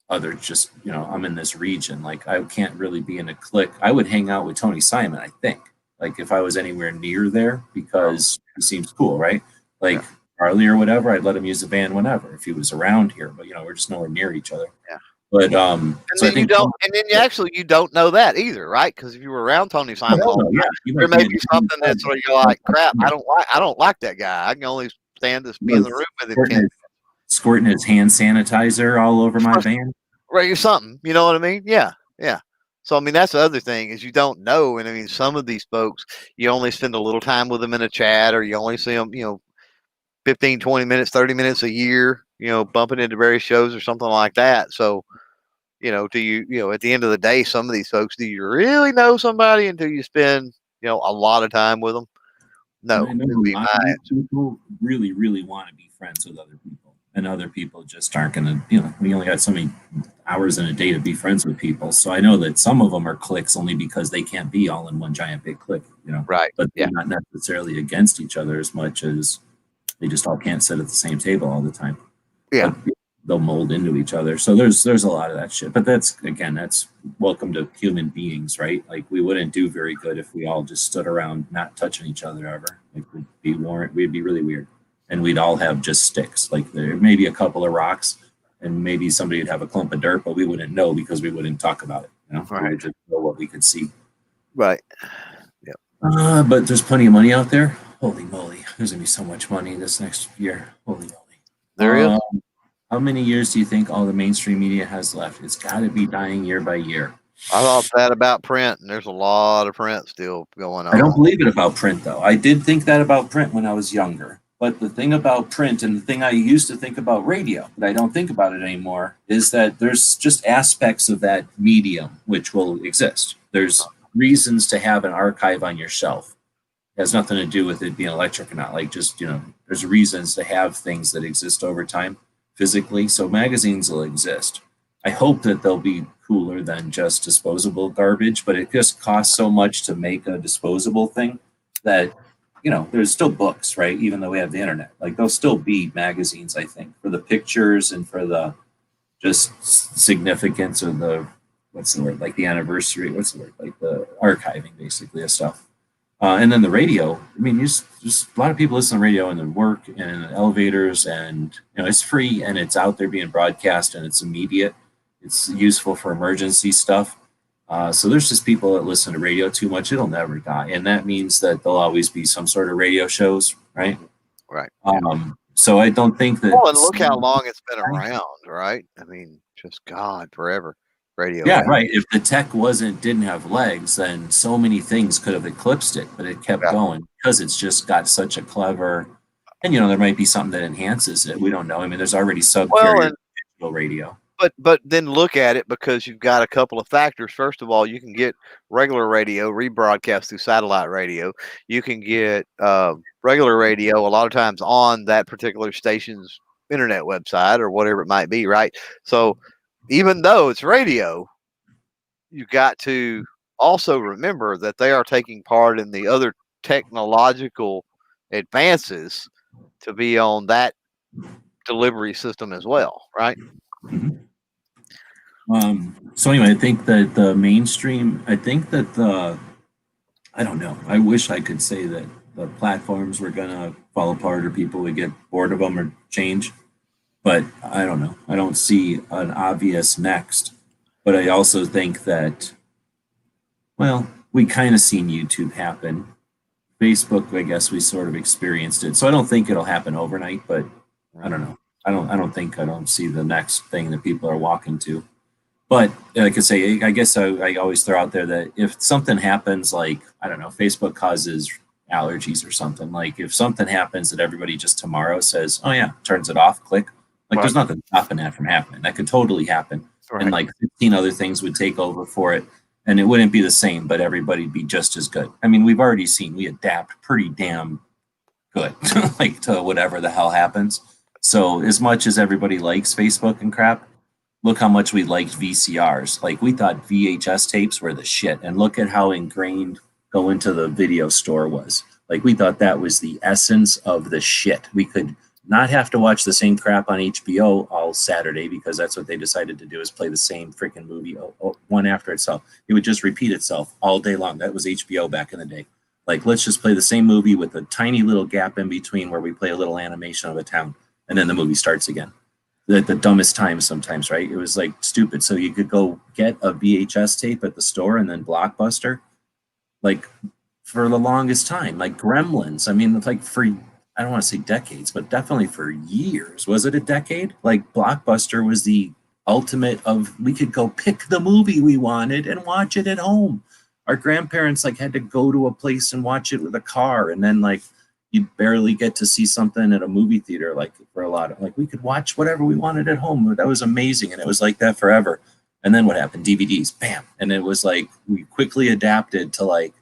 other, just, I'm in this region. Like, I can't really be in a clique. I would hang out with Tony Simon, I think. Like, if I was anywhere near there, because he seems cool, right? Like, Charlie or whatever, I'd let him use the van whenever if he was around here. But we're just nowhere near each other. Yeah. But and so then you don't know that either, right? Because if you were around Tony Simon, there may be something that's where you're like, crap, I don't like that guy. I can only stand to be in the room with him. Squirting his hand sanitizer all over my van. Right, or something. You know what I mean? Yeah, yeah. So, I mean, that's the other thing, is you don't know. And I mean, some of these folks, you only spend a little time with them in a chat, or you only see them, 15, 20 minutes, 30 minutes a year, bumping into various shows or something like that. So, do you, at the end of the day, some of these folks, do you really know somebody until you spend, a lot of time with them? No. People really, really want to be friends with other people. And other people just aren't going to, we only got so many hours in a day to be friends with people. So I know that some of them are cliques only because they can't be all in one giant big clique, Right. But they're not necessarily against each other as much as they just all can't sit at the same table all the time. Yeah. But they'll mold into each other. So there's a lot of that shit. But that's welcome to human beings, right? Like, we wouldn't do very good if we all just stood around not touching each other ever. Like, we'd be really weird. And we'd all have just sticks. Like, there may be a couple of rocks, and maybe somebody would have a clump of dirt, but we wouldn't know because we wouldn't talk about it. Right. We would just know what we could see. Right. Yeah. But there's plenty of money out there. Holy moly. There's going to be so much money this next year. Holy moly. There is. How many years do you think all the mainstream media has left? It's got to be dying year by year. I thought that about print, and there's a lot of print still going on. I don't believe it about print, though. I did think that about print when I was younger. But the thing about print, and the thing I used to think about radio, but I don't think about it anymore, is that there's just aspects of that medium which will exist. There's reasons to have an archive on your shelf. It has nothing to do with it being electric or not. Like, just, there's reasons to have things that exist over time physically. So magazines will exist. I hope that they'll be cooler than just disposable garbage, but it just costs so much to make a disposable thing that, there's still books, right? Even though we have the internet, like there'll still be magazines, I think, for the pictures and for the just significance of the, what's the word, like the anniversary, what's the word, like the archiving basically of stuff. And then the radio, I mean, just a lot of people listen to radio in their work and in the elevators, and it's free and it's out there being broadcast and it's immediate. It's useful for emergency stuff. So there's just people that listen to radio too much. It'll never die. And that means that there'll always be some sort of radio shows, right? Right. So I don't think that. Well, and look how long it's been around, right? I mean, just God, forever. Radio. Yeah, right. If the tech didn't have legs, then so many things could have eclipsed it, but it kept going because it's just got such a clever, and there might be something that enhances it. We don't know. I mean, there's already sub-carrier digital radio. But then look at it, because you've got a couple of factors. First of all, you can get regular radio rebroadcast through satellite radio. You can get regular radio a lot of times on that particular station's internet website or whatever it might be, right? So even though it's radio, you got to also remember that they are taking part in the other technological advances to be on that delivery system as well, right? Mm-hmm. So anyway, I think that the mainstream, I don't know. I wish I could say that the platforms were going to fall apart or people would get bored of them or change. But I don't know. I don't see an obvious next. But I also think that, well, we kind of seen YouTube happen. Facebook, I guess we sort of experienced it. So I don't think it'll happen overnight, but I don't know. I don't see the next thing that people are walking to. But like I say, I guess I always throw out there that if something happens, like, I don't know, Facebook causes allergies or something, like if something happens that everybody just tomorrow says, oh yeah, turns it off, click, like there's nothing stopping that from happening. That could totally happen. Right. And like 15 other things would take over for it. And it wouldn't be the same, but everybody'd be just as good. I mean, we've already seen we adapt pretty damn good like to whatever the hell happens. So as much as everybody likes Facebook and crap, look how much we liked VCRs. Like we thought VHS tapes were the shit. And look at how ingrained going to the video store was. Like we thought that was the essence of the shit. We could not have to watch the same crap on HBO all Saturday because that's what they decided to do, is play the same freaking movie one after itself. It would just repeat itself all day long. That was HBO back in the day. Like, let's just play the same movie with a tiny little gap in between where we play a little animation of a town and then the movie starts again. At the dumbest time sometimes, right? It was like stupid. So you could go get a VHS tape at the store and then Blockbuster, like for the longest time, like Gremlins. I mean, like for, I don't want to say decades, but definitely for years. Was it a decade? Like Blockbuster was the ultimate of, we could go pick the movie we wanted and watch it at home. Our grandparents like had to go to a place and watch it with a car, and then like you'd barely get to see something at a movie theater. Like for a lot of, like we could watch whatever we wanted at home. That was amazing. And it was like that forever. And then what happened? DVDs, bam. And it was like, we quickly adapted to like,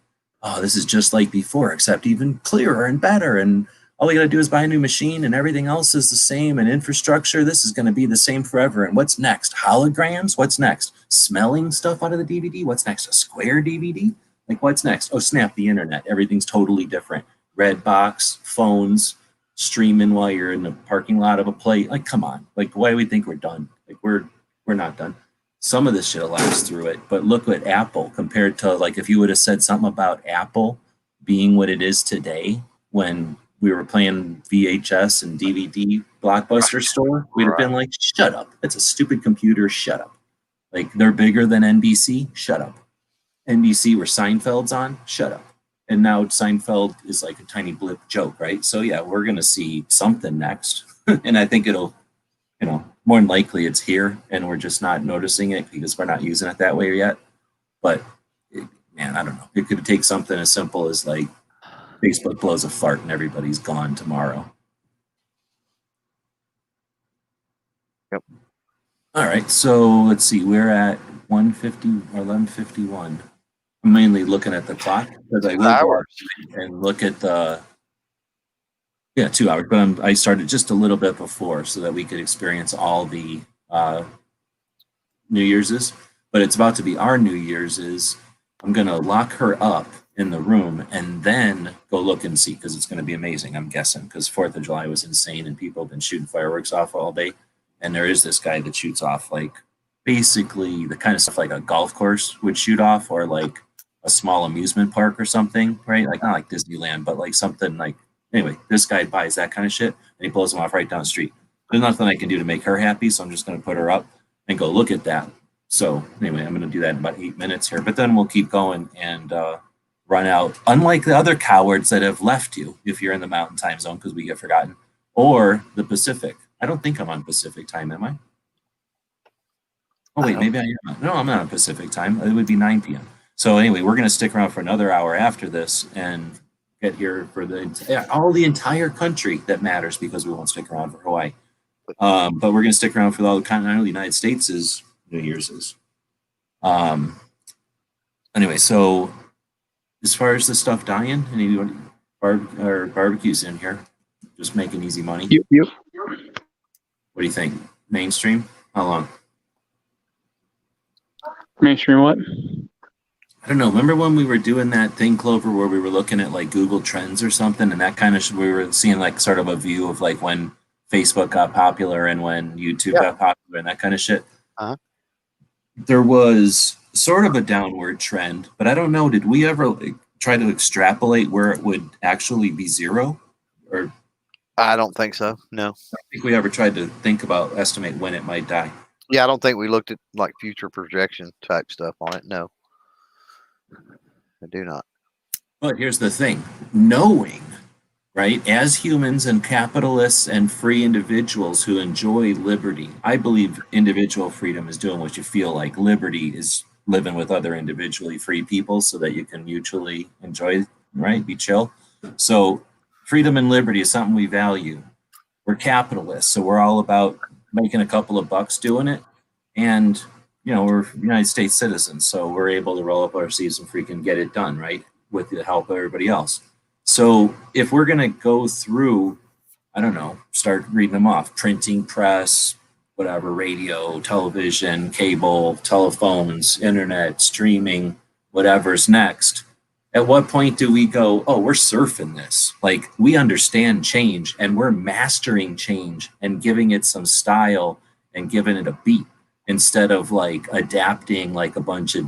oh, this is just like before, except even clearer and better. And all we got to do is buy a new machine and everything else is the same. And infrastructure, this is going to be the same forever. And what's next? Holograms? What's next? Smelling stuff out of the DVD? What's next? A square DVD? Like what's next? Oh, snap, the internet. Everything's totally different. Red box, phones, streaming while you're in the parking lot of a place. Like, come on. Like, why do we think we're done? Like, we're not done. Some of this shit will last through it. But look at Apple compared to, like, if you would have said something about Apple being what it is today when we were playing VHS and DVD Blockbuster store, we'd have been like, shut up. That's a stupid computer. Shut up. Like, they're bigger than NBC. Shut up. NBC where Seinfeld's on. Shut up. And now Seinfeld is like a tiny blip joke, right? So yeah, we're going to see something next. And I think it'll, more than likely it's here and we're just not noticing it because we're not using it that way yet. But man, I don't know. It could take something as simple as like Facebook blows a fart and everybody's gone tomorrow. Yep. All right, so let's see. We're at 150 or 11:51. I'm mainly looking at the clock because I will go and look at the 2 hours. But I started just a little bit before so that we could experience all the New Year's. But it's about to be our New Year's. I'm gonna lock her up in the room and then go look and see because it's gonna be amazing. I'm guessing because 4th of July was insane and people have been shooting fireworks off all day. And there is this guy that shoots off like basically the kind of stuff like a golf course would shoot off or like a small amusement park or something, right? Like not like Disneyland, but like something like, anyway, this guy buys that kind of shit and he blows them off right down the street. There's nothing I can do to make her happy, so I'm just going to put her up and go look at that. So anyway, I'm going to do that in about 8 minutes here, but then we'll keep going and run out. Unlike the other cowards that have left you if you're in the Mountain Time Zone because we get forgotten, or the Pacific. I don't think I'm on Pacific time, am I? Oh, wait, maybe I am. No, I'm not on Pacific time. It would be 9 p.m. So anyway, we're going to stick around for another hour after this and get here for all the entire country that matters because we won't stick around for Hawaii. But we're going to stick around for all the continental United States' New Year's. Anyway, so as far as the stuff dying, anybody barbecues in here, just making easy money. Yep. What do you think? Mainstream? How long? Mainstream what? I don't know. Remember when we were doing that thing, Clover, where we were looking at like Google Trends or something, and that kind of we were seeing like sort of a view of like when Facebook got popular and when YouTube got popular and that kind of shit. Uh-huh. There was sort of a downward trend, but I don't know. Did we ever try to extrapolate where it would actually be zero? Or I don't think so. No. I think we ever tried to think about estimate when it might die. Yeah, I don't think we looked at like future projection type stuff on it. No, I do not. But here's the thing, knowing, right, as humans and capitalists and free individuals who enjoy liberty, I believe individual freedom is doing what you feel like. Liberty is living with other individually free people so that you can mutually enjoy, right, be chill. So freedom and liberty is something we value. We're capitalists, so we're all about making a couple of bucks doing it. And, you know, we're United States citizens, so we're able to roll up our sleeves and freaking get it done, right, with the help of everybody else. So if we're going to go through, I don't know, start reading them off, printing press, whatever, radio, television, cable, telephones, internet, streaming, whatever's next, at what point do we go, oh, we're surfing this? Like, we understand change and we're mastering change and giving it some style and giving it a beat instead of like adapting like a bunch of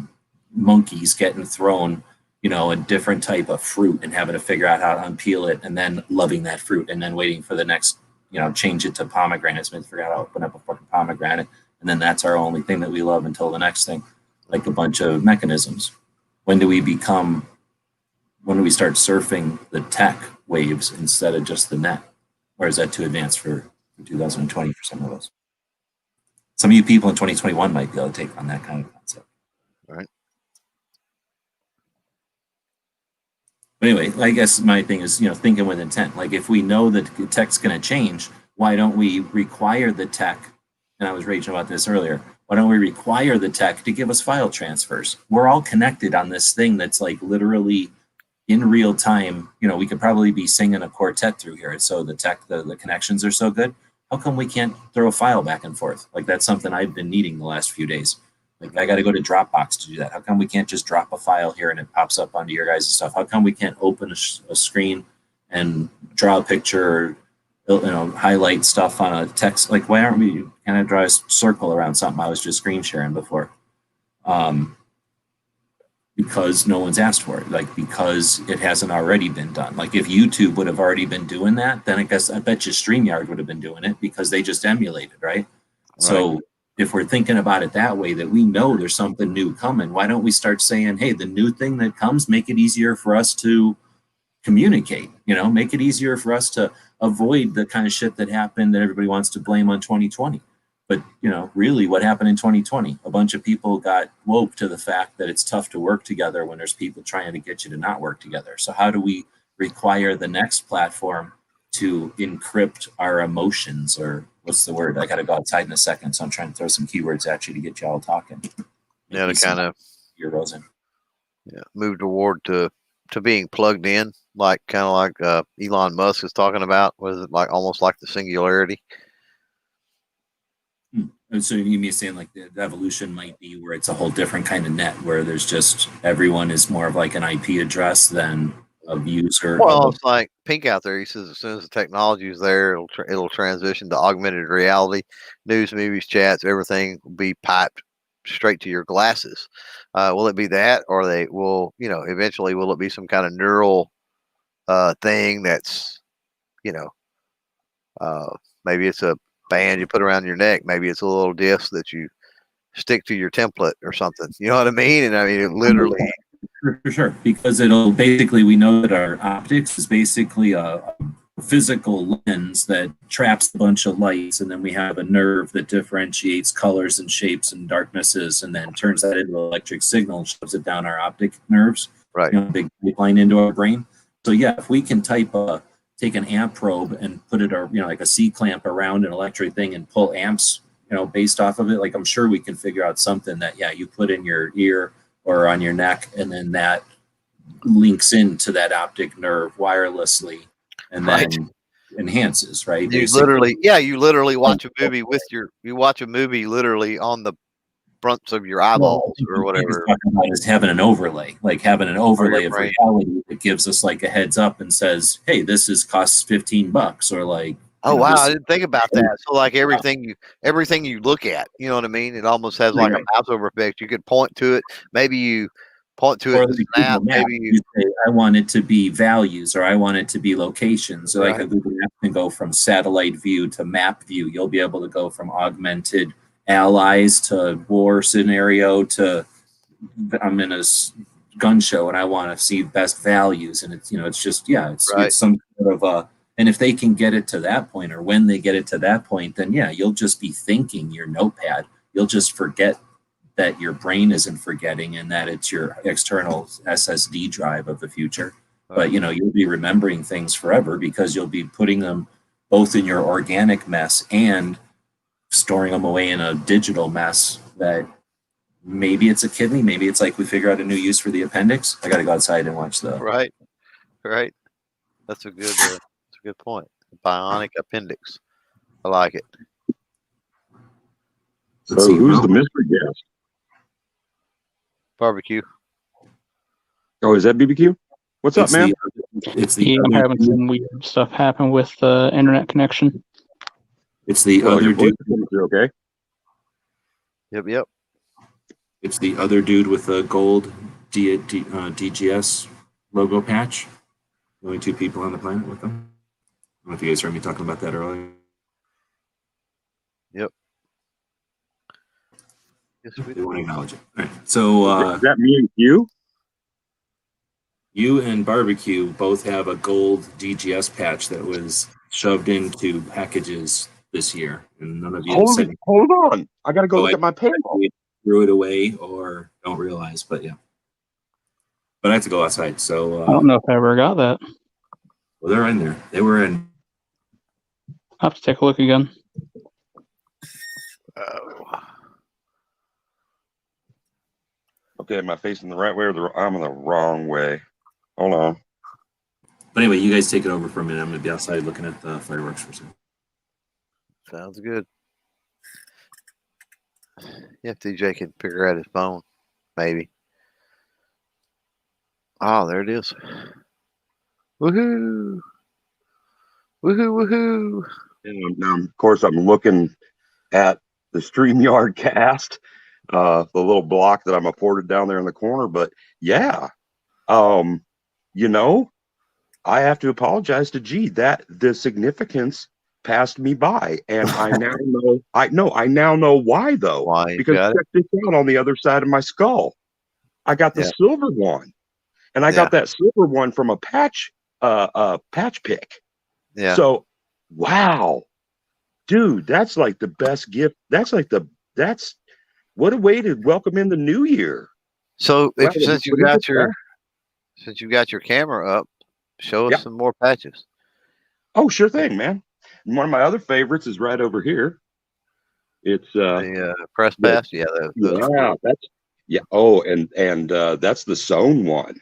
monkeys getting thrown, you know, a different type of fruit and having to figure out how to unpeel it and then loving that fruit and then waiting for the next, you know, change it to pomegranates and figure out how to open up a fucking pomegranate. And then that's our only thing that we love until the next thing, like a bunch of mechanisms. When do we start surfing the tech waves instead of just the net? Or is that too advanced for 2020 for some of us? Some of you people in 2021 might be able to take on that kind of concept. All right. But anyway, I guess my thing is, you know, thinking with intent. Like if we know that the tech's going to change, why don't we require the tech? And I was raging about this earlier. Why don't we require the tech to give us file transfers? We're all connected on this thing that's like literally in real time. You know, we could probably be singing a quartet through here. So the tech, the connections are so good. How come we can't throw a file back and forth? Like that's something I've been needing the last few days. Like I got to go to Dropbox to do that. How come we can't just drop a file here and it pops up onto your guys' stuff? How come we can't open a screen and draw a picture or, you know, highlight stuff on a text? Like why aren't we kind of draw a circle around something I was just screen sharing before? Because no one's asked for it, like because it hasn't already been done. Like if YouTube would have already been doing that, then I bet you StreamYard would have been doing it because they just emulated, right? So if we're thinking about it that way, that we know there's something new coming, why don't we start saying, hey, the new thing that comes, make it easier for us to communicate, you know, make it easier for us to avoid the kind of shit that happened that everybody wants to blame on 2020. But, you know, really what happened in 2020? A bunch of people got woke to the fact that it's tough to work together when there's people trying to get you to not work together. So how do we require the next platform to encrypt our emotions, or what's the word? I got to go outside in a second, so I'm trying to throw some keywords at you to get you all talking. Yeah, to kind of move toward to being plugged in, like kind of like Elon Musk is talking about. Was it like almost like the singularity? And so you mean saying like the evolution might be where it's a whole different kind of net, where there's just everyone is more of like an IP address than a user. Well, it's like Pink out there. He says as soon as the technology is there, it'll transition to augmented reality, news, movies, chats, everything will be piped straight to your glasses. Will it be that, or they will, you know, eventually will it be some kind of neural thing that's, you know, maybe it's a band you put around your neck, maybe it's a little disc that you stick to your template or something. You know what I mean? And I mean, it literally. For sure, because it'll basically, we know that our optics is basically a physical lens that traps a bunch of lights, and then we have a nerve that differentiates colors and shapes and darknesses, and then turns that into an electric signal and shoves it down our optic nerves, right? You know, big pipeline into our brain. So yeah, if we can take an amp probe and put it, or you know, like a C clamp around an electric thing and pull amps, you know, based off of it, like I'm sure we can figure out something that you put in your ear or on your neck, and then that links into that optic nerve wirelessly, and then enhances, right? You literally watch a movie with you watch a movie literally on the fronts of your eyeballs or whatever. Talking about is having an overlay of reality that gives us like a heads up and says, hey, costs $15, or like, oh wow, I didn't think about that. So like everything you look at, you know what I mean? It almost has like a mouse over effect. You could point to it. Maybe you point to it. Snap, maybe you say, I want it to be values, or I want it to be locations. So like a Google Map can go from satellite view to map view. You'll be able to go from augmented allies to war scenario to I'm in a gun show and I want to see best values. And it's, you know, it's just, it's some sort of a. And if they can get it to that point, or when they get it to that point, then you'll just be thinking your notepad. You'll just forget that your brain isn't forgetting, and that it's your external SSD drive of the future. But, you know, you'll be remembering things forever because you'll be putting them both in your organic mess and storing them away in a digital mess that maybe it's a kidney. Maybe it's like we figure out a new use for the appendix. I got to go outside and watch the. Right. That's a good. Good point. Bionic appendix. I like it. So who's the mystery guest? Barbecue. Oh, is that BBQ? What's up, man? I'm having some weird stuff happen with the internet connection. It's the other dude. Okay. Yep. It's the other dude with the gold DGS logo patch. The only two people on the planet with them. I don't know if you guys heard me talking about that earlier. Yep. They won't acknowledge it. All right. So is that me and you? You and Barbecue both have a gold DGS patch that was shoved into packages this year, and none of you said. Hold on, I gotta go look at my payroll. Threw it away or don't realize, but yeah. But I have to go outside, so I don't know if I ever got that. Well, they're in there. They were in. I'll have to take a look again. Okay, am I facing the right way, or I'm in the wrong way? Hold on. But anyway, you guys take it over for a minute. I'm going to be outside looking at the fireworks for a second. Sounds good. Yeah, if DJ can figure out his phone, maybe. Oh, there it is. Woohoo! Woohoo! And now, of course, I'm looking at the StreamYard cast, the little block that I'm afforded down there in the corner. But yeah, you know, I have to apologize to G that the significance passed me by, and I now know. I now know why though. Why? Because check this out on the other side of my skull. I got the silver one, and I got that silver one from a patch pick. Yeah. So, wow. dude, that's like the best gift. That's what a way to welcome in the new year. So Wow, since you got your camera up, show us some more patches. Oh, sure thing, man. And one of my other favorites is right over here. It's the press pass. Yeah, Oh, and that's the Sona one.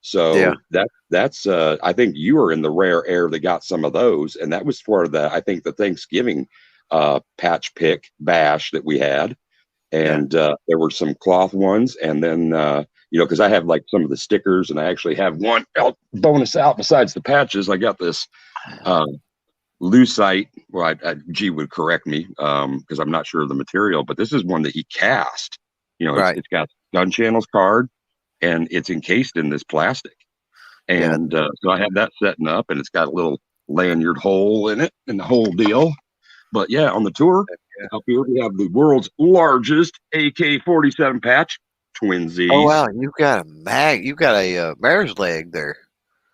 So that's I think you were in the rare air that got some of those, and that was for I think the Thanksgiving patch pick bash that we had, and there were some cloth ones, and then because I have like some of the stickers, and I actually have one bonus out besides the patches. I got this lucite. Well, G would correct me because I'm not sure of the material, but this is one that he cast. It's got gun channels card, and it's encased in this plastic. And so I have that setting up, and it's got a little lanyard hole in it and the whole deal. But yeah, on the tour up here, we have the world's largest AK-47 patch, twinsies. Oh wow, you've got a mare's leg there.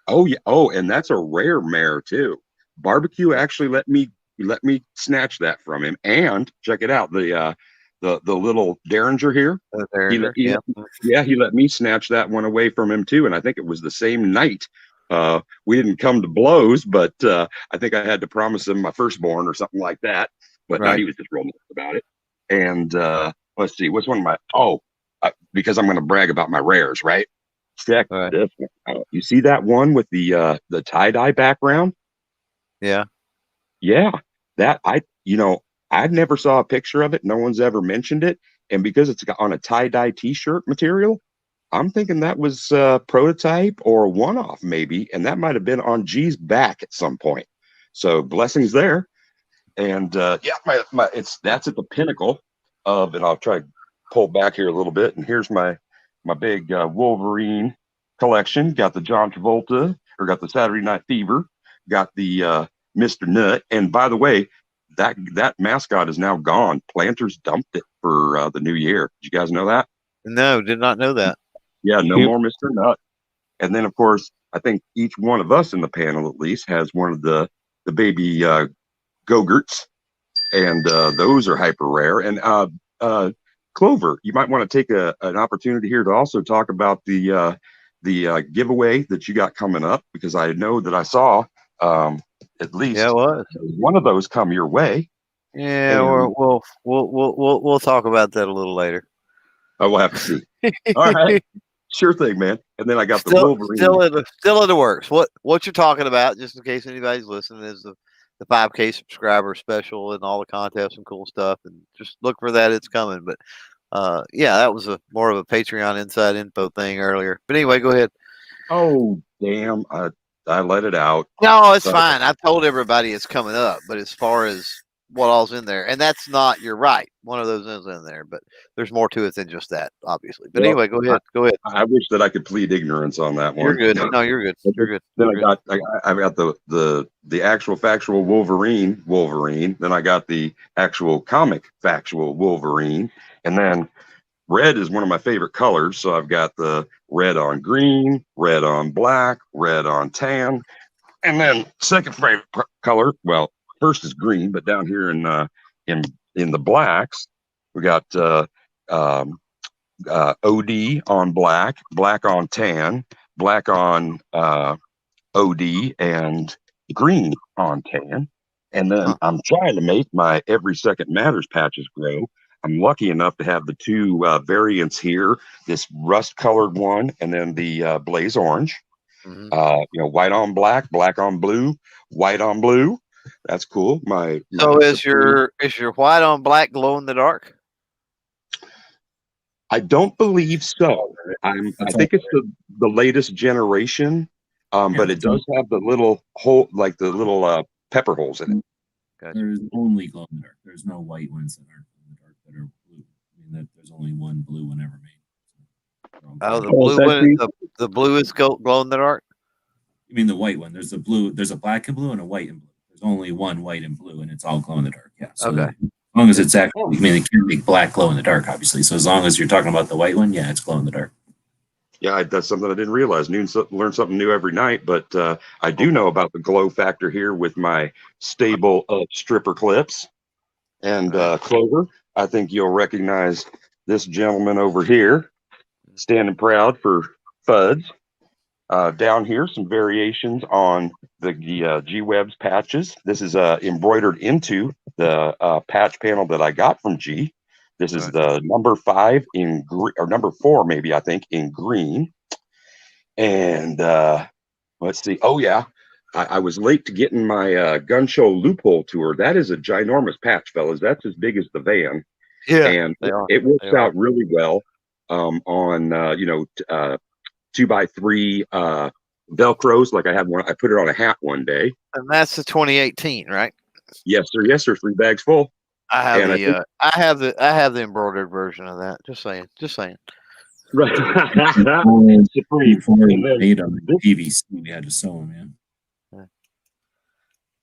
Oh yeah. Oh, and that's a rare mare too. Barbecue actually let me snatch that from him. And check it out, the little Derringer here. He let me snatch that one away from him too. And I think it was the same night. We didn't come to blows, but I think I had to promise him my firstborn or something like that. But he was just real nice about it. And let's see, what's one of my because I'm going to brag about my rares, right? Check this one. You see that one with the tie-dye background? Yeah. Yeah. That I never saw a picture of it. No one's ever mentioned it. And because it's on a tie-dye t-shirt material, I'm thinking that was a prototype or a one-off maybe. And that might have been on G's back at some point. So blessings there. And that's at the pinnacle of, and I'll try to pull back here a little bit. And here's my big Wolverine collection. Got the John Travolta, or got the Saturday Night Fever, got the Mr. Nut. And by the way, that mascot is now gone. Planters dumped it for the new year. Did you guys know that? No, did not know that. Yeah, no more Mr. Nut. And then, of course, I think each one of us in the panel at least has one of the baby Go-Gurts, and those are hyper rare. And Clover, you might want to take an opportunity here to also talk about the giveaway that you got coming up, because I know that I saw at least one of those come your way. Yeah, we'll talk about that a little later. I will have to see. All right, sure thing, man. And then I got the Wolverine. Still in the works. What you're talking about, just in case anybody's listening, is the 5K subscriber special and all the contests and cool stuff. And just look for that; it's coming. But that was more of a Patreon inside info thing earlier. But anyway, go ahead. Oh damn! I let it out. No, it's fine. I've told everybody it's coming up, but as far as what all's in there, and that's not, you're right, one of those is in there, but there's more to it than just that, obviously. But anyway, go ahead. I wish that I could plead ignorance on that one. You're good. No, you're good. You're good. Then I got the actual factual Wolverine. Then I got the actual comic factual Wolverine, and then red is one of my favorite colors. So I've got the red on green, red on black, red on tan. And then second favorite color, well, first is green, but down here in the blacks, we got OD on black, black on tan, black on OD, and green on tan. And then I'm trying to make my Every Second Matters patches grow. I'm lucky enough to have the two variants here, this rust colored one, and then the blaze orange. Mm-hmm. White on black, black on blue, white on blue. That's cool. So is your white on black glow in the dark? I don't believe so. I think it's the latest generation, but it does have the little hole, like the little pepper holes in it. Gotcha. There's only glow in the dark. There's no white ones that aren't glow in the dark that are blue. I mean, there's only one blue one ever made. The blue is glow in the dark. You mean the white one? There's a blue. There's a black and blue and a white and blue. There's only one white and blue, and it's all glow in the dark. Yeah. So okay. As long as it's actually, they can't make black glow in the dark, obviously. So as long as you're talking about the white one, yeah, it's glow in the dark. Yeah, that's something I didn't realize. Learn something new every night, but I do know about the glow factor here with my stable stripper clips and Clover. I think you'll recognize this gentleman over here, standing proud for FUDs. Down here, some variations on the G-Webs patches. This is embroidered into the patch panel that I got from G. This is the number 5 in green, or number 4, maybe, I think, in green. And let's see. Oh, yeah. I was late to getting my gun show loophole tour. That is a ginormous patch, fellas. That's as big as the van. Yeah. And it works out really well on, 2x3 Velcros. Like I had one, I put it on a hat one day. And that's the 2018, right? Yes, sir. Yes, sir. 3 bags full. I have the embroidered version of that. Just saying. Right. Before we made them PVC, we had to sew them in.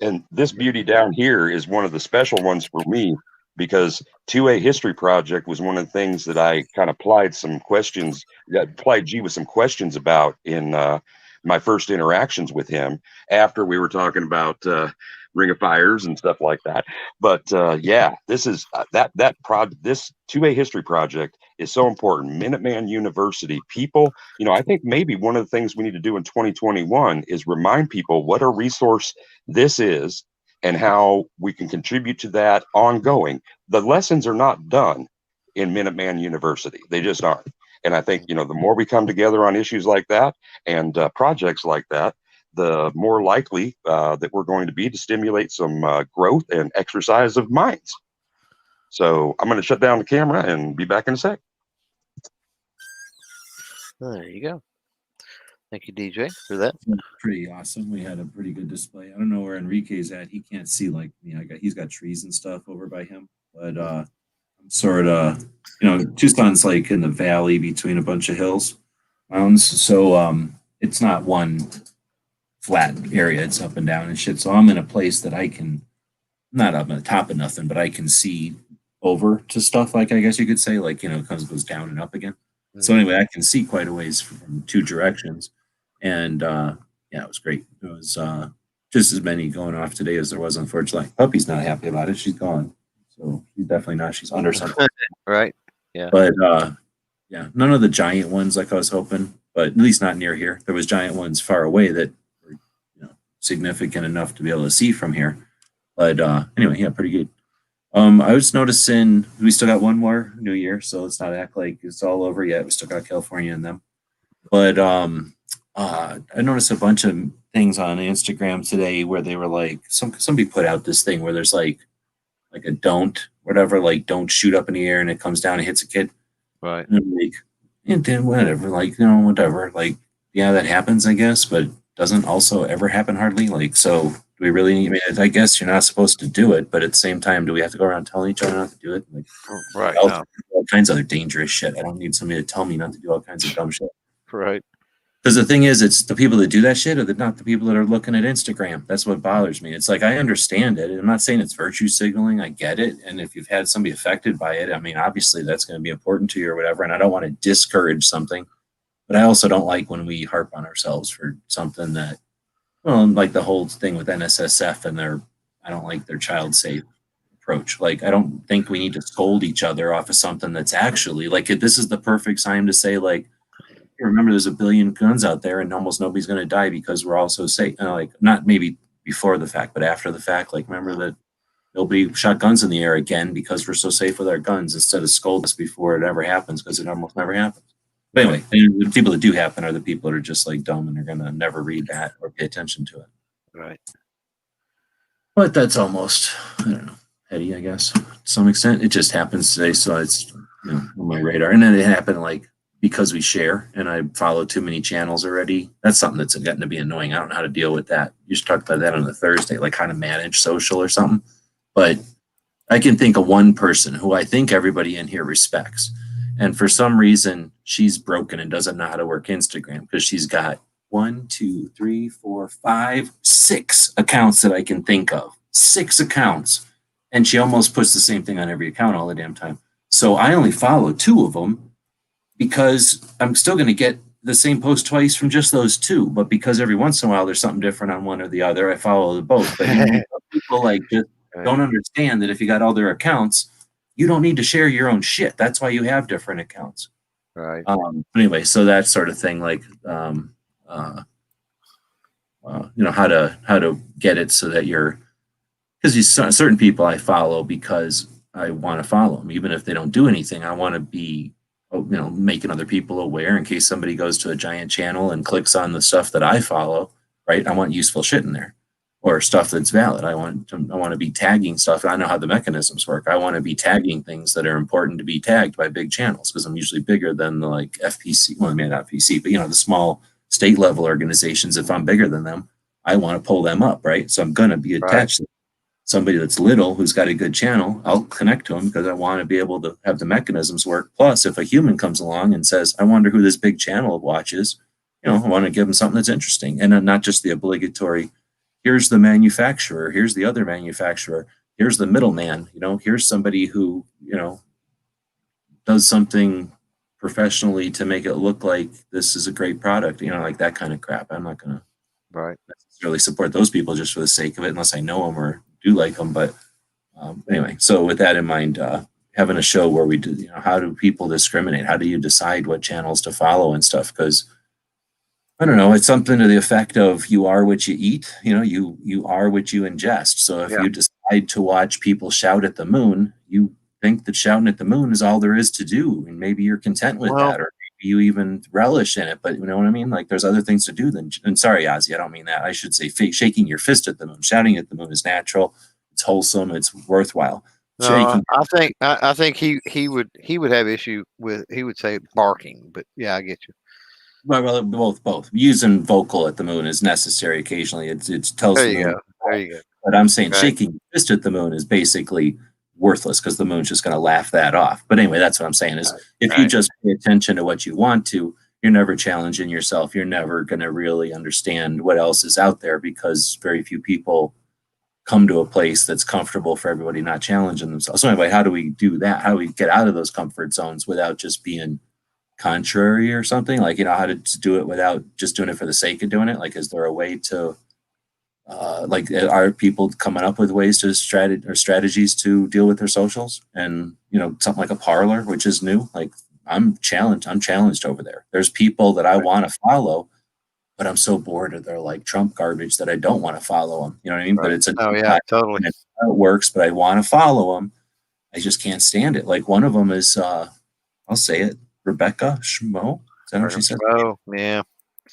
And this beauty down here is one of the special ones for me, because 2A History Project was one of the things that I kind of applied G with some questions about in my first interactions with him after we were talking about Ring of Fires and stuff like that. But yeah, this is this 2A History Project is so important. Minuteman University, people, I think maybe one of the things we need to do in 2021 is remind people what a resource this is and how we can contribute to that ongoing. The lessons are not done in Minuteman University. They just aren't. And I think, the more we come together on issues like that and projects like that, the more likely that we're going to be to stimulate some growth and exercise of minds. So I'm going to shut down the camera and be back in a sec. There you go. Thank you, DJ, for that. Pretty awesome. We had a pretty good display. I don't know where Enrique's at. He can't see like me. He's got trees and stuff over by him, but I'm sort of, Tucson's like in the valley between a bunch of hills, mountains. So it's not one flat area. It's up and down and shit. So I'm in a place that I can, not up on the top of nothing, but I can see over to stuff, like I guess you could say, like, it goes down and up again. So anyway, I can see quite a ways from 2 directions. And yeah, it was great. It was just as many going off today as there was, unfortunately. Puppy's not happy about it. She's gone. So she's definitely not. She's under something. Right. Yeah. But yeah, none of the giant ones like I was hoping, but at least not near here. There was giant ones far away that were significant enough to be able to see from here. But anyway, yeah, pretty good. I was noticing we still got one more New Year, so let's not act like it's all over yet. We still got California in them. But I noticed a bunch of things on Instagram today where they were like, somebody put out this thing where there's like a don't shoot up in the air and it comes down and hits a kid. Right. And I'm like, and then whatever, whatever. Like, yeah, that happens, I guess, but doesn't also ever happen hardly. Like, so do we really need, I guess you're not supposed to do it, but at the same time, do we have to go around telling each other not to do it? Like, right. All kinds of other dangerous shit. I don't need somebody to tell me not to do all kinds of dumb shit. Right. Because the thing is, it's the people that do that shit are not the people that are looking at Instagram. That's what bothers me. It's like, I understand it. I'm not saying it's virtue signaling. I get it. And if you've had somebody affected by it, obviously that's going to be important to you or whatever. And I don't want to discourage something. But I also don't like when we harp on ourselves for something that, like the whole thing with NSSF and I don't like their child safe approach. Like, I don't think we need to scold each other off of something that's actually like, this is the perfect time to say, like, hey, remember there's a billion guns out there and almost nobody's going to die because we're all so safe. Like, not maybe before the fact, but after the fact, like, remember that nobody shot guns in the air again because we're so safe with our guns, instead of scold us before it ever happens, because it almost never happens. But anyway, the people that do happen are the people that are just like dumb and they're going to never read that or pay attention to it. Right. But that's almost, I don't know, petty, I guess, to some extent. It just happens today, so it's on my radar. And then it happened like because we share and I follow too many channels already. That's something that's gotten to be annoying. I don't know how to deal with that. You should talk about that on a Thursday, like how to manage social or something. But I can think of one person who I think everybody in here respects. And for some reason, she's broken and doesn't know how to work Instagram because she's got 6 accounts that I can think of. 6 accounts. And she almost puts the same thing on every account all the damn time. So I only follow 2 of them because I'm still going to get the same post twice from just those two, but because every once in a while there's something different on one or the other, I follow the both. But people like just don't understand that if you got all their accounts, you don't need to share your own shit. That's why you have different accounts. Right. Anyway, so that sort of thing, like how to get it so that you're, because certain people I follow because I want to follow them, even if they don't do anything. I want to be, making other people aware in case somebody goes to a giant channel and clicks on the stuff that I follow, right? I want useful shit in there or stuff that's valid. I want to be tagging stuff. I know how the mechanisms work. I want to be tagging things that are important to be tagged by big channels because I'm usually bigger than the like FPC, well, maybe not FPC, but the small state level organizations. If I'm bigger than them, I want to pull them up, right? So I'm going to be attached to somebody that's little who's got a good channel. I'll connect to them because I want to be able to have the mechanisms work. Plus, if a human comes along and says, I wonder who this big channel watches, I want to give them something that's interesting and not just the obligatory, here's the manufacturer, here's the other manufacturer, here's the middleman, here's somebody who, does something professionally to make it look like this is a great product, like that kind of crap. I'm not going to necessarily support those people just for the sake of it, unless I know them or do like them. But anyway, so with that in mind, having a show where we do, how do people discriminate? How do you decide what channels to follow and stuff? Because I don't know, it's something to the effect of you are what you eat, you are what you ingest. So if you decide to watch people shout at the moon, you think that shouting at the moon is all there is to do. And maybe you're content with that, or maybe you even relish in it. But you know what I mean? Like there's other things to do than, and sorry, Ozzy, I don't mean that. I should say shaking your fist at the moon. Shouting at the moon is natural. It's wholesome. It's worthwhile. I think he would have issue with, he would say barking, but yeah, I get you. Well, both. Using vocal at the moon is necessary occasionally. It tells there the you moon. go. There you go. But I'm saying shaking your fist at the moon is basically worthless because the moon's just going to laugh that off. But anyway, that's what I'm saying is if you just pay attention to what you want to, you're never challenging yourself. You're never going to really understand what else is out there because very few people come to a place that's comfortable for everybody not challenging themselves. So anyway, how do we do that? How do we get out of those comfort zones without just being contrary or something? Like, how to do it without just doing it for the sake of doing it? Like, is there a way to are people coming up with ways to strategies to deal with their socials and something like a Parler, which is new? Like I'm challenged over there. There's people that I want to follow, but I'm so bored of their like Trump garbage that I don't want to follow them. You know what I mean? But it's totally. It works, but I want to follow them. I just can't stand it. Like one of them is I'll say it, Rebecca Schmo. Is that what she said? Oh yeah.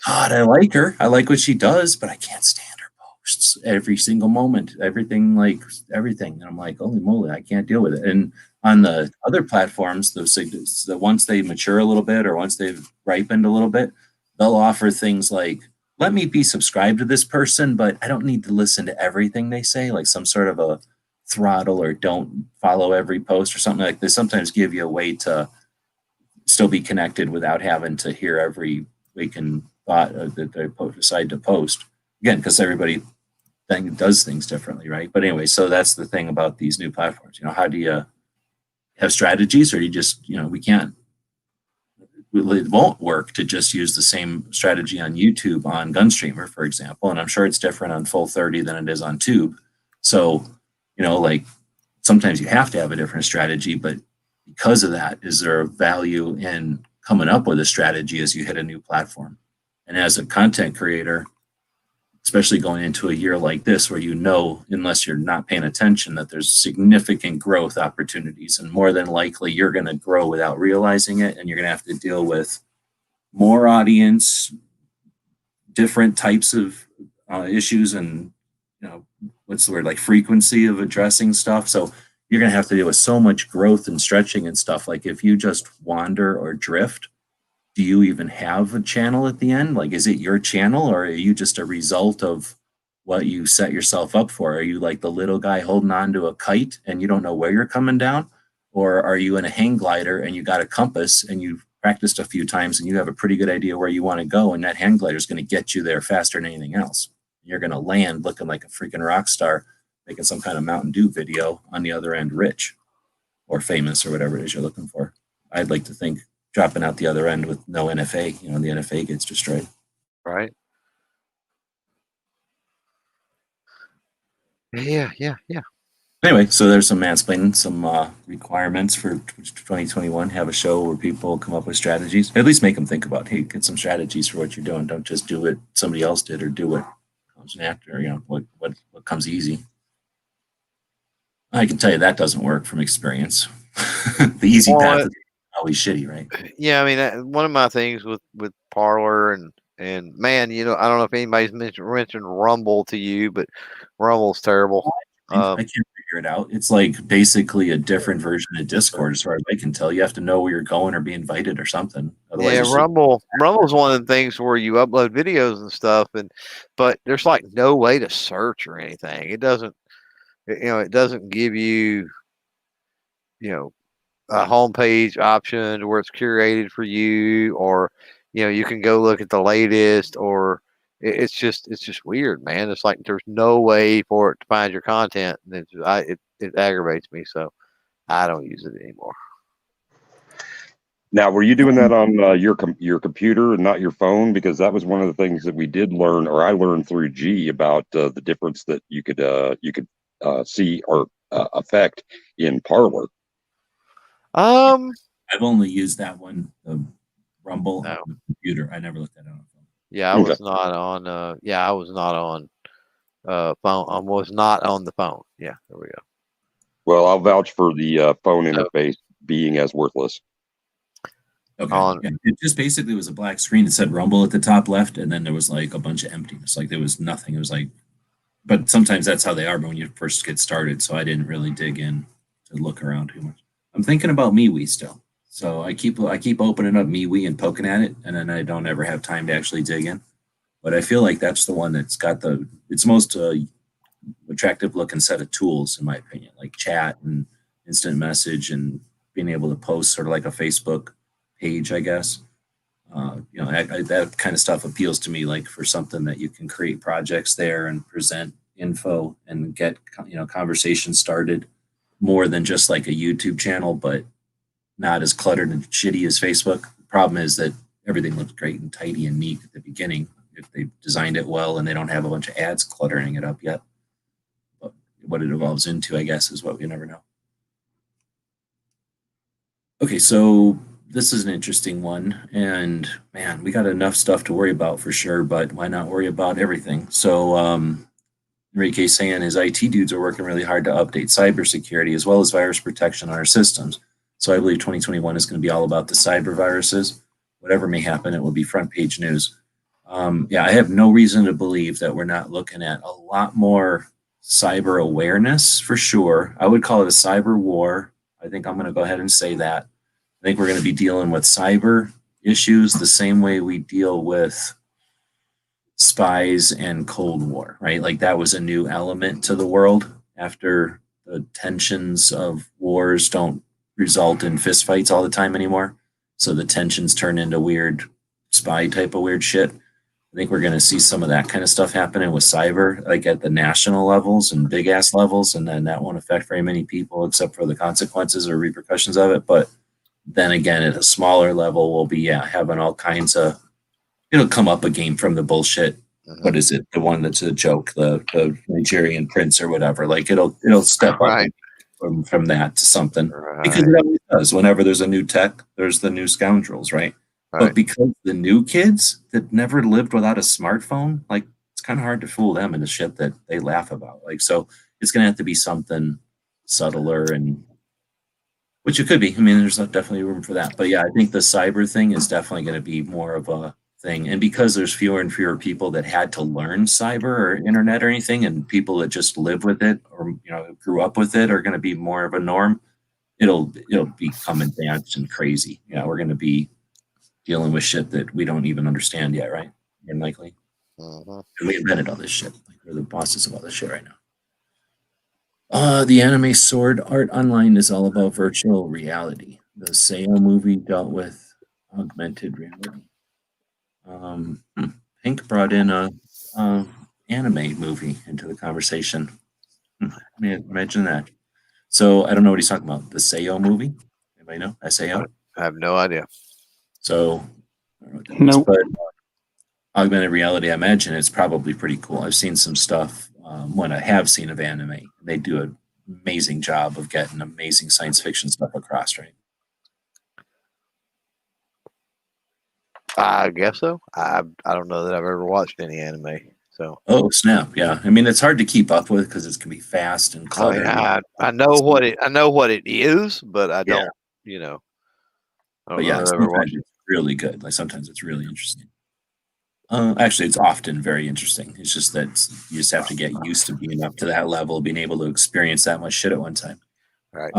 God, I like her. I like what she does, but I can't stand her posts every single moment. Everything. And I'm like, holy moly, I can't deal with it. And on the other platforms, the once they mature a little bit or once they've ripened a little bit, they'll offer things like, let me be subscribed to this person, but I don't need to listen to everything they say, like some sort of a throttle or don't follow every post or something like this. Sometimes give you a way to still be connected without having to hear every waking thought that they decide to post. Again, because everybody does things differently, right? But anyway, so that's the thing about these new platforms. How do you have strategies, or you just, we can't. It won't work to just use the same strategy on YouTube on Gunstreamer, for example. And I'm sure it's different on Full 30 than it is on Tube. So, sometimes you have to have a different strategy, but because of that, is there a value in coming up with a strategy as you hit a new platform? And as a content creator, especially going into a year like this, where unless you're not paying attention, that there's significant growth opportunities, and more than likely you're going to grow without realizing it, and you're going to have to deal with more audience, different types of issues, and what's the word, like frequency of addressing stuff. So you're going to have to deal with so much growth and stretching and stuff. Like if you just wander or drift, do you even have a channel at the end? Like, is it your channel, or are you just a result of what you set yourself up for? Are you like the little guy holding on to a kite and you don't know where you're coming down? Or are you in a hang glider and you got a compass and you've practiced a few times and you have a pretty good idea where you want to go, and that hang glider is going to get you there faster than anything else? You're going to land looking like a freaking rock star, making some kind of Mountain Dew video on the other end, rich or famous or whatever it is you're looking for. I'd like to think dropping out the other end with no NFA. You know, the NFA gets destroyed. Right. Yeah. Anyway, so there's some mansplaining, some requirements for 2021. Have a show where people come up with strategies. At least make them think about, hey, get some strategies for what you're doing. Don't just do what somebody else did or do what comes natural. You know, what comes easy. I can tell you that doesn't work from experience. The easy path is always shitty, right? Yeah, I mean, one of my things with Parlor and man, you know, I don't know if anybody's mentioned Rumble to you, but Rumble's terrible. I can't figure it out. It's like basically a different version of Discord, as far as I can tell. You have to know where you're going or be invited or something. Otherwise, yeah, Rumble's one of the things where you upload videos and stuff, but there's like no way to search or anything. It doesn't give you, you know, a homepage option where it's curated for you, or you know, you can go look at the latest, or it's just weird, man. It's like there's no way for it to find your content, and it aggravates me, so I don't use it anymore. Now, were you doing that on your computer and not your phone? Because that was one of the things that we did learn, or I learned through G, about the difference that you could see or affect in Parlor. I've only used that one, the Rumble, on the computer. I never looked at it on the phone. Yeah, I was not on. I was not on phone. I was not on the phone. Yeah, there we go. Well, I'll vouch for the phone interface being as worthless. Okay. Yeah. It just basically was a black screen. It said Rumble at the top left, and then there was like a bunch of emptiness. Like there was nothing. It was like, but sometimes that's how they are when you first get started. So I didn't really dig in to look around too much. I'm thinking about MeWe still. So I keep opening up MeWe and poking at it, and then I don't ever have time to actually dig in. But I feel like that's the one that's got it's most attractive looking set of tools, in my opinion, like chat and instant message and being able to post sort of like a Facebook page, I guess. You know, that kind of stuff appeals to me, like for something that you can create projects there and present info and get, you know, conversations started more than just like a YouTube channel, but not as cluttered and shitty as Facebook. The problem is that everything looks great and tidy and neat at the beginning if they designed it well and they don't have a bunch of ads cluttering it up yet. But what it evolves into, I guess, is what we never know. Okay, so this is an interesting one, and man, we got enough stuff to worry about for sure, but why not worry about everything? So Enrique saying his IT dudes are working really hard to update cybersecurity as well as virus protection on our systems. So I believe 2021 is going to be all about the cyber viruses. Whatever may happen, it will be front page news. Yeah, I have no reason to believe that we're not looking at a lot more cyber awareness for sure. I would call it a cyber war. I think I'm going to go ahead and say that. I think we're going to be dealing with cyber issues the same way we deal with spies and Cold War, right? Like that was a new element to the world after the tensions of wars don't result in fistfights all the time anymore. So the tensions turn into weird spy type of weird shit. I think we're going to see some of that kind of stuff happening with cyber, like at the national levels and big ass levels. And then that won't affect very many people except for the consequences or repercussions of it. But then again, at a smaller level, we'll be having all kinds of, it'll come up a game from the bullshit. What is it? The one that's a joke, the Nigerian prince or whatever. Like it'll step up from that to something. Because it always does. Whenever there's a new tech, there's the new scoundrels, right? But because the new kids that never lived without a smartphone, like it's kind of hard to fool them into shit that they laugh about. Like, so it's going to have to be something subtler, and which it could be. I mean, there's definitely room for that. But yeah, I think the cyber thing is definitely going to be more of a thing. And because there's fewer and fewer people that had to learn cyber or internet or anything, and people that just live with it or, you know, grew up with it are going to be more of a norm. It'll become advanced and crazy. You know, we're going to be dealing with shit that we don't even understand yet, right? More than likely. And we invented all this shit. Like we're the bosses of all this shit right now. The anime Sword Art Online is all about virtual reality. The Seo movie dealt with augmented reality. Pink brought in a anime movie into the conversation. Imagine that. So I don't know what he's talking about. The Seo movie? Anybody know? SAO? I have no idea. So I don't know what that is, Nope. but augmented reality, I imagine it's probably pretty cool. I've seen some stuff when I have seen of anime. They do an amazing job of getting amazing science fiction stuff across, right? I guess so. I don't know that I've ever watched any anime. So Oh snap! Yeah, I mean it's hard to keep up with because it can be fast and I cluttered. mean, I know what it is, but I don't. You know. I don't But know yeah, that I've ever sometimes watched it. it's really good. Like sometimes it's really interesting. Actually, it's often very interesting. It's just that you just have to get used to being up to that level, being able to experience that much shit at one time. Right.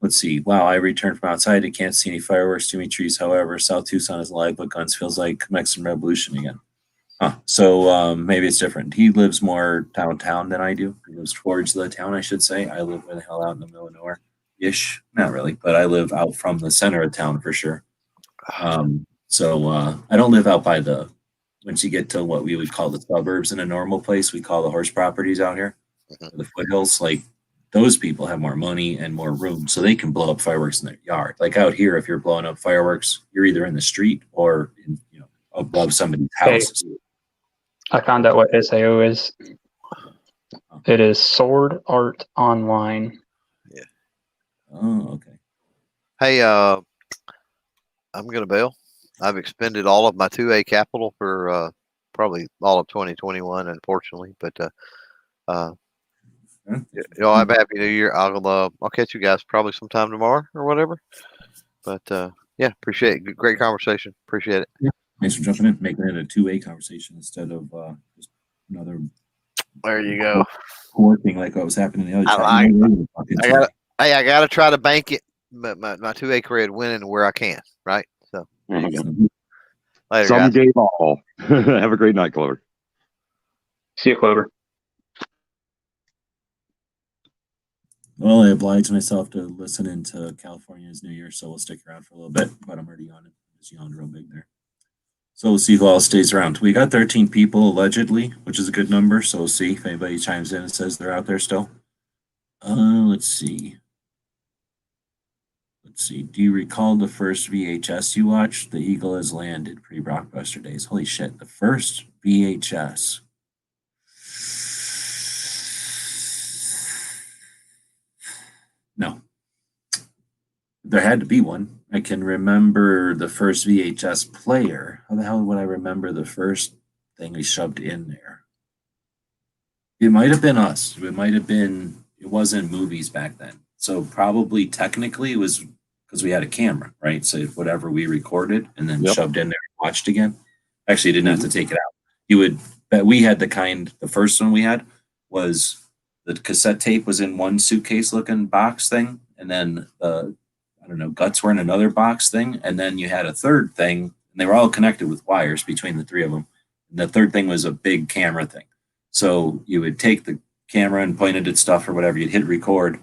Let's see. Wow, I returned from outside. I can't see any fireworks, too many trees. However, South Tucson is alive, but guns feels like Mexican Revolution again. Huh. So maybe it's different. He lives more downtown than I do. He lives towards the town, I should say. I live where the hell out in the middle of nowhere ish. Not really, but I live out from the center of town for sure. So I don't live out by the, once you get to what we would call the suburbs in a normal place, we call the horse properties out here, the foothills. Like those people have more money and more room, so they can blow up fireworks in their yard. Like out here, if you're blowing up fireworks, you're either in the street or in, above somebody's house. I found out what SAO is. It is Sword Art Online. Yeah. Oh, okay. Hey, I'm gonna bail. I've expended all of my 2A capital for probably all of 2021, unfortunately. But I'm happy New Year. I'll catch you guys probably sometime tomorrow or whatever. But yeah, appreciate it. Great conversation. Appreciate it. Yeah. Thanks for jumping in, making it a 2A conversation instead of just another. There you go. Working like what was happening in the other chat. I gotta try to bank it. My 2A career winning where I can. Right. So. Later, Some guys. game all. Have a great night, Clover. See you, Clover. Well, I obliged myself to listen into California's New Year, so we'll stick around for a little bit, but I'm already yawning. I just yawned real big there. So we'll see who else stays around. We got 13 people allegedly, which is a good number, so we'll see if anybody chimes in and says they're out there still. Let's see. Do you recall the first VHS you watched? The Eagle Has Landed, pre-Blockbuster days. Holy shit, the first VHS. No. There had to be one. I can remember the first VHS player. How the hell would I remember the first thing we shoved in there? It might have been us. It wasn't movies back then. So probably technically it was because we had a camera, right? So whatever we recorded and then shoved in there and watched again. Actually, you didn't have to take it out. But we had the first one we had was the cassette tape was in one suitcase looking box thing. And then guts were in another box thing. And then you had a third thing, and they were all connected with wires between the three of them. And the third thing was a big camera thing. So you would take the camera and point it at stuff or whatever, you'd hit record.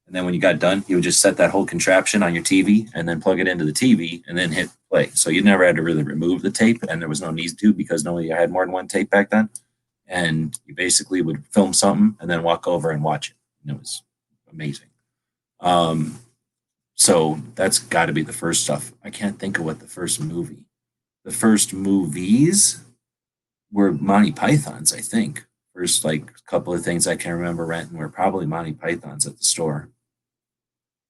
And then when you got done, you would just set that whole contraption on your TV and then plug it into the TV and then hit play. So you never had to really remove the tape, and there was no need to because nobody had more than one tape back then. And you basically would film something and then walk over and watch it. And it was amazing. So that's got to be the first stuff. I can't think of what the first movies were Monty Python's, I think. First, couple of things I can remember renting were probably Monty Python's at the store.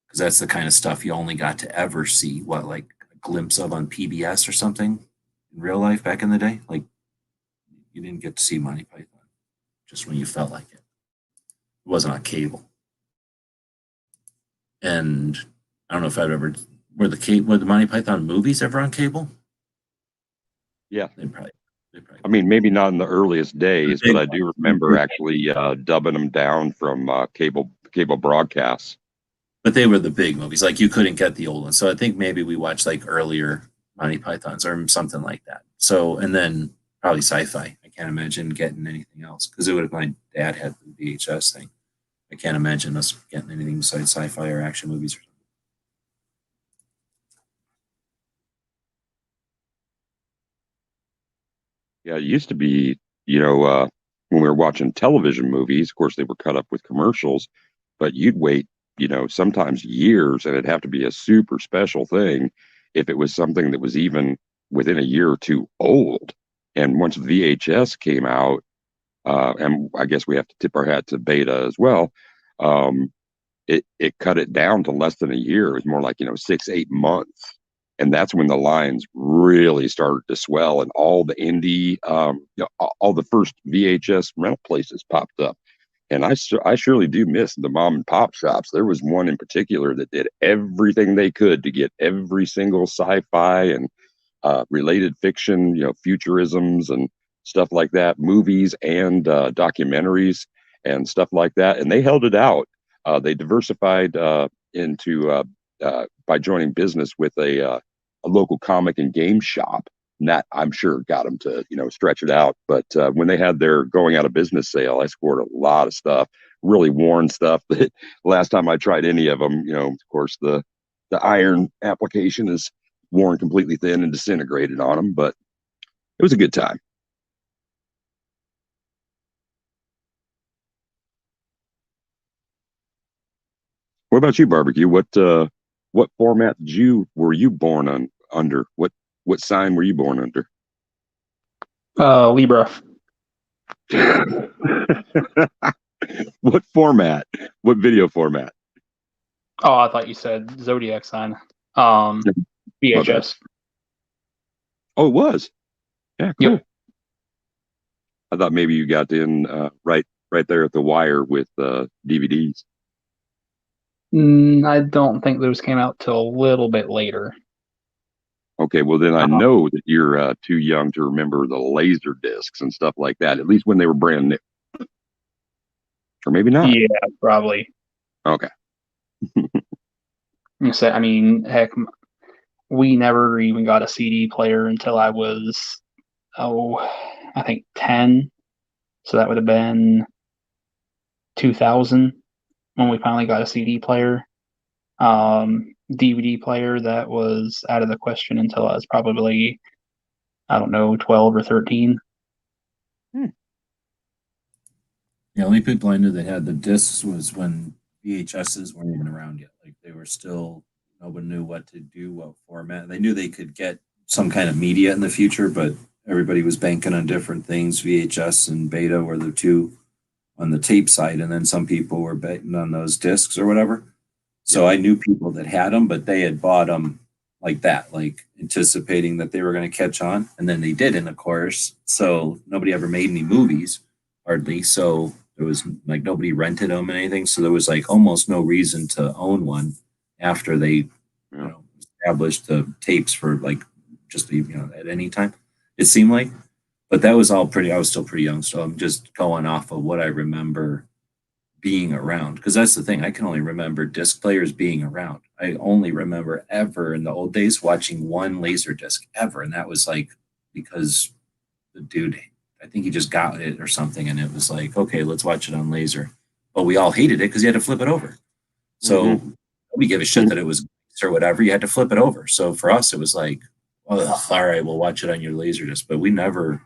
Because that's the kind of stuff you only got to ever see, a glimpse of on PBS or something in real life back in the day. Like, you didn't get to see Monty Python just when you felt like it. It wasn't on cable. And I don't know if were the Monty Python movies ever on cable? Yeah. They probably. I mean, maybe not in the earliest days, but I do remember actually dubbing them down from cable broadcasts. But they were the big movies. Like, you couldn't get the old ones. So I think maybe we watched earlier Monty Pythons or something like that. So, and then probably sci-fi. I can't imagine getting anything else because my dad had the VHS thing. I can't imagine us getting anything besides sci-fi or action movies or something. Yeah, it used to be, when we were watching television movies, of course, they were cut up with commercials, but you'd wait, sometimes years, and it'd have to be a super special thing if it was something that was even within a year or two old. And once VHS came out, and I guess we have to tip our hat to Beta as well, it cut it down to less than a year. It was more like 6-8 months. And that's when the lines really started to swell, and all the indie, all the first VHS rental places popped up. And I surely do miss the mom and pop shops. There was one in particular that did everything they could to get every single sci-fi and related fiction, futurisms and stuff like that, movies and documentaries and stuff like that. And they held it out. They diversified into by joining business with a local comic and game shop. And that, I'm sure, got them to stretch it out. But when they had their going out of business sale, I scored a lot of stuff, really worn stuff that last time I tried any of them, of course, the iron application is worn completely thin and disintegrated on them. But it was a good time. What about you, Barbecue? What format were you born under? What sign were you born under? Libra. What format? What video format? Oh, I thought you said zodiac sign. VHS. Oh, it was. Yeah, cool. Yep. I thought maybe you got in right there at the wire with DVDs. I don't think those came out till a little bit later. Okay, well then I know that you're too young to remember the laser discs and stuff like that, at least when they were brand new. Or maybe not. Yeah, probably. Okay. I mean, heck, we never even got a CD player until I was, I think 10. So that would have been 2000 when we finally got a CD player. DVD player, that was out of the question until I was probably, 12 or 13. The only people I knew that had the discs was when VHSs weren't even around yet. Like they were still, no one knew what to do, what format. They knew they could get some kind of media in the future, but everybody was banking on different things. VHS and Beta were the two on the tape side, and then some people were betting on those discs or whatever. So I knew people that had them, but they had bought them like that, like anticipating that they were going to catch on, and then they didn't, of course. So nobody ever made any movies, hardly. So there was like nobody rented them and anything. So there was like almost no reason to own one after they established the tapes for like just at any time. It seemed like, but that was all pretty. I was still pretty young, so I'm just going off of what I remember being around, because that's the thing. I can only remember disc players being around. I only remember ever in the old days watching one laser disc ever, and that was like because the dude, I think he just got it or something, and it was like, okay, let's watch it on laser. But we all hated it because you had to flip it over. So we give a shit that it was or whatever. You had to flip it over. So for us, it was like, well, all right, we'll watch it on your laser disc. But we never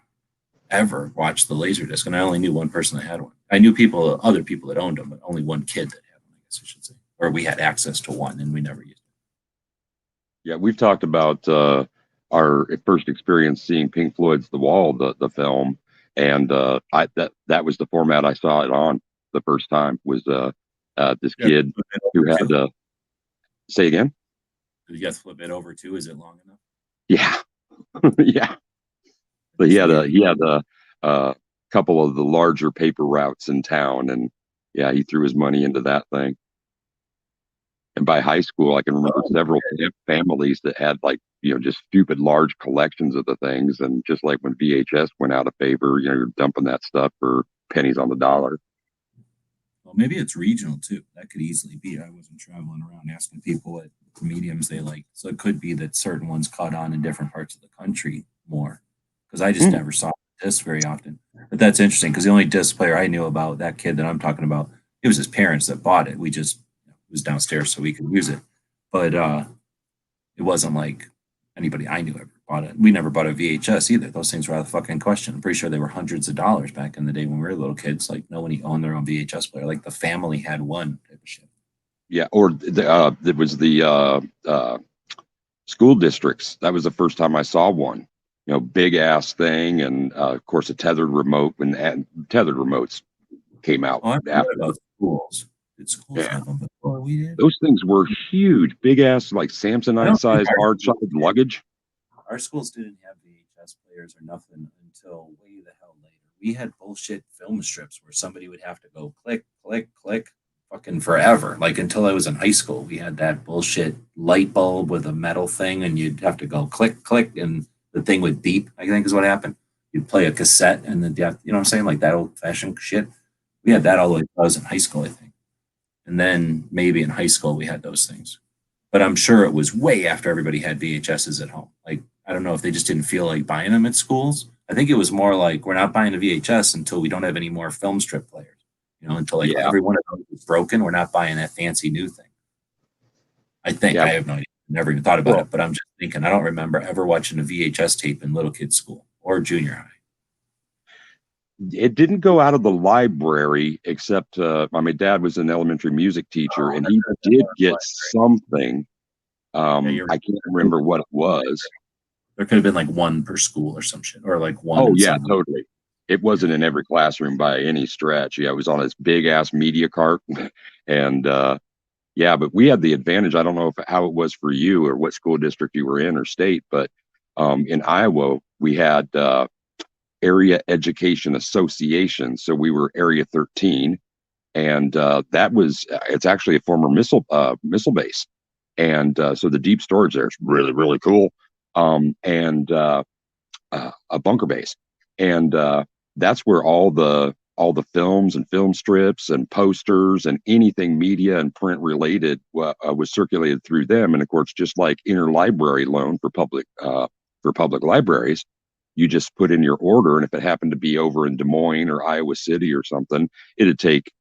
ever watched the laser disc, and I only knew one person that had one. I knew other people that owned them, but only one kid that had one, I guess I should say, or we had access to one, and we never used it. Yeah, we've talked about our first experience seeing Pink Floyd's The Wall, the film, and that was the format I saw it on the first time. Was this kid who had say again? Did you have to flip it over too? Is it long enough? Yeah, yeah. But he had a couple of the larger paper routes in town, and yeah, he threw his money into that thing. And by high school, I can remember several families that had just stupid large collections of the things. And just like when VHS went out of favor, you're dumping that stuff for pennies on the dollar. Well, maybe it's regional too. That could easily be. I wasn't traveling around asking people what mediums they like. So it could be that certain ones caught on in different parts of the country more, because I just never saw discs very often. But that's interesting, because the only disc player I knew about, that kid that I'm talking about, it was his parents that bought it. We just it was downstairs so we could use it. But it wasn't like anybody I knew ever bought it. We never bought a VHS either. Those things were out of the fucking question. I'm pretty sure they were hundreds of dollars back in the day when we were little kids. Like nobody owned their own VHS player. Like the family had one type of shit. Yeah, or there was the school districts. That was the first time I saw one. You know, big ass thing, and of course a tethered remote. When tethered remotes came out. Oh, I forgot about schools. Did schools have them before we did? Those things were huge, big ass, like Samsonite size, hard side luggage. Our schools didn't have VHS players or nothing until way the hell later. We had bullshit film strips where somebody would have to go click, click, click, fucking forever. Like until I was in high school, we had that bullshit light bulb with a metal thing, and you'd have to go click, click, and the thing would beep. I think is what happened. You'd play a cassette, and then you know what I'm saying, like that old fashioned shit. We had that all the way till I was in high school, I think. And then maybe in high school we had those things. But I'm sure it was way after everybody had VHSs at home. Like, I don't know if they just didn't feel like buying them at schools. I think it was more like, we're not buying a VHS until we don't have any more film strip players. You know, until like every one of those is broken, we're not buying that fancy new thing. I think. I have no idea. Never even thought about it, but I'm just thinking, I don't remember ever watching a VHS tape in little kids' school or junior high. It didn't go out of the library, except my dad was an elementary music teacher, and he did get something. I can't remember what it was. There could have been like one per school or some shit, or like one. Oh yeah, totally. It wasn't in every classroom by any stretch. Yeah, it was on this big ass media cart, and yeah, but we had the advantage. I don't know how it was for you or what school district you were in or state, but in Iowa we had area education association. So we were area 13, and that was, it's actually a former missile base. And so the deep storage there is really, really cool. And a bunker base. And that's where all the films and film strips and posters and anything media and print related was circulated through them. And of course, just like interlibrary loan for public libraries, you just put in your order, and if it happened to be over in Des Moines or Iowa City or something, it'd take,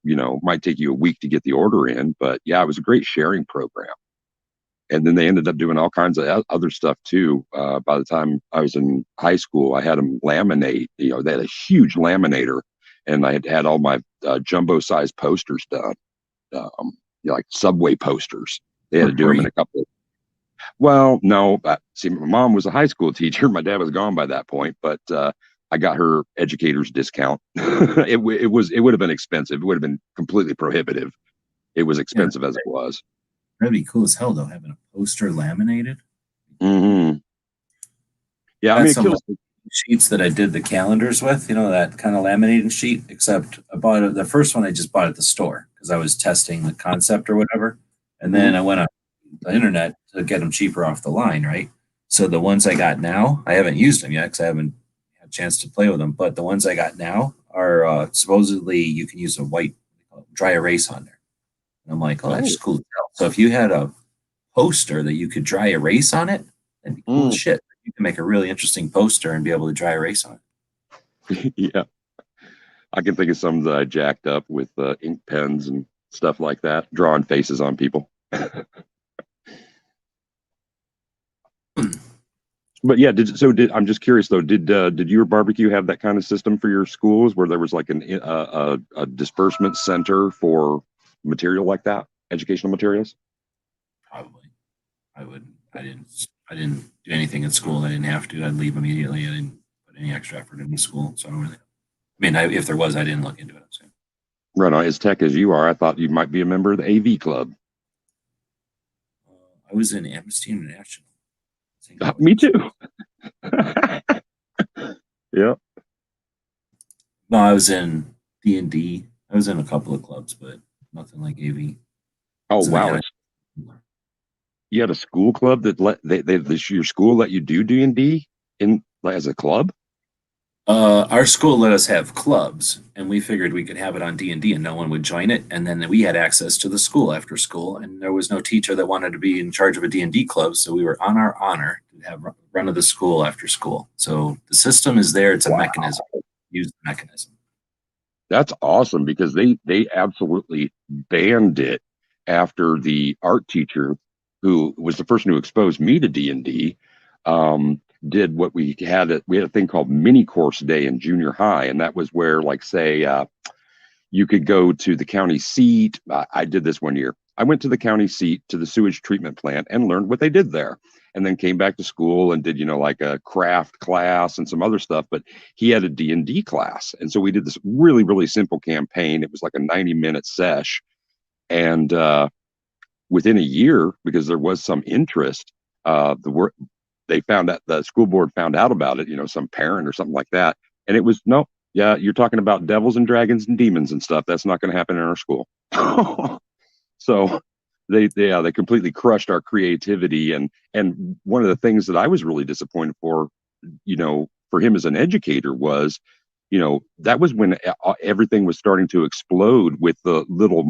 might take you a week to get the order in. But yeah, it was a great sharing program. And then they ended up doing all kinds of other stuff too. By the time I was in high school, I had them laminate. They had a huge laminator, and I had all my jumbo size posters done, like subway posters. They had to do them in a couple of. Well, no, see, my mom was a high school teacher. My dad was gone by that point, but I got her educator's discount. It would have been expensive. It would have been completely prohibitive. It was expensive as it was. That'd be cool as hell, though, having a poster laminated. Mm-hmm. Yeah, I mean, some sheets that I did the calendars with, that kind of laminating sheet, except I bought it. The first one I just bought at the store because I was testing the concept or whatever. And then I went on the internet to get them cheaper off the line, right? So the ones I got now, I haven't used them yet because I haven't had a chance to play with them. But the ones I got now are supposedly you can use a white dry erase on there. And I'm like, oh, that's just cool. So if you had a poster that you could dry erase on it, that'd be cool as shit. You can make a really interesting poster and be able to dry erase on it. Yeah. I can think of some that I jacked up with ink pens and stuff like that, drawing faces on people. But yeah, I'm just curious though, did your barbecue have that kind of system for your schools where there was like a disbursement center for material like that, educational materials? Probably. I didn't do anything at school. I didn't have to. I'd leave immediately. I didn't put any extra effort into school. So I don't really, if there was, I didn't look into it. So. Right on. As tech as you are, I thought you might be a member of the AV club. I was in Amnesty International. Me too. Yeah. No, I was in D&D. I was in a couple of clubs, but nothing like AV. Oh, so wow. You had a school club that your school let you do D&D as a club? Our school let us have clubs, and we figured we could have it on D&D and no one would join it. And then we had access to the school after school, and there was no teacher that wanted to be in charge of a D&D club. So we were on our honor to have run of the school after school. So the system is there. It's a mechanism. Use the mechanism. That's awesome because they absolutely banned it after the art teacher, who was the person who exposed me to D&D, did what we had a thing called mini course day in junior high. And that was where, like, say, you could go to the county seat. I did this one year. I went to the county seat to the sewage treatment plant and learned what they did there. and then came back to school and did, you know, like a craft class and some other stuff. But he had a D&D class. And so we did this really, really simple campaign. It was like a 90-minute sesh. And within a year, because there was some interest, they found out, the school board found out about it, you know, some parent or something like that. And it was, no, yeah, you're talking about devils and dragons and demons and stuff. That's not going to happen in our school. So they completely crushed our creativity. And one of the things that I was really disappointed for, you know, for him as an educator was, you know, that was when everything was starting to explode with the little,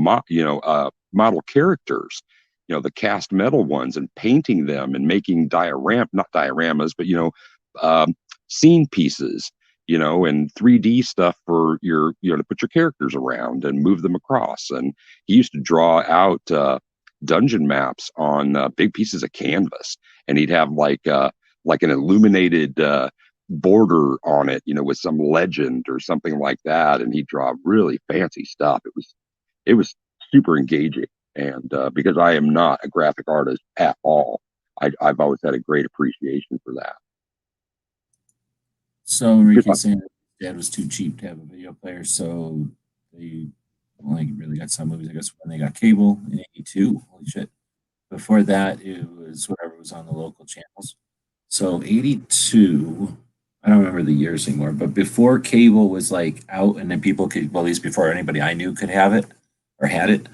model characters, you know, the cast metal ones, and painting them and making not dioramas, but, you know, scene pieces, you know, and 3D stuff for your, you know, to put your characters around and move them across. And he used to draw out dungeon maps on big pieces of canvas, and he'd have like an illuminated border on it, you know, with some legend or something like that, and he'd draw really fancy stuff. It was super engaging, and because I am not a graphic artist at all, I've always had a great appreciation for that. So Enrique's saying dad was too cheap to have a video player, so they only really got some movies, I guess, when they got cable in '82. Holy shit. Before that, it was whatever was on the local channels. So '82, I don't remember the years anymore, but before cable was like out and then people could, well, at least before anybody I knew could have it or had it,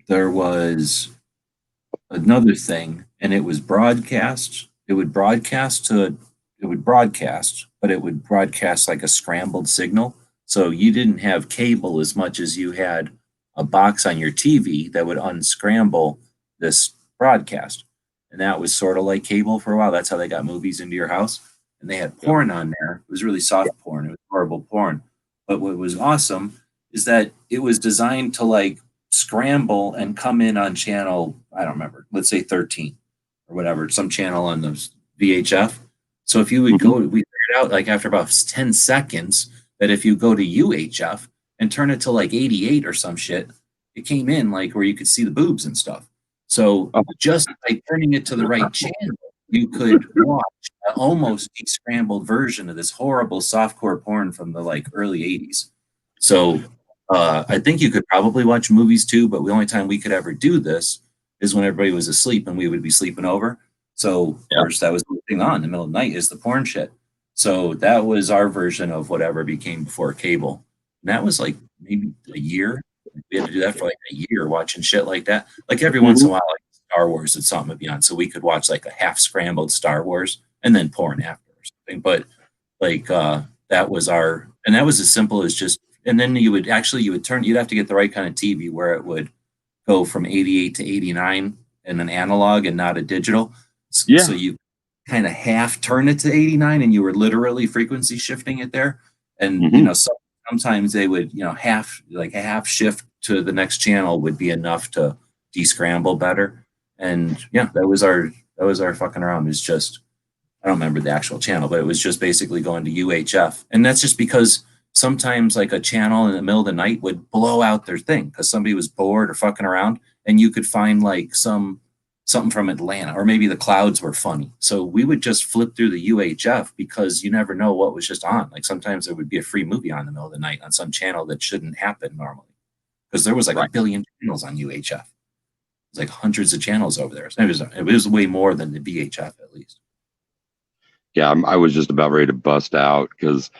there was another thing, and it was broadcast. It would broadcast, but it would broadcast like a scrambled signal. So you didn't have cable as much as you had a box on your TV that would unscramble this broadcast. And that was sort of like cable for a while. That's how they got movies into your house. And they had porn on there. It was really soft porn. It was horrible porn. But what was awesome is that it was designed to like scramble and come in on channel, I don't remember, let's say 13 or whatever, some channel on the VHF. So if you would go, we figured out like after about 10 seconds that if you go to UHF and turn it to like 88 or some shit, it came in like where you could see the boobs and stuff. So just by turning it to the right channel, you could watch an almost descrambled version of this horrible softcore porn from the like early 80s. So I think you could probably watch movies too, but the only time we could ever do this is when everybody was asleep and we would be sleeping over. So of course that was the thing on in the middle of the night is the porn shit. So that was our version of whatever became before cable. And that was like maybe a year. We had to do that for like a year, watching shit like that. Like every once in a while, like Star Wars and something would be on, so we could watch like a half scrambled Star Wars and then porn after or something. But like that was our, and that was as simple as just, and then you would have to get the right kind of TV where it would go from 88 to 89 in an analog and not a digital. So you kind of half turn it to 89 and you were literally frequency shifting it there. And you know, sometimes they would, you know, a half shift to the next channel would be enough to descramble better. And yeah, that was our fucking around. It's just, I don't remember the actual channel, but it was just basically going to UHF. And that's just because sometimes like a channel in the middle of the night would blow out their thing because somebody was bored or fucking around, and you could find like something from Atlanta, or maybe the clouds were funny. So we would just flip through the UHF because you never know what was just on. Like sometimes there would be a free movie on in the middle of the night on some channel that shouldn't happen normally. Because there was like a billion channels on UHF. It was like hundreds of channels over there. So it was way more than the VHF at least. Yeah, I was just about ready to bust out because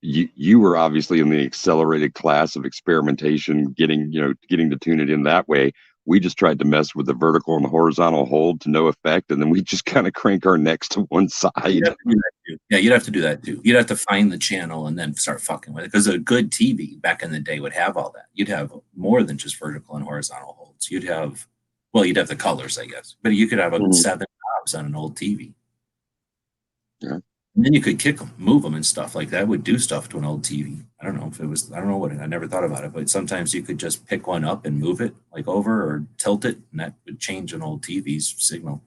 you were obviously in the accelerated class of experimentation, getting to tune it in that way. We just tried to mess with the vertical and the horizontal hold to no effect, and then we just kind of crank our necks to one side. You'd have to do that too. You'd have to find the channel and then start fucking with it, because a good TV back in the day would have all that. You'd have more than just vertical and horizontal holds. You'd have the colors, I guess, but you could have 7 knobs on an old TV. Yeah. And then you could kick them, move them and stuff like that. Would do stuff to an old TV. I don't know what, I never thought about it, but sometimes you could just pick one up and move it like over or tilt it, and that would change an old TV's signal.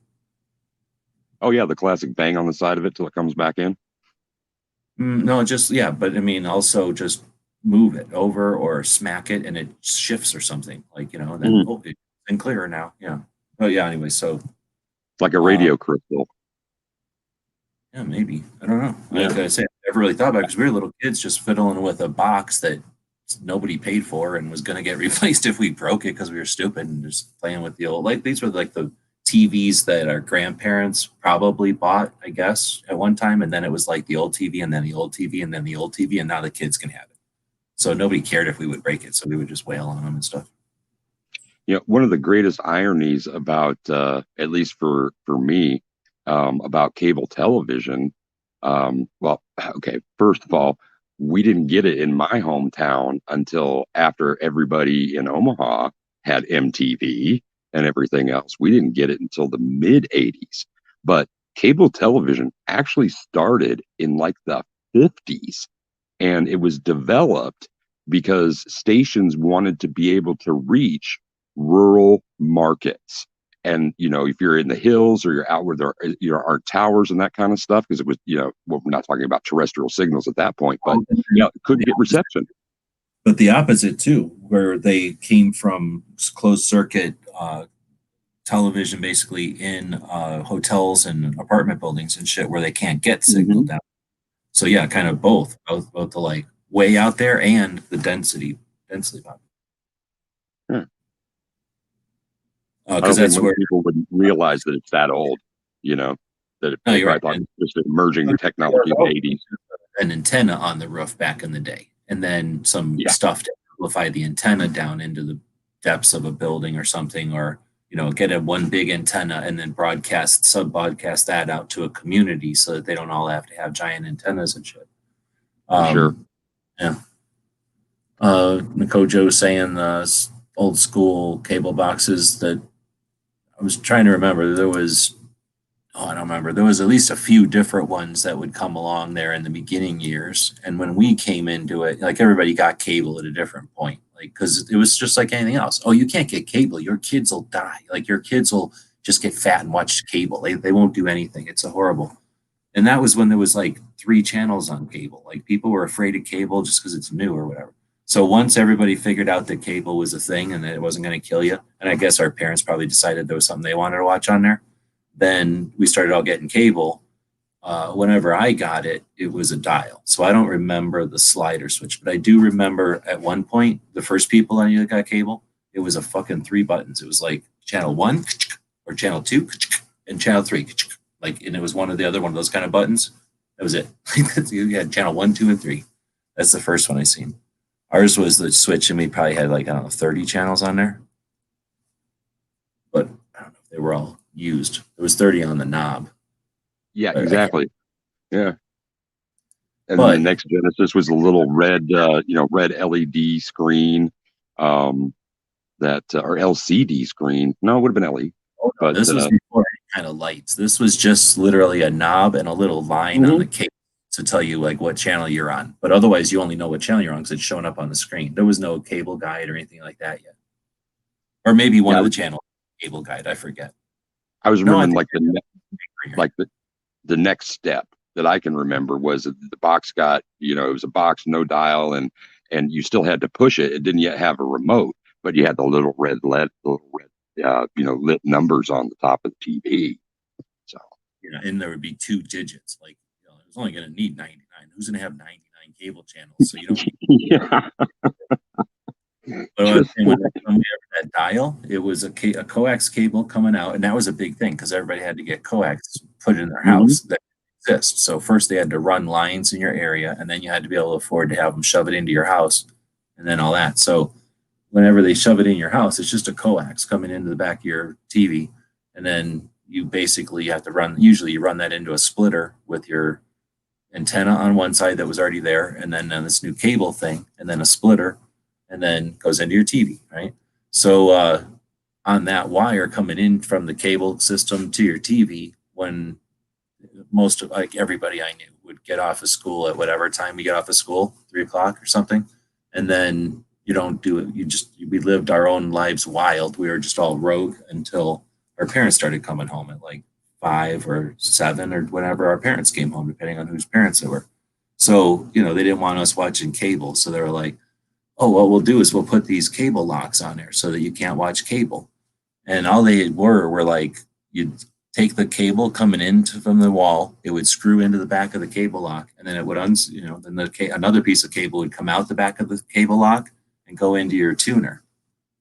Oh yeah, the classic bang on the side of it till it comes back in. No, but I mean, also just move it over or smack it and it shifts or something, like, and then it's clearer now. Yeah. Oh yeah. Anyway, so It's like a radio crystal. Yeah, maybe. I don't know. Like I said, I never really thought about it because we were little kids just fiddling with a box that nobody paid for and was going to get replaced if we broke it because we were stupid and just playing with the old. Like these were like the TVs that our grandparents probably bought, I guess, at one time, and then it was like the old TV and then the old TV and then the old TV, and now the kids can have it. So nobody cared if we would break it, so we would just wail on them and stuff. You know, one of the greatest ironies about, at least for me, about cable television, well, okay, first of all, we didn't get it in my hometown until after everybody in Omaha had MTV and everything else. We didn't get it until the mid 80s. But cable television actually started in like the 50s, and it was developed because stations wanted to be able to reach rural markets. And, you know, if you're in the hills or you're out where there aren't towers and that kind of stuff, because it was, you know, well, we're not talking about terrestrial signals at that point, but yeah, it couldn't get reception. But the opposite too, where they came from closed circuit television, basically in hotels and apartment buildings and shit, where they can't get signal down. So yeah, kind of both the like way out there and the densely populated. Because that's where people would realize that it's that old, you know, that it's just emerging technology in the 80s. An antenna on the roof back in the day, and then some stuff to amplify the antenna down into the depths of a building or something, or, you know, get a one big antenna and then sub-broadcast that out to a community so that they don't all have to have giant antennas and shit. Sure. Yeah. Nkojo was saying old school cable boxes that I was trying to remember. There was, I don't remember. There was at least a few different ones that would come along there in the beginning years. And when we came into it, like everybody got cable at a different point, like, because it was just like anything else. Oh, you can't get cable. Your kids will die. Like your kids will just get fat and watch cable. They won't do anything. It's a horrible. And that was when there was like 3 channels on cable. Like people were afraid of cable just because it's new or whatever. So once everybody figured out that cable was a thing and that it wasn't going to kill you, and I guess our parents probably decided there was something they wanted to watch on there, then we started all getting cable. Whenever I got it, it was a dial. So I don't remember the slider switch, but I do remember at one point, the first people I knew that got cable, it was a fucking 3 buttons. It was like channel 1 or channel 2 and channel 3. Like, and it was one of those kind of buttons. That was it. You had channel 1, 2, and 3. That's the first one I seen. Ours was the switch, and we probably had like, I don't know, 30 channels on there. But I don't know if they were all used. There was 30 on the knob. Yeah, exactly. Yeah. And then the next Genesis was a little red, red LED screen, or LCD screen. No, it would have been LED. But this was before any kind of lights. This was just literally a knob and a little line on the cable to tell you like what channel you're on. But otherwise, you only know what channel you're on because it's showing up on the screen. There was no cable guide or anything like that yet. Or maybe one of the channels cable guide. I forget. I was remembering the next step that I can remember was that the box got, it was a box, no dial, and you still had to push it. It didn't yet have a remote, but you had the little red lit numbers on the top of the TV. So and there would be 2 digits. Like, it was only going to need 99. Who's going to have 99 cable channels? So you don't. Yeah. But when we had that dial, it was a coax cable coming out, and that was a big thing because everybody had to get coax put in their house that exists. So first they had to run lines in your area, and then you had to be able to afford to have them shove it into your house, and then all that. So whenever they shove it in your house, it's just a coax coming into the back of your TV, and then you basically have to run. Usually, you run that into a splitter with your antenna on one side that was already there, and then this new cable thing, and then a splitter. And then goes into your TV, right? So on that wire coming in from the cable system to your TV, when most of everybody I knew would get off of school at whatever time we get off of school, 3:00 or something, and then you don't do it. We lived our own lives wild. We were just all rogue until our parents started coming home at like 5 or 7 or whenever our parents came home, depending on whose parents they were. So they didn't want us watching cable, so they were like, oh, what we'll do is we'll put these cable locks on there so that you can't watch cable. And all they were like, you'd take the cable coming in from the wall. It would screw into the back of the cable lock, and then it would then another piece of cable would come out the back of the cable lock and go into your tuner.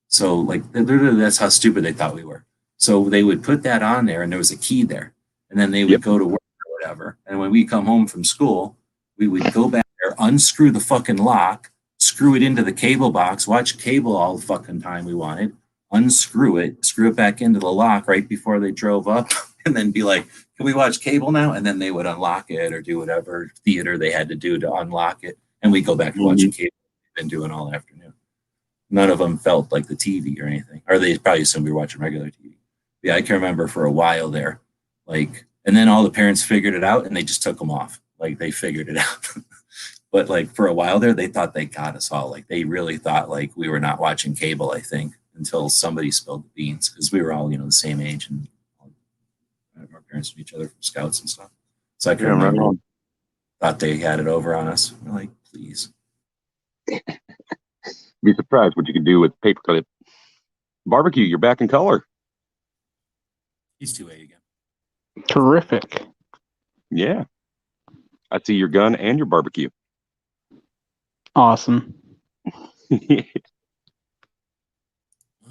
So like that's how stupid they thought we were. So they would put that on there, and there was a key there, and then they would go to work or whatever. And when we come home from school, we would go back there, unscrew the fucking lock, screw it into the cable box, watch cable all the fucking time we wanted, unscrew it, screw it back into the lock right before they drove up, and then be like, can we watch cable now? And then they would unlock it or do whatever theater they had to do to unlock it. And we go back to watching cable we've been doing all afternoon. None of them felt like the TV or anything, or they probably assumed we were watching regular TV. Yeah, I can remember for a while there, like, and then all the parents figured it out and they just took them off. Like they figured it out. But like for a while there, they thought they got us all. Like they really thought like we were not watching cable, I think, until somebody spilled the beans, because we were all, the same age and our parents knew each other from scouts and stuff. So I can remember thought they had it over on us. We're like, please. Be surprised what you can do with paperclip. Barbecue, you're back in color. He's 2A again. Terrific. Yeah. I see your gun and your barbecue. Awesome. Well,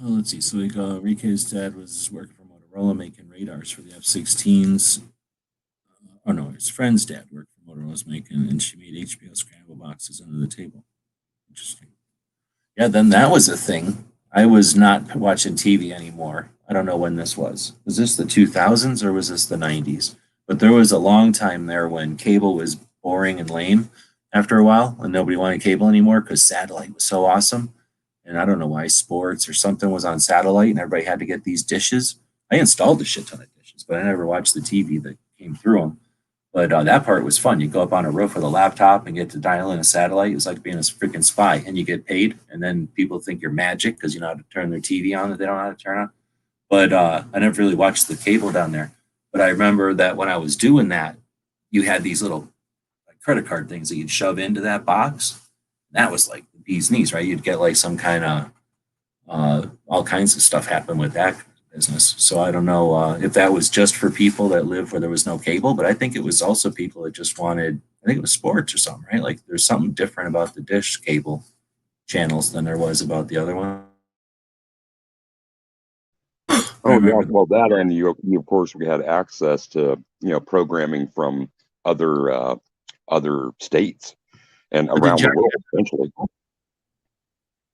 let's see. So we got Rike's dad was working for Motorola making radars for the F-16s. Oh no, his friend's dad worked for Motorola making, and she made HBO scramble boxes under the table. Interesting. Yeah, then that was a thing. I was not watching TV anymore. I don't know when this was. Was this the 2000s or was this the 90s? But there was a long time there when cable was boring and lame after a while, and nobody wanted cable anymore because satellite was so awesome. And I don't know why, sports or something was on satellite and everybody had to get these dishes. I installed a shit ton of dishes, but I never watched the TV that came through them. But that part was fun. You go up on a roof with a laptop and get to dial in a satellite. It was like being a freaking spy, and you get paid. And then people think you're magic because you know how to turn their TV on that they don't know how to turn on. But I never really watched the cable down there. But I remember that when I was doing that, you had these little credit card things that you'd shove into that box. That was like the bee's knees, right? You'd get like some kind of all kinds of stuff happen with that business. So I don't know if that was just for people that live where there was no cable, but I think it was also people that just wanted, I think it was sports or something, right? Like there's something different about the dish cable channels than there was about the other one. Oh yeah, well that, and you of course we had access to programming from other states and around the world essentially.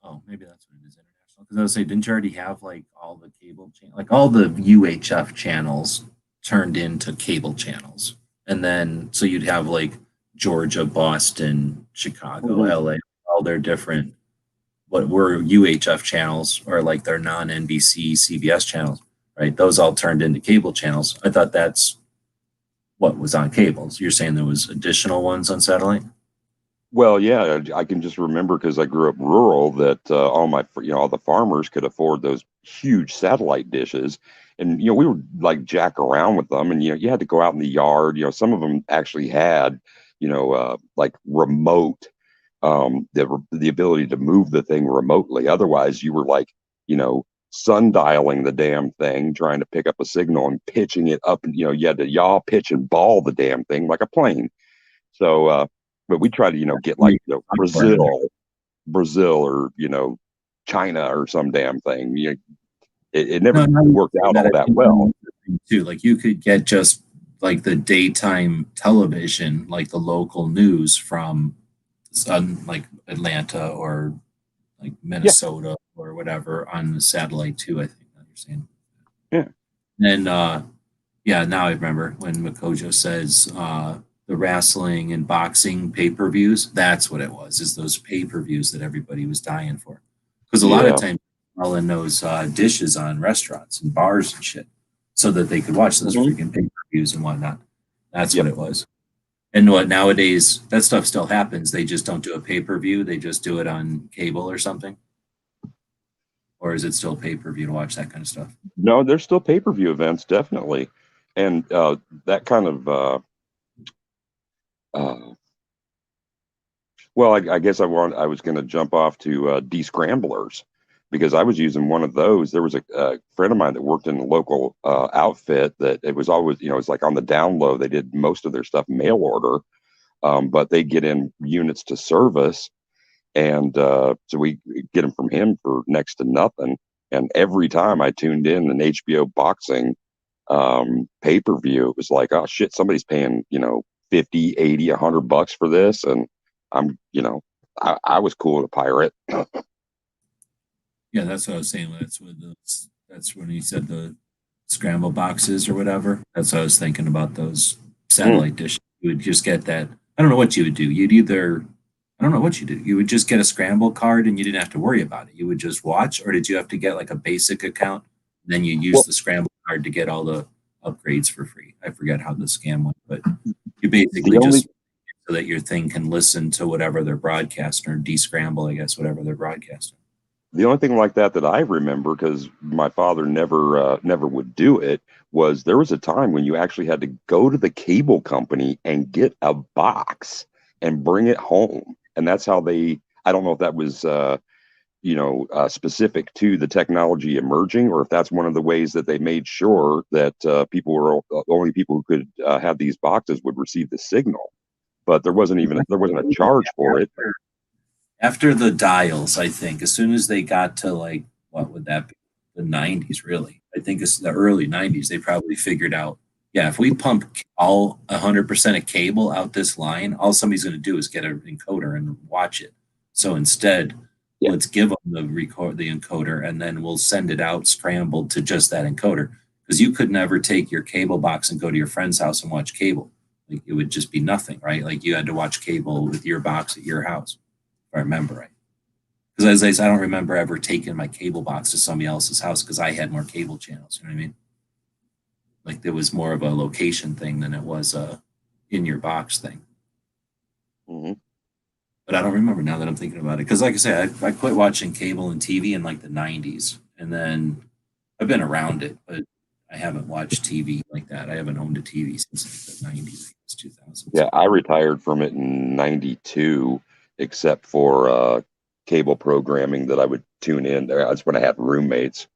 Oh, maybe that's what it is, international. Because I would say, didn't you already have like all the cable channels, like all the UHF channels turned into cable channels, and then so you'd have like Georgia, Boston, Chicago, LA, all their different what were UHF channels or like their non-NBC, CBS channels, right? Those all turned into cable channels. I thought that's what was on cables. You're saying there was additional ones on satellite? Well, yeah, I can just remember because I grew up rural that all the farmers could afford those huge satellite dishes, and we would like jack around with them, and you had to go out in the yard. Some of them actually had like remote, the ability to move the thing remotely. Otherwise, you were like sundialing the damn thing, trying to pick up a signal and pitching it up, and you had to yaw, pitch, and ball the damn thing like a plane. So. But we try to, get like Brazil or, China or some damn thing. It never worked out all that well. Too, like you could get just like the daytime television, like the local news from like Atlanta or like Minnesota or whatever on the satellite too, I think you're saying. Yeah. And now I remember when Makojo says the wrestling and boxing pay-per-views, that's what it was, is those pay-per-views that everybody was dying for. Because a lot of times selling those dishes on restaurants and bars and shit so that they could watch those freaking pay-per-views and whatnot. That's what it was. And what nowadays, that stuff still happens. They just don't do a pay-per-view. They just do it on cable or something. Or is it still pay-per-view to watch that kind of stuff? No, there's still pay-per-view events, definitely. And that kind of... well, I guess I was going to jump off to descramblers, because I was using one of those. There was a friend of mine that worked in a local outfit that it was always, it's like on the down low. They did most of their stuff mail order, but they get in units to service. And so we get them from him for next to nothing. And every time I tuned in an HBO boxing pay-per-view, it was like, oh shit, somebody's paying, 50, 80, $100 for this. And I'm, I was cool to pirate. Yeah, that's what I was saying. That's when he said the scramble boxes or whatever. That's what I was thinking about, those satellite dishes. You would just get that. I don't know what you would do. I don't know what you do. You would just get a scramble card and you didn't have to worry about it. You would just watch, or did you have to get like a basic account? Then you use the scramble card to get all the upgrades for free. I forget how the scam went, but you basically just so that your thing can listen to whatever they're broadcasting, or descramble, I guess, whatever they're broadcasting. The only thing like that I remember, because my father never would do it, was there was a time when you actually had to go to the cable company and get a box and bring it home. And that's how I don't know if that was, specific to the technology emerging, or if that's one of the ways that they made sure that only people who could have these boxes would receive the signal. But there wasn't a charge for it. After the dials, I think, as soon as they got to like, what would that be? The 90s, really. I think it's the early 90s. They probably figured out, yeah, if we pump all 100% of cable out this line, all somebody's going to do is get an encoder and watch it. So instead, let's give them the encoder, and then we'll send it out scrambled to just that encoder. Because you could never take your cable box and go to your friend's house and watch cable. Like, it would just be nothing, right? Like, you had to watch cable with your box at your house, if I remember right. Because as I said, I don't remember ever taking my cable box to somebody else's house because I had more cable channels. You know what I mean? Like, there was more of a location thing than it was a in your box thing. Mm-hmm. But I don't remember now that I'm thinking about it. Because like I said, I quit watching cable and TV in like the 90s. And then I've been around it, but I haven't watched TV like that. I haven't owned a TV since like the 90s, 2000s. Yeah, I retired from it in 92, except for cable programming that I would tune in. That's when I had roommates.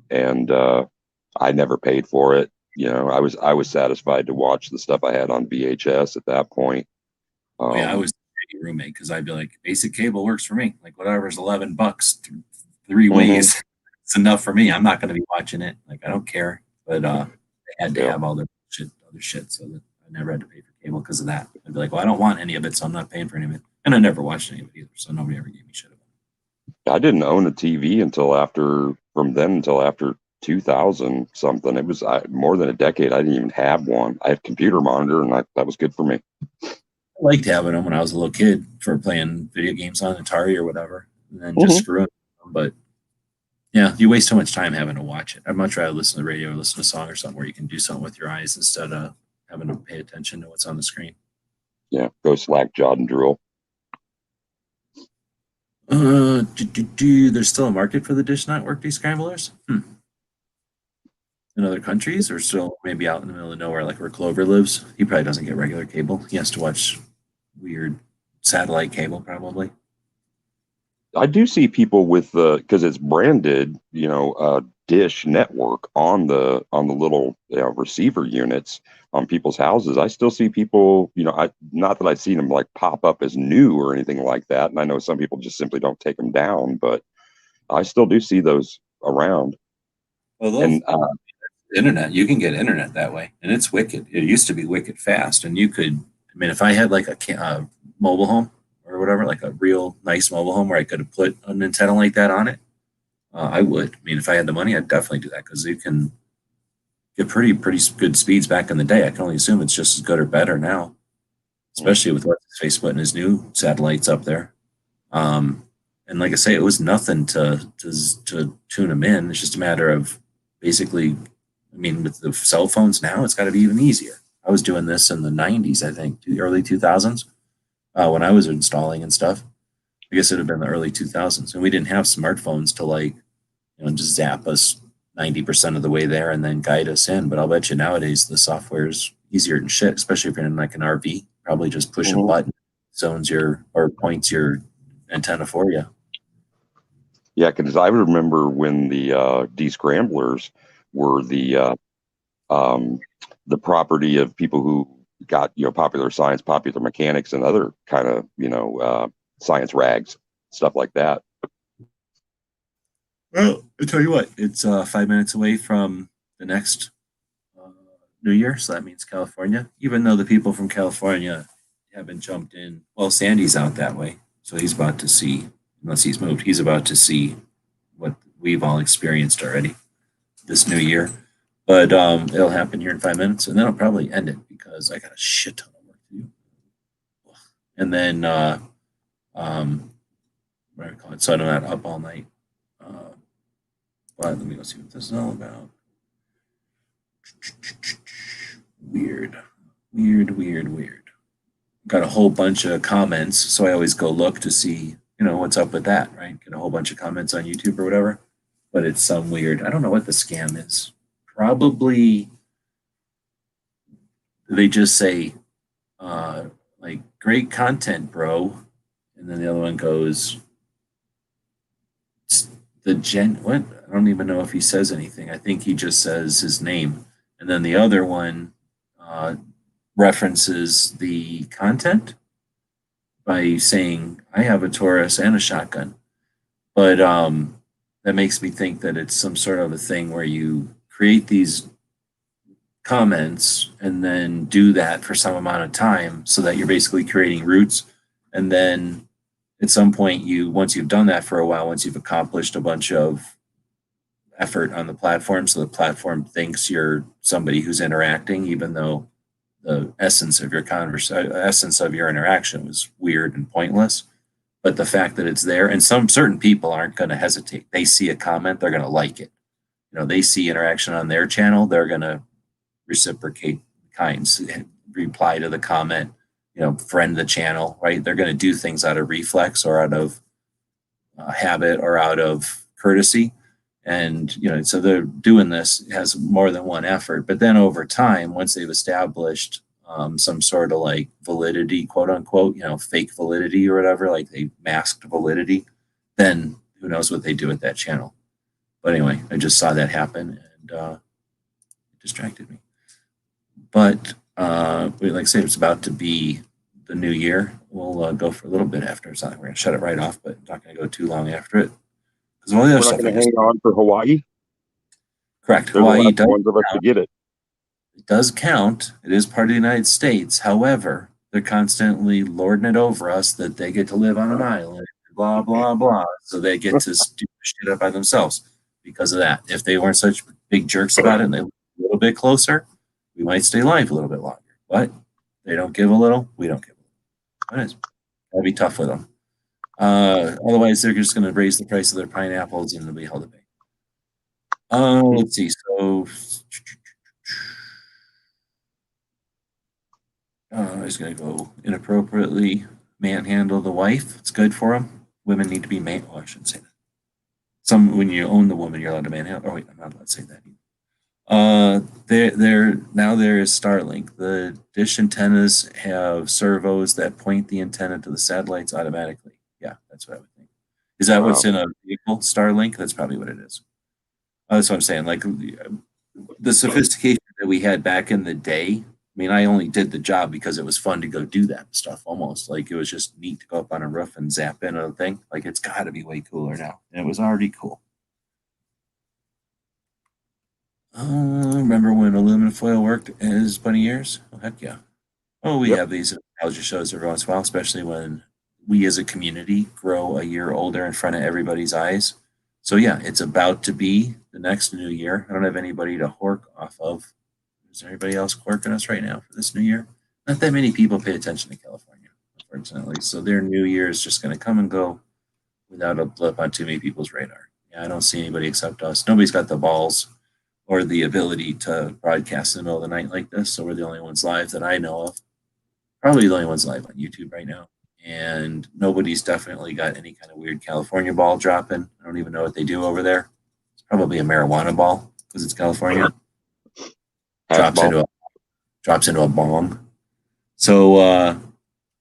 And I never paid for it. I was satisfied to watch the stuff I had on VHS at that point. I was a roommate because I'd be like, basic cable works for me. Like, whatever's $11 3 ways, it's enough for me. I'm not going to be watching it. Like, I don't care. But they had to have all the other shit, so that I never had to pay for cable because of that. I'd be like, well, I don't want any of it, so I'm not paying for any of it. And I never watched any of it either, so nobody ever gave me shit about it. I didn't own a TV until after 2000 something. It was more than a decade. I didn't even have one. I had a computer monitor, and that was good for me. I liked having them when I was a little kid for playing video games on Atari or whatever, and then just screwing them. But yeah, you waste so much time having to watch it. I'd much rather listen to the radio or listen to a song or something where you can do something with your eyes instead of having to pay attention to what's on the screen. Yeah, go slack, jawed, and drool. There's still a market for the Dish Network descramblers? In other countries, or still maybe out in the middle of nowhere, like where Clover lives? He probably doesn't get regular cable. He has to watch weird satellite cable, probably. I do see people with because it's branded, Dish Network on the little receiver units on people's houses. I still see people, not that I've seen them like pop up as new or anything like that. And I know some people just simply don't take them down, but I still do see those around. Well, and internet, you can get internet that way, and it's wicked. It used to be wicked fast, and you could. I mean, if I had like a mobile home or whatever, like a real nice mobile home where I could have put an antenna like that on it, I would. I mean, if I had the money, I'd definitely do that because you can get pretty good speeds back in the day. I can only assume it's just as good or better now, especially with what's his face putting his new satellites up there. And like I say, it was nothing to tune them in. It's just a matter of basically, I mean, with the cell phones now, it's got to be even easier. I was doing this in the 90s, I think, the early 2000s, when I was installing and stuff. I guess it would have been the early 2000s. And we didn't have smartphones to just zap us 90% of the way there and then guide us in. But I'll bet you nowadays the software is easier than shit, especially if you're in like an RV. Probably just push a button, points your antenna for you. Yeah, because I remember when the descramblers were the property of people who got popular science, popular mechanics, and other kind of science rags, stuff like that. Well, I tell you what, it's 5 minutes away from the next New Year, so that means California. Even though the people from California haven't jumped in, well, Sandy's out that way, so he's about to see. Unless he's moved, he's about to see what we've all experienced already this new year. But it'll happen here in 5 minutes, and then I'll probably end it because I got a shit ton of work to do. And then, what do I call it? So I'm not up all night. But let me go see what this is all about. Weird. Got a whole bunch of comments, so I always go look to see, what's up with that, right? Get a whole bunch of comments on YouTube or whatever. But it's some weird, I don't know what the scam is. Probably they just say, like, great content, bro. And then the other one goes, what? I don't even know if he says anything. I think he just says his name. And then the other one references the content by saying, I have a Taurus and a shotgun. But that makes me think that it's some sort of a thing where you create these comments and then do that for some amount of time so that you're basically creating roots. And then at some point, once you've done that for a while, once you've accomplished a bunch of effort on the platform, so the platform thinks you're somebody who's interacting, even though the essence of your interaction was weird and pointless. But the fact that it's there, and some certain people aren't going to hesitate. They see a comment, they're going to like it. They see interaction on their channel, they're going to reciprocate kinds, reply to the comment, friend the channel, right? They're going to do things out of reflex or out of habit or out of courtesy. And, so they're doing this has more than one effort. But then over time, once they've established some sort of like validity, quote unquote, fake validity or whatever, like they masked validity, then who knows what they do with that channel. But anyway, I just saw that happen and it distracted me. But like I said, it's about to be the new year. We'll go for a little bit after. It's not like we're going to shut it right off, but not going to go too long after it. Because all the other We're not going to hang on for Hawaii. Correct. Hawaii does ones of us to get it. It does count. It is part of the United States. However, they're constantly lording it over us that they get to live on an island, blah, blah, blah. So they get to do shit up by themselves because of that. If they weren't such big jerks about it and they lived a little bit closer, we might stay alive a little bit longer. But they don't give a little, we don't give a little. That'd be tough with them. Otherwise, they're just going to raise the price of their pineapples and it'll be hell to pay. Let's see. So I was going to go inappropriately manhandle the wife. It's good for them. Women need to be Oh, I shouldn't say that. When you own the woman, you're allowed to manhandle. Oh wait, I'm not allowed to say that either. Now there is Starlink. The dish antennas have servos that point the antenna to the satellites automatically. Yeah, that's what I would think. Is that what's in a vehicle? Starlink? That's probably what it is. That's what I'm saying. Like the sophistication that we had back in the day. I mean, I only did the job because it was fun to go do that stuff almost. Like it was just neat to go up on a roof and zap in a thing. Like it's got to be way cooler now. And it was already cool. Remember when aluminum foil worked as bunny ears? Oh, heck yeah. Oh, we have these nostalgia shows every once in a while, especially when we as a community grow a year older in front of everybody's eyes. So yeah, it's about to be the next new year. I don't have anybody to hork off of. Is there anybody else quirking us right now for this new year? Not that many people pay attention to California, unfortunately. So their new year is just going to come and go without a blip on too many people's radar. Yeah, I don't see anybody except us. Nobody's got the balls or the ability to broadcast in the middle of the night like this. So we're the only ones live that I know of. Probably the only ones live on YouTube right now. And nobody's definitely got any kind of weird California ball dropping. I don't even know what they do over there. It's probably a marijuana ball because it's California. Drops into a bong. So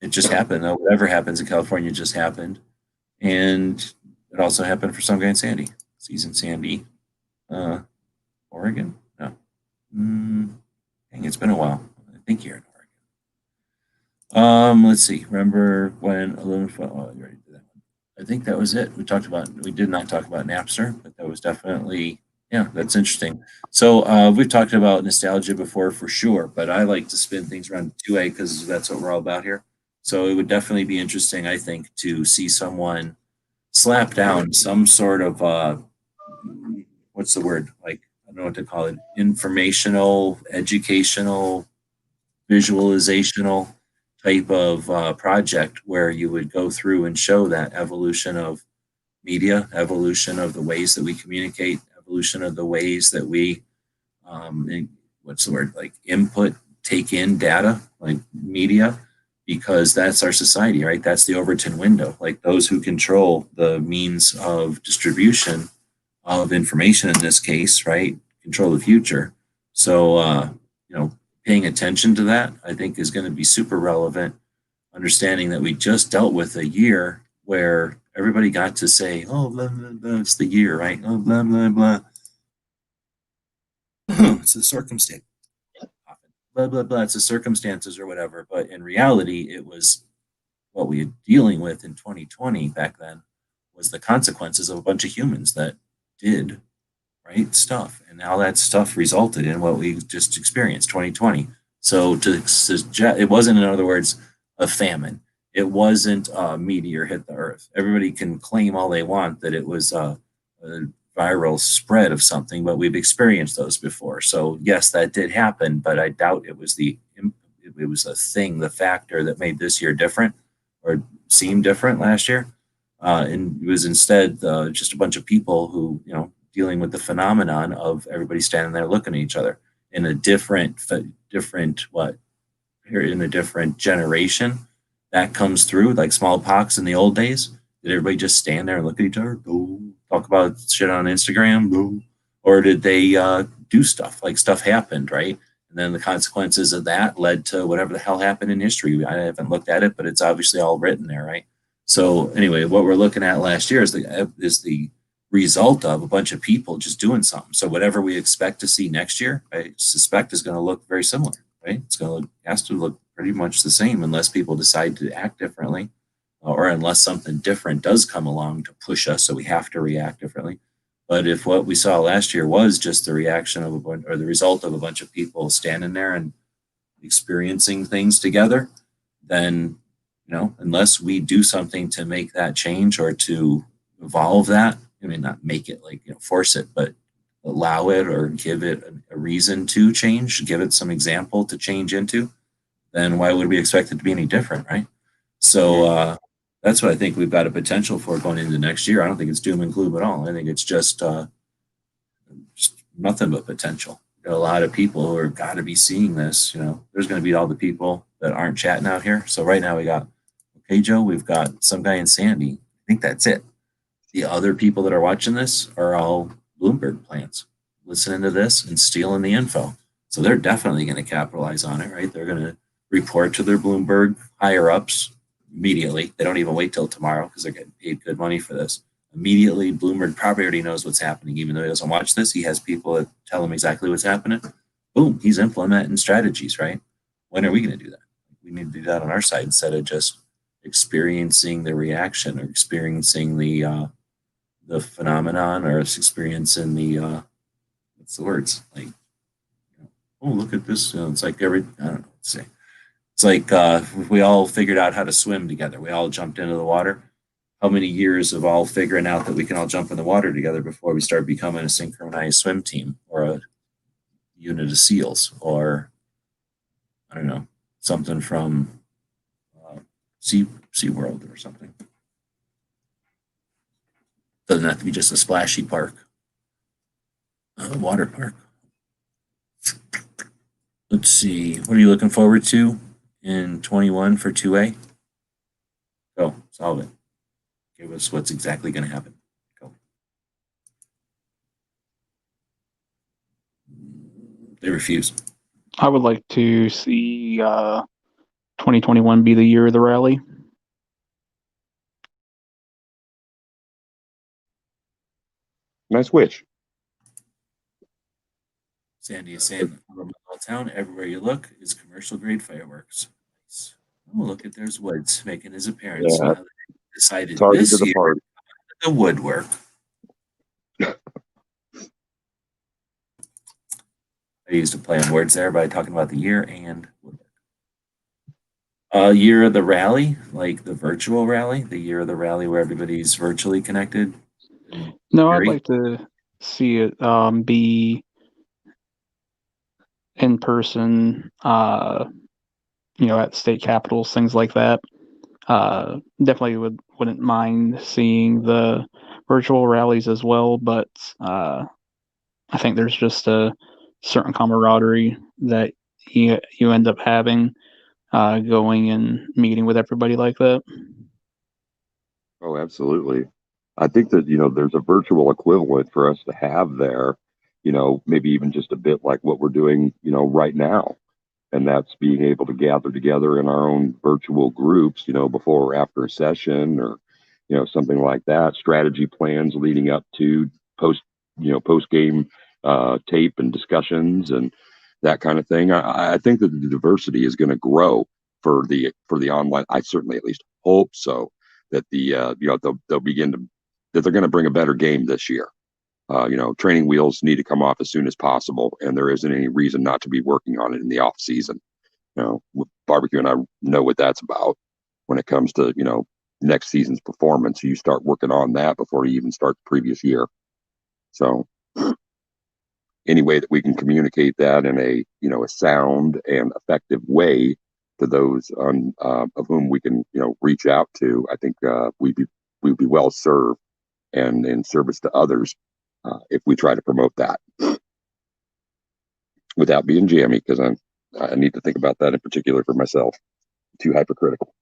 it just happened. Whatever happens in California just happened. And it also happened for some guy in Sandy. Season Sandy, Oregon. No, dang, it's been a while. I think you're in Oregon. Let's see. Remember when aluminum foil? Oh, you already did that one. I think that was it. We did not talk about Napster, but that was definitely, yeah, that's interesting. So we've talked about nostalgia before for sure, but I like to spin things around 2A because that's what we're all about here. So it would definitely be interesting, I think, to see someone slap down some sort of what's the word? Like, I don't know what to call it. Informational, educational, visualizational type of project where you would go through and show that evolution of media, evolution of the ways that we communicate, evolution of the ways that we, what's the word? Like input, take in data, like media, because that's our society, right? That's the Overton window. Like those who control the means of distribution of information in this case, right? Control the future. So, paying attention to that, I think, is going to be super relevant. Understanding that we just dealt with a year where everybody got to say, oh, blah, blah, blah, it's the year, right? Oh, blah, blah, blah. It's a circumstance. Blah, blah, blah. It's the circumstances or whatever. But in reality, it was what we were dealing with in 2020 back then was the consequences of a bunch of humans that did right stuff, and now that stuff resulted in what we just experienced 2020. So to suggest it wasn't, in other words, a famine, it wasn't a meteor hit the earth. Everybody can claim all they want that it was a viral spread of something, but we've experienced those before. So yes, that did happen, but I doubt it was the factor that made this year different or seem different last year. And it was instead just a bunch of people who, dealing with the phenomenon of everybody standing there looking at each other in a different generation. That comes through like smallpox in the old days. Did everybody just stand there and look at each other? Go talk about shit on Instagram? Go. Or did they do stuff? Like stuff happened, right? And then the consequences of that led to whatever the hell happened in history. I haven't looked at it, but it's obviously all written there, right? So anyway, what we're looking at last year is the result of a bunch of people just doing something. So whatever we expect to see next year, I suspect is going to look very similar, right? Has to look pretty much the same unless people decide to act differently, or unless something different does come along to push us, so we have to react differently. But if what we saw last year was just the reaction of the result of a bunch of people standing there and experiencing things together, then unless we do something to make that change or to evolve that, I mean, not make it like, force it, but allow it or give it a reason to change, give it some example to change into, then why would we expect it to be any different, right? So that's what I think we've got a potential for going into next year. I don't think it's doom and gloom at all. I think it's just nothing but potential. Got a lot of people who are got to be seeing this. There's going to be all the people that aren't chatting out here. So right now we got, okay, Joe, we've got some guy in Sandy. I think that's it. The other people that are watching this are all Bloomberg plants, listening to this and stealing the info. So they're definitely going to capitalize on it, right? They're going to report to their Bloomberg higher ups immediately. They don't even wait till tomorrow because they're getting paid good money for this. Immediately, Bloomberg probably already knows what's happening. Even though he doesn't watch this, he has people that tell him exactly what's happening. Boom, he's implementing strategies, right? When are we going to do that? We need to do that on our side instead of just experiencing the reaction or experiencing the phenomenon or experiencing the what's the words, like, oh, look at this. It's like I don't know what to say. It's like we all figured out how to swim together. We all jumped into the water. How many years of all figuring out that we can all jump in the water together before we start becoming a synchronized swim team or a unit of SEALs or, I don't know, something from Sea World or something. Doesn't have to be just a splashy park, water park. Let's see. What are you looking forward to in 21 for 2A? Go, solve it. Give us what's exactly going to happen. Go. They refuse. I would like to see 2021 be the year of the rally. Nice wish. Sandy is saying, from a town, everywhere you look is commercial grade fireworks. Nice. Oh, look at there's Woods making his appearance. Yeah, Now that they decided target this to the year party. the woodwork. I used to play on words there by talking about the year and woodwork. Year of the rally, like the virtual rally, the year of the rally where everybody's virtually connected. No, I'd like to see it be in person, at state capitals, things like that. Definitely wouldn't mind seeing the virtual rallies as well, but I think there's just a certain camaraderie that you end up having going and meeting with everybody like that. Oh, absolutely. I think that, there's a virtual equivalent for us to have there, maybe even just a bit like what we're doing, right now. And that's being able to gather together in our own virtual groups, before or after a session or, something like that. Strategy plans leading up to post game tape and discussions and that kind of thing. I think that the diversity is going to grow for the online. I certainly at least hope so. That they'll begin to that they're going to bring a better game this year. Training wheels need to come off as soon as possible, and there isn't any reason not to be working on it in the off season. Barbecue and I know what that's about when it comes to next season's performance. You start working on that before you even start the previous year. So any way that we can communicate that in a a sound and effective way to those of whom we can reach out to, I think we'd be well served and in service to others if we try to promote that without being jammy, because I need to think about that in particular for myself. Too hypercritical.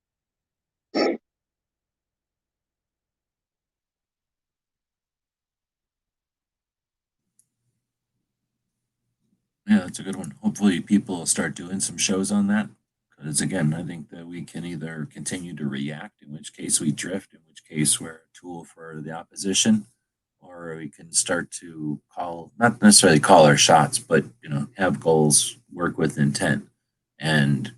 Yeah, that's a good one. Hopefully people will start doing some shows on that. Because again, I think that we can either continue to react, in which case we drift, in which case we're a tool for the opposition, or we can start to not necessarily call our shots, but have goals, work with intent. And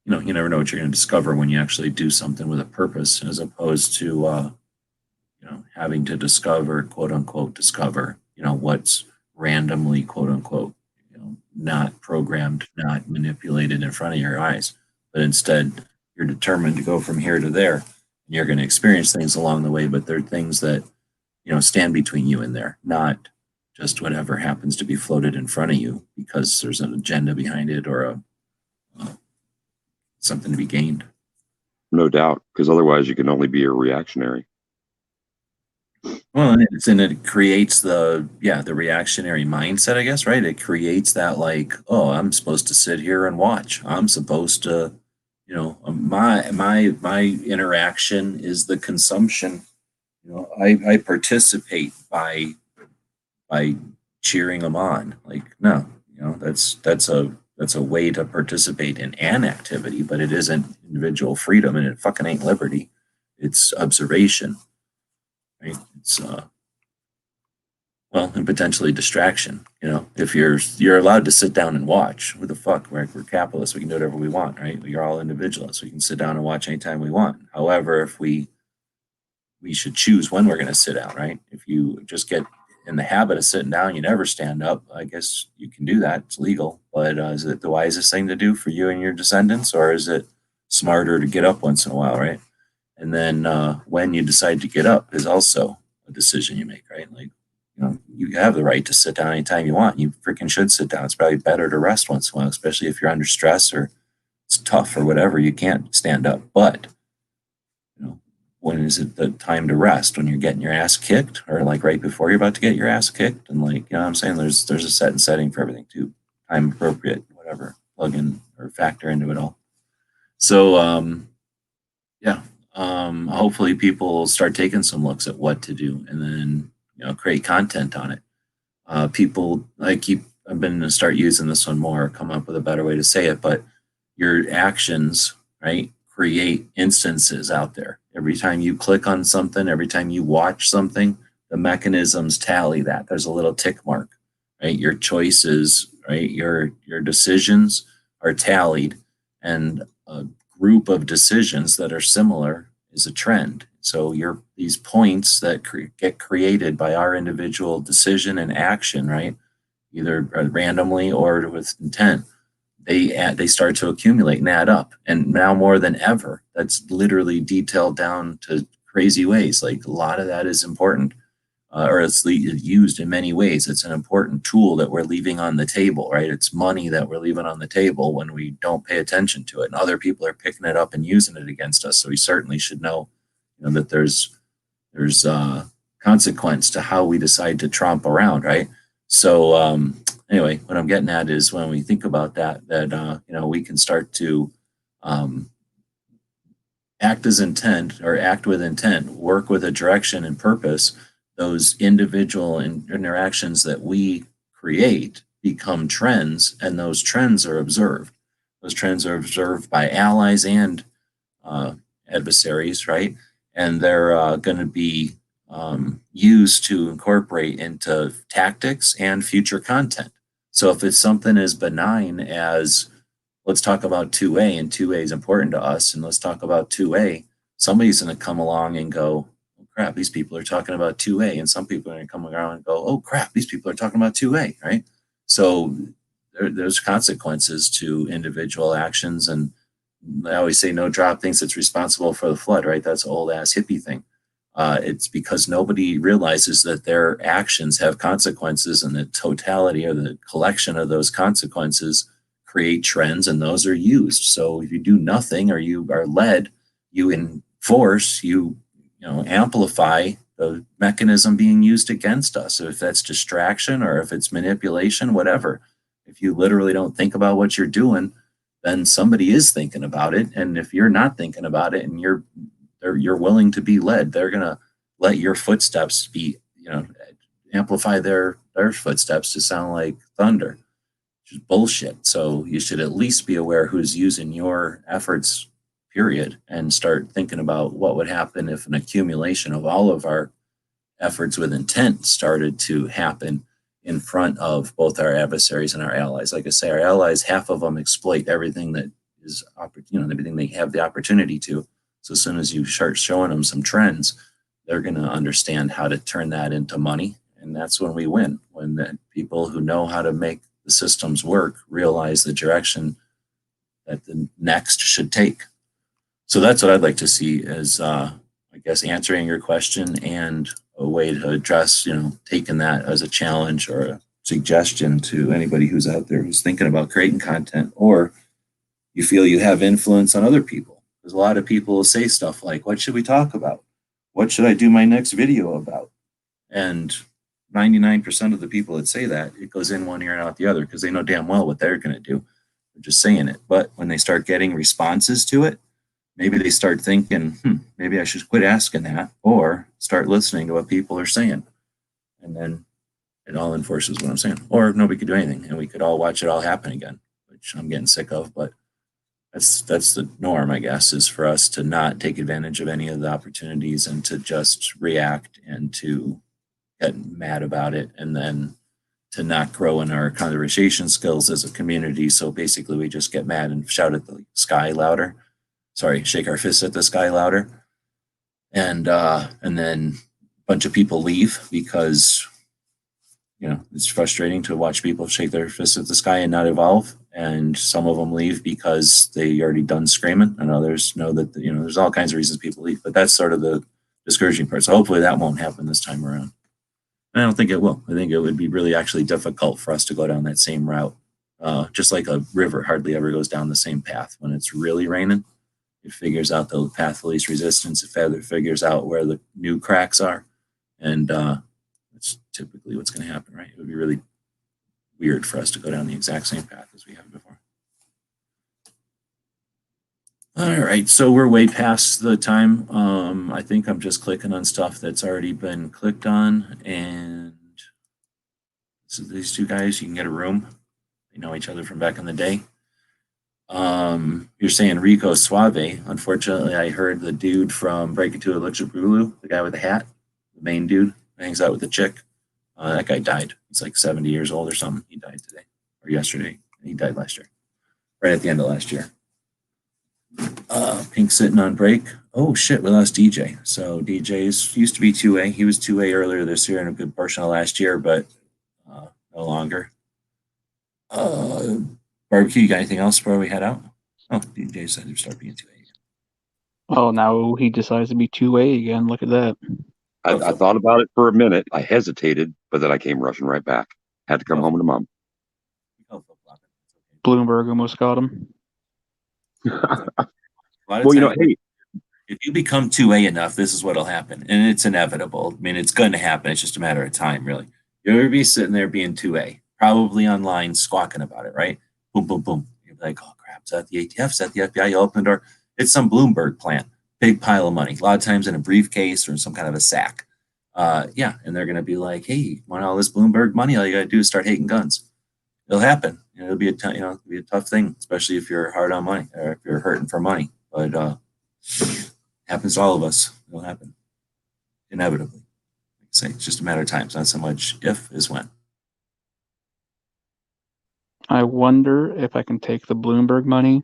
you never know what you're going to discover when you actually do something with a purpose, as opposed to having to discover, quote unquote, what's randomly, quote unquote, not programmed, not manipulated in front of your eyes, but instead you're determined to go from here to there, and you're going to experience things along the way, but they're things that stand between you and there, not just whatever happens to be floated in front of you because there's an agenda behind it or something to be gained. No doubt, because otherwise you can only be a reactionary. Well, and it creates the reactionary mindset, I guess, right? It creates that like, oh, I'm supposed to sit here and watch. I'm supposed to, my interaction is the consumption. I participate by cheering them on. Like, no, that's a way to participate in an activity, but it isn't individual freedom, and it fucking ain't liberty. It's observation. Right? It's and potentially distraction. If you're allowed to sit down and watch, who the fuck? We're capitalists. We can do whatever we want, right? We're all individualists. We can sit down and watch anytime we want. However, if we should choose when we're going to sit down, right? If you just get in the habit of sitting down, you never stand up. I guess you can do that. It's legal, but is it the wisest thing to do for you and your descendants, or is it smarter to get up once in a while, right? And then when you decide to get up is also a decision you make, right? Like, you have the right to sit down anytime you want. You freaking should sit down. It's probably better to rest once in a while, especially if you're under stress or it's tough or whatever. You can't stand up. But, when is it the time to rest? When you're getting your ass kicked, or like right before you're about to get your ass kicked? And like, what I'm saying? There's a set and setting for everything too. Time appropriate, whatever, plug in or factor into it all. So, hopefully people start taking some looks at what to do and then, create content on it. People, I've been to start using this one more, come up with a better way to say it, but your actions, right, create instances out there. Every time you click on something, every time you watch something, the mechanisms tally that. There's a little tick mark, right? Your choices, right? Your decisions are tallied, and a group of decisions that are similar is a trend. So these points that get created by our individual decision and action, right? Either randomly or with intent, they start to accumulate and add up. And now more than ever, that's literally detailed down to crazy ways. Like a lot of that is important, or it's used in many ways. It's an important tool that we're leaving on the table, right? It's money that we're leaving on the table when we don't pay attention to it. And other people are picking it up and using it against us. So we certainly should know, that there's consequence to how we decide to tromp around, right? So anyway, what I'm getting at is when we think about that we can start to act as intent, or act with intent, work with a direction and purpose. Those individual interactions that we create become trends, and those trends are observed. Those trends are observed by allies and adversaries, right? And they're going to be used to incorporate into tactics and future content. So if it's something as benign as, let's talk about 2A, and 2A is important to us, and let's talk about 2A, somebody's going to come along and go, oh crap, these people are talking about 2A, and some people are going to come around and go, oh crap, these people are talking about 2A, right? So there's consequences to individual actions, and I always say no drop thinks it's responsible for the flood, right? That's an old ass hippie thing. It's because nobody realizes that their actions have consequences, and the totality or the collection of those consequences create trends, and those are used. So if you do nothing, or you are led, you enforce, you amplify the mechanism being used against us. So if that's distraction, or if it's manipulation, whatever, if you literally don't think about what you're doing, then somebody is thinking about it. And if you're not thinking about it, and you're willing to be led, they're going to let your footsteps be, amplify their footsteps to sound like thunder, which is bullshit. So you should at least be aware who's using your efforts, period, and start thinking about what would happen if an accumulation of all of our efforts with intent started to happen in front of both our adversaries and our allies. Like I say, our allies, half of them exploit everything that is, everything they have the opportunity to. So as soon as you start showing them some trends, they're going to understand how to turn that into money. And that's when we win, when the people who know how to make the systems work realize the direction that the next should take. So that's what I'd like to see as, I guess, answering your question, and a way to address, taking that as a challenge or a suggestion to anybody who's out there who's thinking about creating content, or you feel you have influence on other people. There's a lot of people who say stuff like, what should we talk about? What should I do my next video about? And 99% of the people that say that, it goes in one ear and out the other, because they know damn well what they're going to do. They're just saying it. But when they start getting responses to it, maybe they start thinking, maybe I should quit asking that, or start listening to what people are saying. And then it all enforces what I'm saying. Or nobody could do anything, and we could all watch it all happen again, which I'm getting sick of. But that's the norm, I guess, is for us to not take advantage of any of the opportunities, and to just react, and to get mad about it, and then to not grow in our conversation skills as a community. So basically we just get mad and shout at the sky louder. Shake our fists at the sky louder. And then a bunch of people leave because, it's frustrating to watch people shake their fists at the sky and not evolve. And some of them leave because they already done screaming, and others know that, there's all kinds of reasons people leave, but that's sort of the discouraging part. So hopefully that won't happen this time around. And I don't think it will. I think it would be really actually difficult for us to go down that same route. Just like a river hardly ever goes down the same path. When it's really raining, it figures out the path of least resistance. It figures out where the new cracks are. And that's typically what's going to happen, right? It would be really weird for us to go down the exact same path as we have before. All right, so we're way past the time. I think I'm just clicking on stuff that's already been clicked on. And so these two guys, you can get a room. They know each other from back in the day. You're saying Rico Suave. Unfortunately, I heard the dude from Break Into Electric Boogaloo, the guy with the hat, the main dude. hangs out with a chick. That guy died. He's like 70 years old or something. He died today or yesterday. He died last year, right at the end of last year. Pink sitting on break. Oh shit, we lost DJ. So DJ's used to be 2A. He was 2A earlier this year and a good portion of last year, but no longer. Barbecue, you got anything else before we head out? Oh, DJ said he'd start being 2A again. Oh, now he decides to be 2A again. Look at that. I thought about it for a minute. I hesitated, but then I came rushing right back. Had to come home to mom. Bloomberg almost got him. Well, you know, hey, if you become 2A enough, this is what'll happen. And it's inevitable. I mean, it's going to happen. It's just a matter of time, really. You're going to be sitting there being 2A, probably online squawking about it, right? Boom, boom, boom. You're like, oh, crap, is that the ATF? Is that the FBI? You open the door. It's some Bloomberg plant. Big pile of money. A lot of times in a briefcase or in some kind of a sack. Yeah, and they're going to be like, hey, you want all this Bloomberg money? All you got to do is start hating guns. It'll happen. It'll be a tough thing, especially if you're hard on money or if you're hurting for money. But happens to all of us. It'll happen inevitably. Like I say, it's just a matter of time. It's not so much if as when. I wonder if I can take the Bloomberg money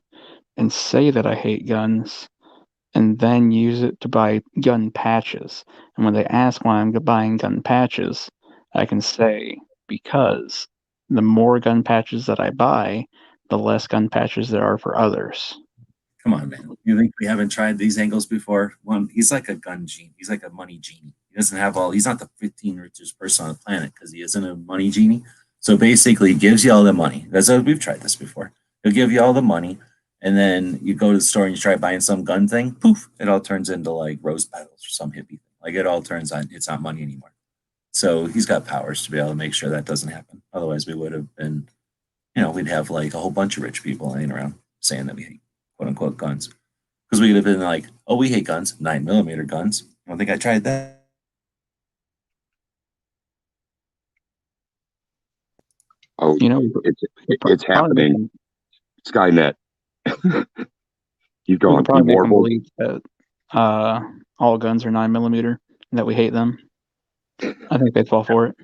and say that I hate guns and then use it to buy gun patches. And when they ask why I'm buying gun patches, I can say, because the more gun patches that I buy, the less gun patches there are for others. Come on, man. You think we haven't tried these angles before? One, he's like a gun genie. He's like a money genie. He doesn't have he's not the 15th richest person on the planet because he isn't a money genie. So basically, he gives you all the money. We've tried this before. He'll give you all the money, and then you go to the store and you try buying some gun thing. Poof! It all turns into like rose petals or some hippie thing. Like it all turns on. It's not money anymore. So he's got powers to be able to make sure that doesn't happen. Otherwise, we would have been, we'd have like a whole bunch of rich people laying around saying that we hate quote unquote guns. Because we could have been like, oh, we hate guns, 9mm guns. I don't think I tried that. Oh, it's happening. Skynet. You've gone probably make them more. believe that all guns are 9mm and that we hate them. I think they'd fall for it.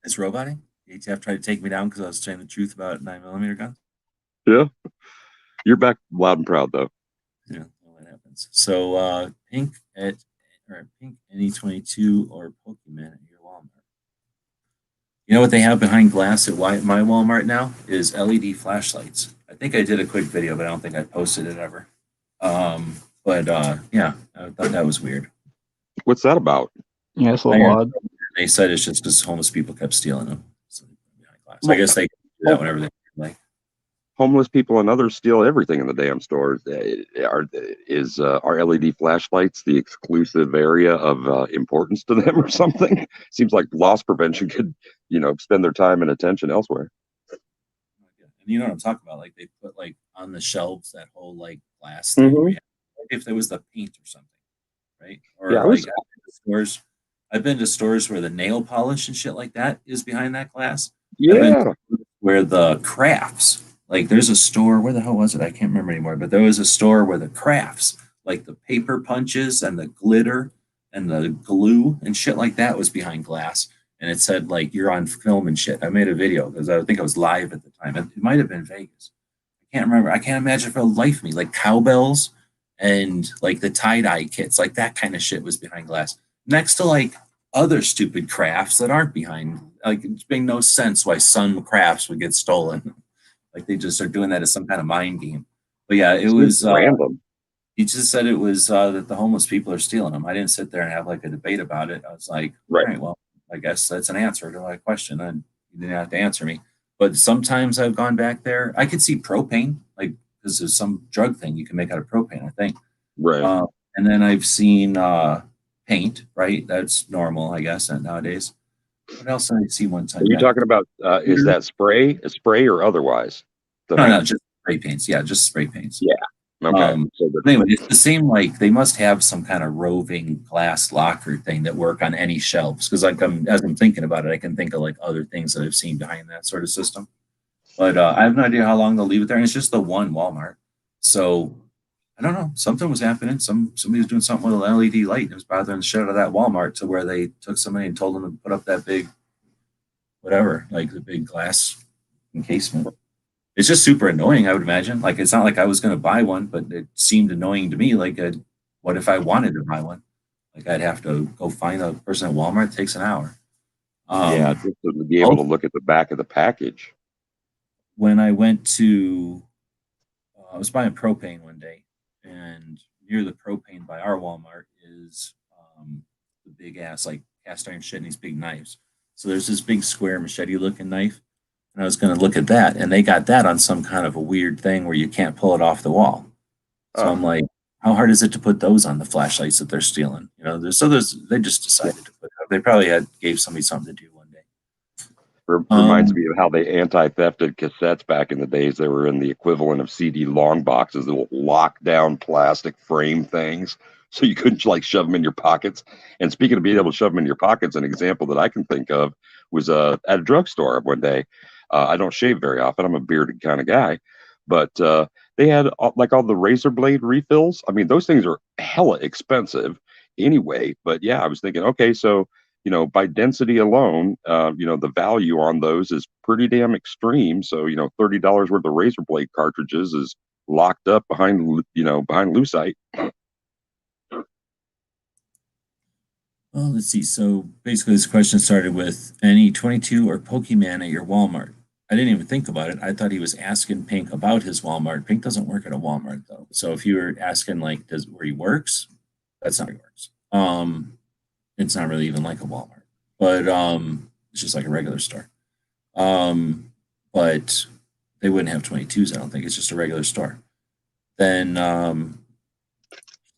It's roboting. The ATF tried to take me down because I was saying the truth about 9mm guns. Yeah. You're back loud and proud, though. Yeah, well, that happens. So Pink NE22 or Pokemon at your Walmart. You know what they have behind glass at my Walmart now is LED flashlights. I think I did a quick video, but I don't think I posted it ever. Yeah, I thought that was weird. What's that about? Yeah, it's a little odd. They said it's just because homeless people kept stealing them. So I guess they do that whenever they like. Homeless people and others steal everything in the damn stores. Are LED flashlights the exclusive area of importance to them or something? Seems like loss prevention could, spend their time and attention elsewhere. And you know what I'm talking about? Like they put like on the shelves that whole like glass thing. Mm-hmm. Like if there was the paint or something, right? Or yeah, I've been to stores where the nail polish and shit like that is behind that glass. Yeah. Where the crafts. Like there's a store, where the hell was it? I can't remember anymore, but there was a store where the crafts, like the paper punches and the glitter and the glue and shit like that was behind glass. And it said like, you're on film and shit. I made a video because I think I was live at the time. It might have been Vegas. I can't remember. I can't imagine for the life of me, like cowbells and like the tie-dye kits, like that kind of shit was behind glass. Next to like other stupid crafts that aren't behind, like it's making no sense why some crafts would get stolen. Like they just are doing that as some kind of mind game. But yeah, it was random. He just said it was that the homeless people are stealing them. I didn't sit there and have like a debate about it. I was like, right. All right, well, I guess that's an answer to my question. And you didn't have to answer me. But sometimes I've gone back there. I could see propane, like because there's some drug thing you can make out of propane, I think. Right. And then I've seen paint, right? That's normal, I guess, nowadays. What else did I see one time? Are you talking about, is that a spray or otherwise? No, just spray paints. Yeah, just spray paints. Yeah. Okay. But anyway, it's the same, like they must have some kind of roving glass locker thing that work on any shelves. Because like as I'm thinking about it, I can think of like other things that I've seen behind that sort of system. But I have no idea how long they'll leave it there. And it's just the one Walmart. So I don't know. Something was happening. Somebody was doing something with an LED light. And it was bothering the shit out of that Walmart to where they took somebody and told them to put up that big, whatever, like the big glass encasement. It's just super annoying, I would imagine. Like, it's not like I was going to buy one, but it seemed annoying to me. Like, what if I wanted to buy one? Like, I'd have to go find a person at Walmart. It takes an hour. Yeah, just to be able to look at the back of the package. When I went to, I was buying propane one day, and near the propane by our Walmart is the big ass, like, cast iron shit and these big knives. So there's this big square machete looking knife. And I was going to look at that, and they got that on some kind of a weird thing where you can't pull it off the wall. So I'm like, how hard is it to put those on the flashlights that they're stealing? You know, they just decided to put it up. They probably gave somebody something to do one day. Reminds me of how they anti-thefted cassettes back in the days. They were in the equivalent of CD long boxes, little lockdown plastic frame things, so you couldn't like shove them in your pockets. And speaking of being able to shove them in your pockets, an example that I can think of was at a drugstore one day. I don't shave very often. I'm a bearded kind of guy, but they had like all the razor blade refills. I mean, those things are hella expensive anyway. But yeah, I was thinking, okay, so by density alone, the value on those is pretty damn extreme. So $30 worth of razor blade cartridges is locked up behind lucite. Well, let's see. So basically, this question started with any 22 or Pokemon at your Walmart. I didn't even think about it. I thought he was asking Pink about his Walmart. Pink doesn't work at a Walmart though. So if you were asking like where he works, that's not where he works. It's not really even like a Walmart, but it's just like a regular store. But they wouldn't have 22s. I don't think it's just a regular store. Then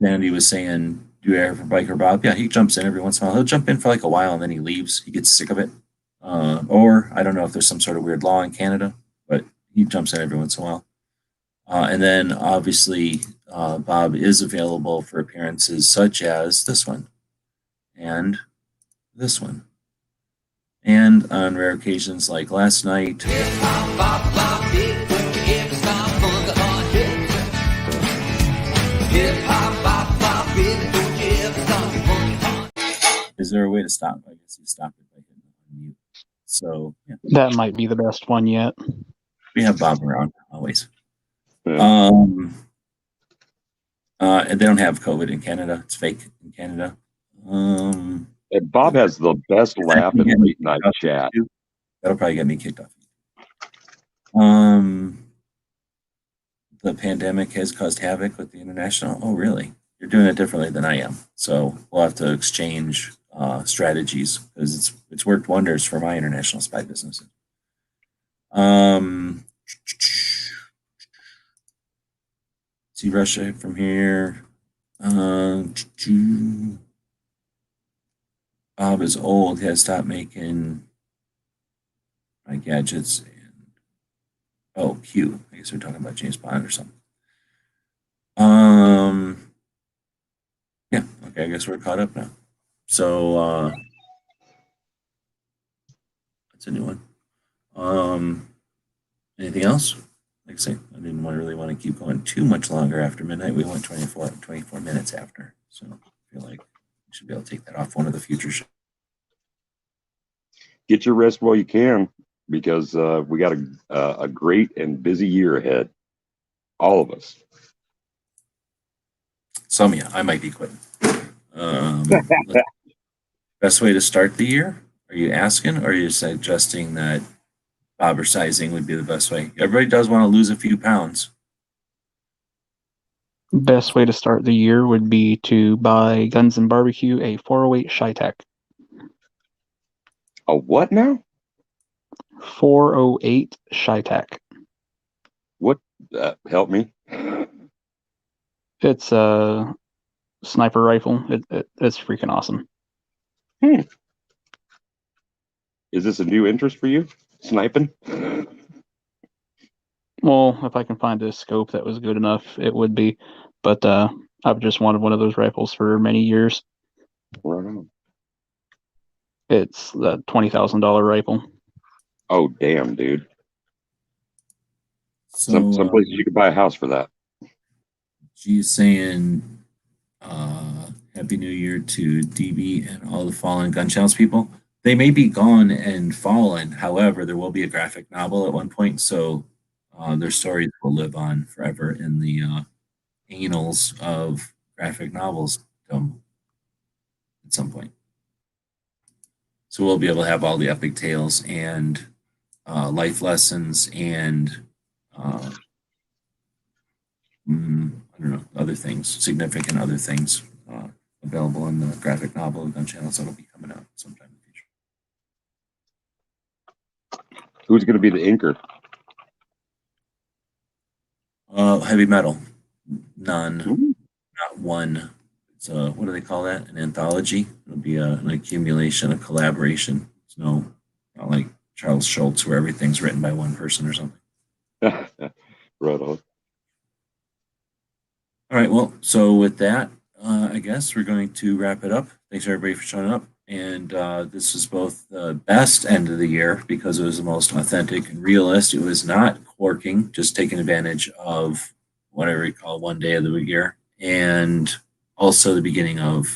Sandy was saying, do you ever Biker Bob? Yeah, he jumps in every once in a while. He'll jump in for like a while and then he leaves. He gets sick of it. Or I don't know if there's some sort of weird law in Canada, but he jumps in every once in a while. And then obviously Bob is available for appearances such as this one and this one. And on rare occasions like last night. Is there a way to stop? I guess you stop it by hitting mute. So yeah. That might be the best one yet. We have Bob around always. Yeah. And they don't have COVID in Canada. It's fake in Canada. And Bob has the best laugh in late night chat. That'll probably get me kicked off. The pandemic has caused havoc with the international. Oh, really? You're doing it differently than I am. So we'll have to exchange strategies because it's worked wonders for my international spy businesses. See Russia from here. Bob is old, has stopped making my gadgets. And Q. I guess we're talking about James Bond or something. Yeah, okay, I guess we're caught up now. So that's a new one. Anything else? Like I say, I didn't really want to keep going too much longer after midnight. We went 24 minutes after. So I feel like we should be able to take that off one of the future shows. Get your rest while you can, because we got a great and busy year ahead. All of us. Some of you, I might be quitting. Best way to start the year? Are you asking, or are you suggesting that bobber-sizing would be the best way? Everybody does want to lose a few pounds. Best way to start the year would be to buy Guns and Barbecue a 408 Shytech. A what now? 408 Shytech. What? Help me. It's a sniper rifle. It's freaking awesome. Is this a new interest for you? Sniping? Well, if I can find a scope that was good enough, it would be. But I've just wanted one of those rifles for many years. Right on. It's the $20,000 rifle. Oh, damn, dude. So, Some places you could buy a house for that. She's saying, Happy New Year to DB and all the fallen gun channels people. They may be gone and fallen. However, there will be a graphic novel at one point, so their stories will live on forever in the annals of graphic novels at some point. So we'll be able to have all the epic tales and life lessons and I don't know, other things, significant other things available in the graphic novel and gun channels that'll be coming out sometime in the future. Who's going to be the inker? Heavy metal. None. Not one. It's what do they call that? An anthology. It'll be an accumulation, a collaboration. It's not like Charles Schultz where everything's written by one person or something. Right on. All right. Well, so with that, I guess we're going to wrap it up. Thanks everybody for showing up. And this is both the best end of the year because it was the most authentic and realist. It was not quarking, just taking advantage of whatever you call one day of the year, and also the beginning of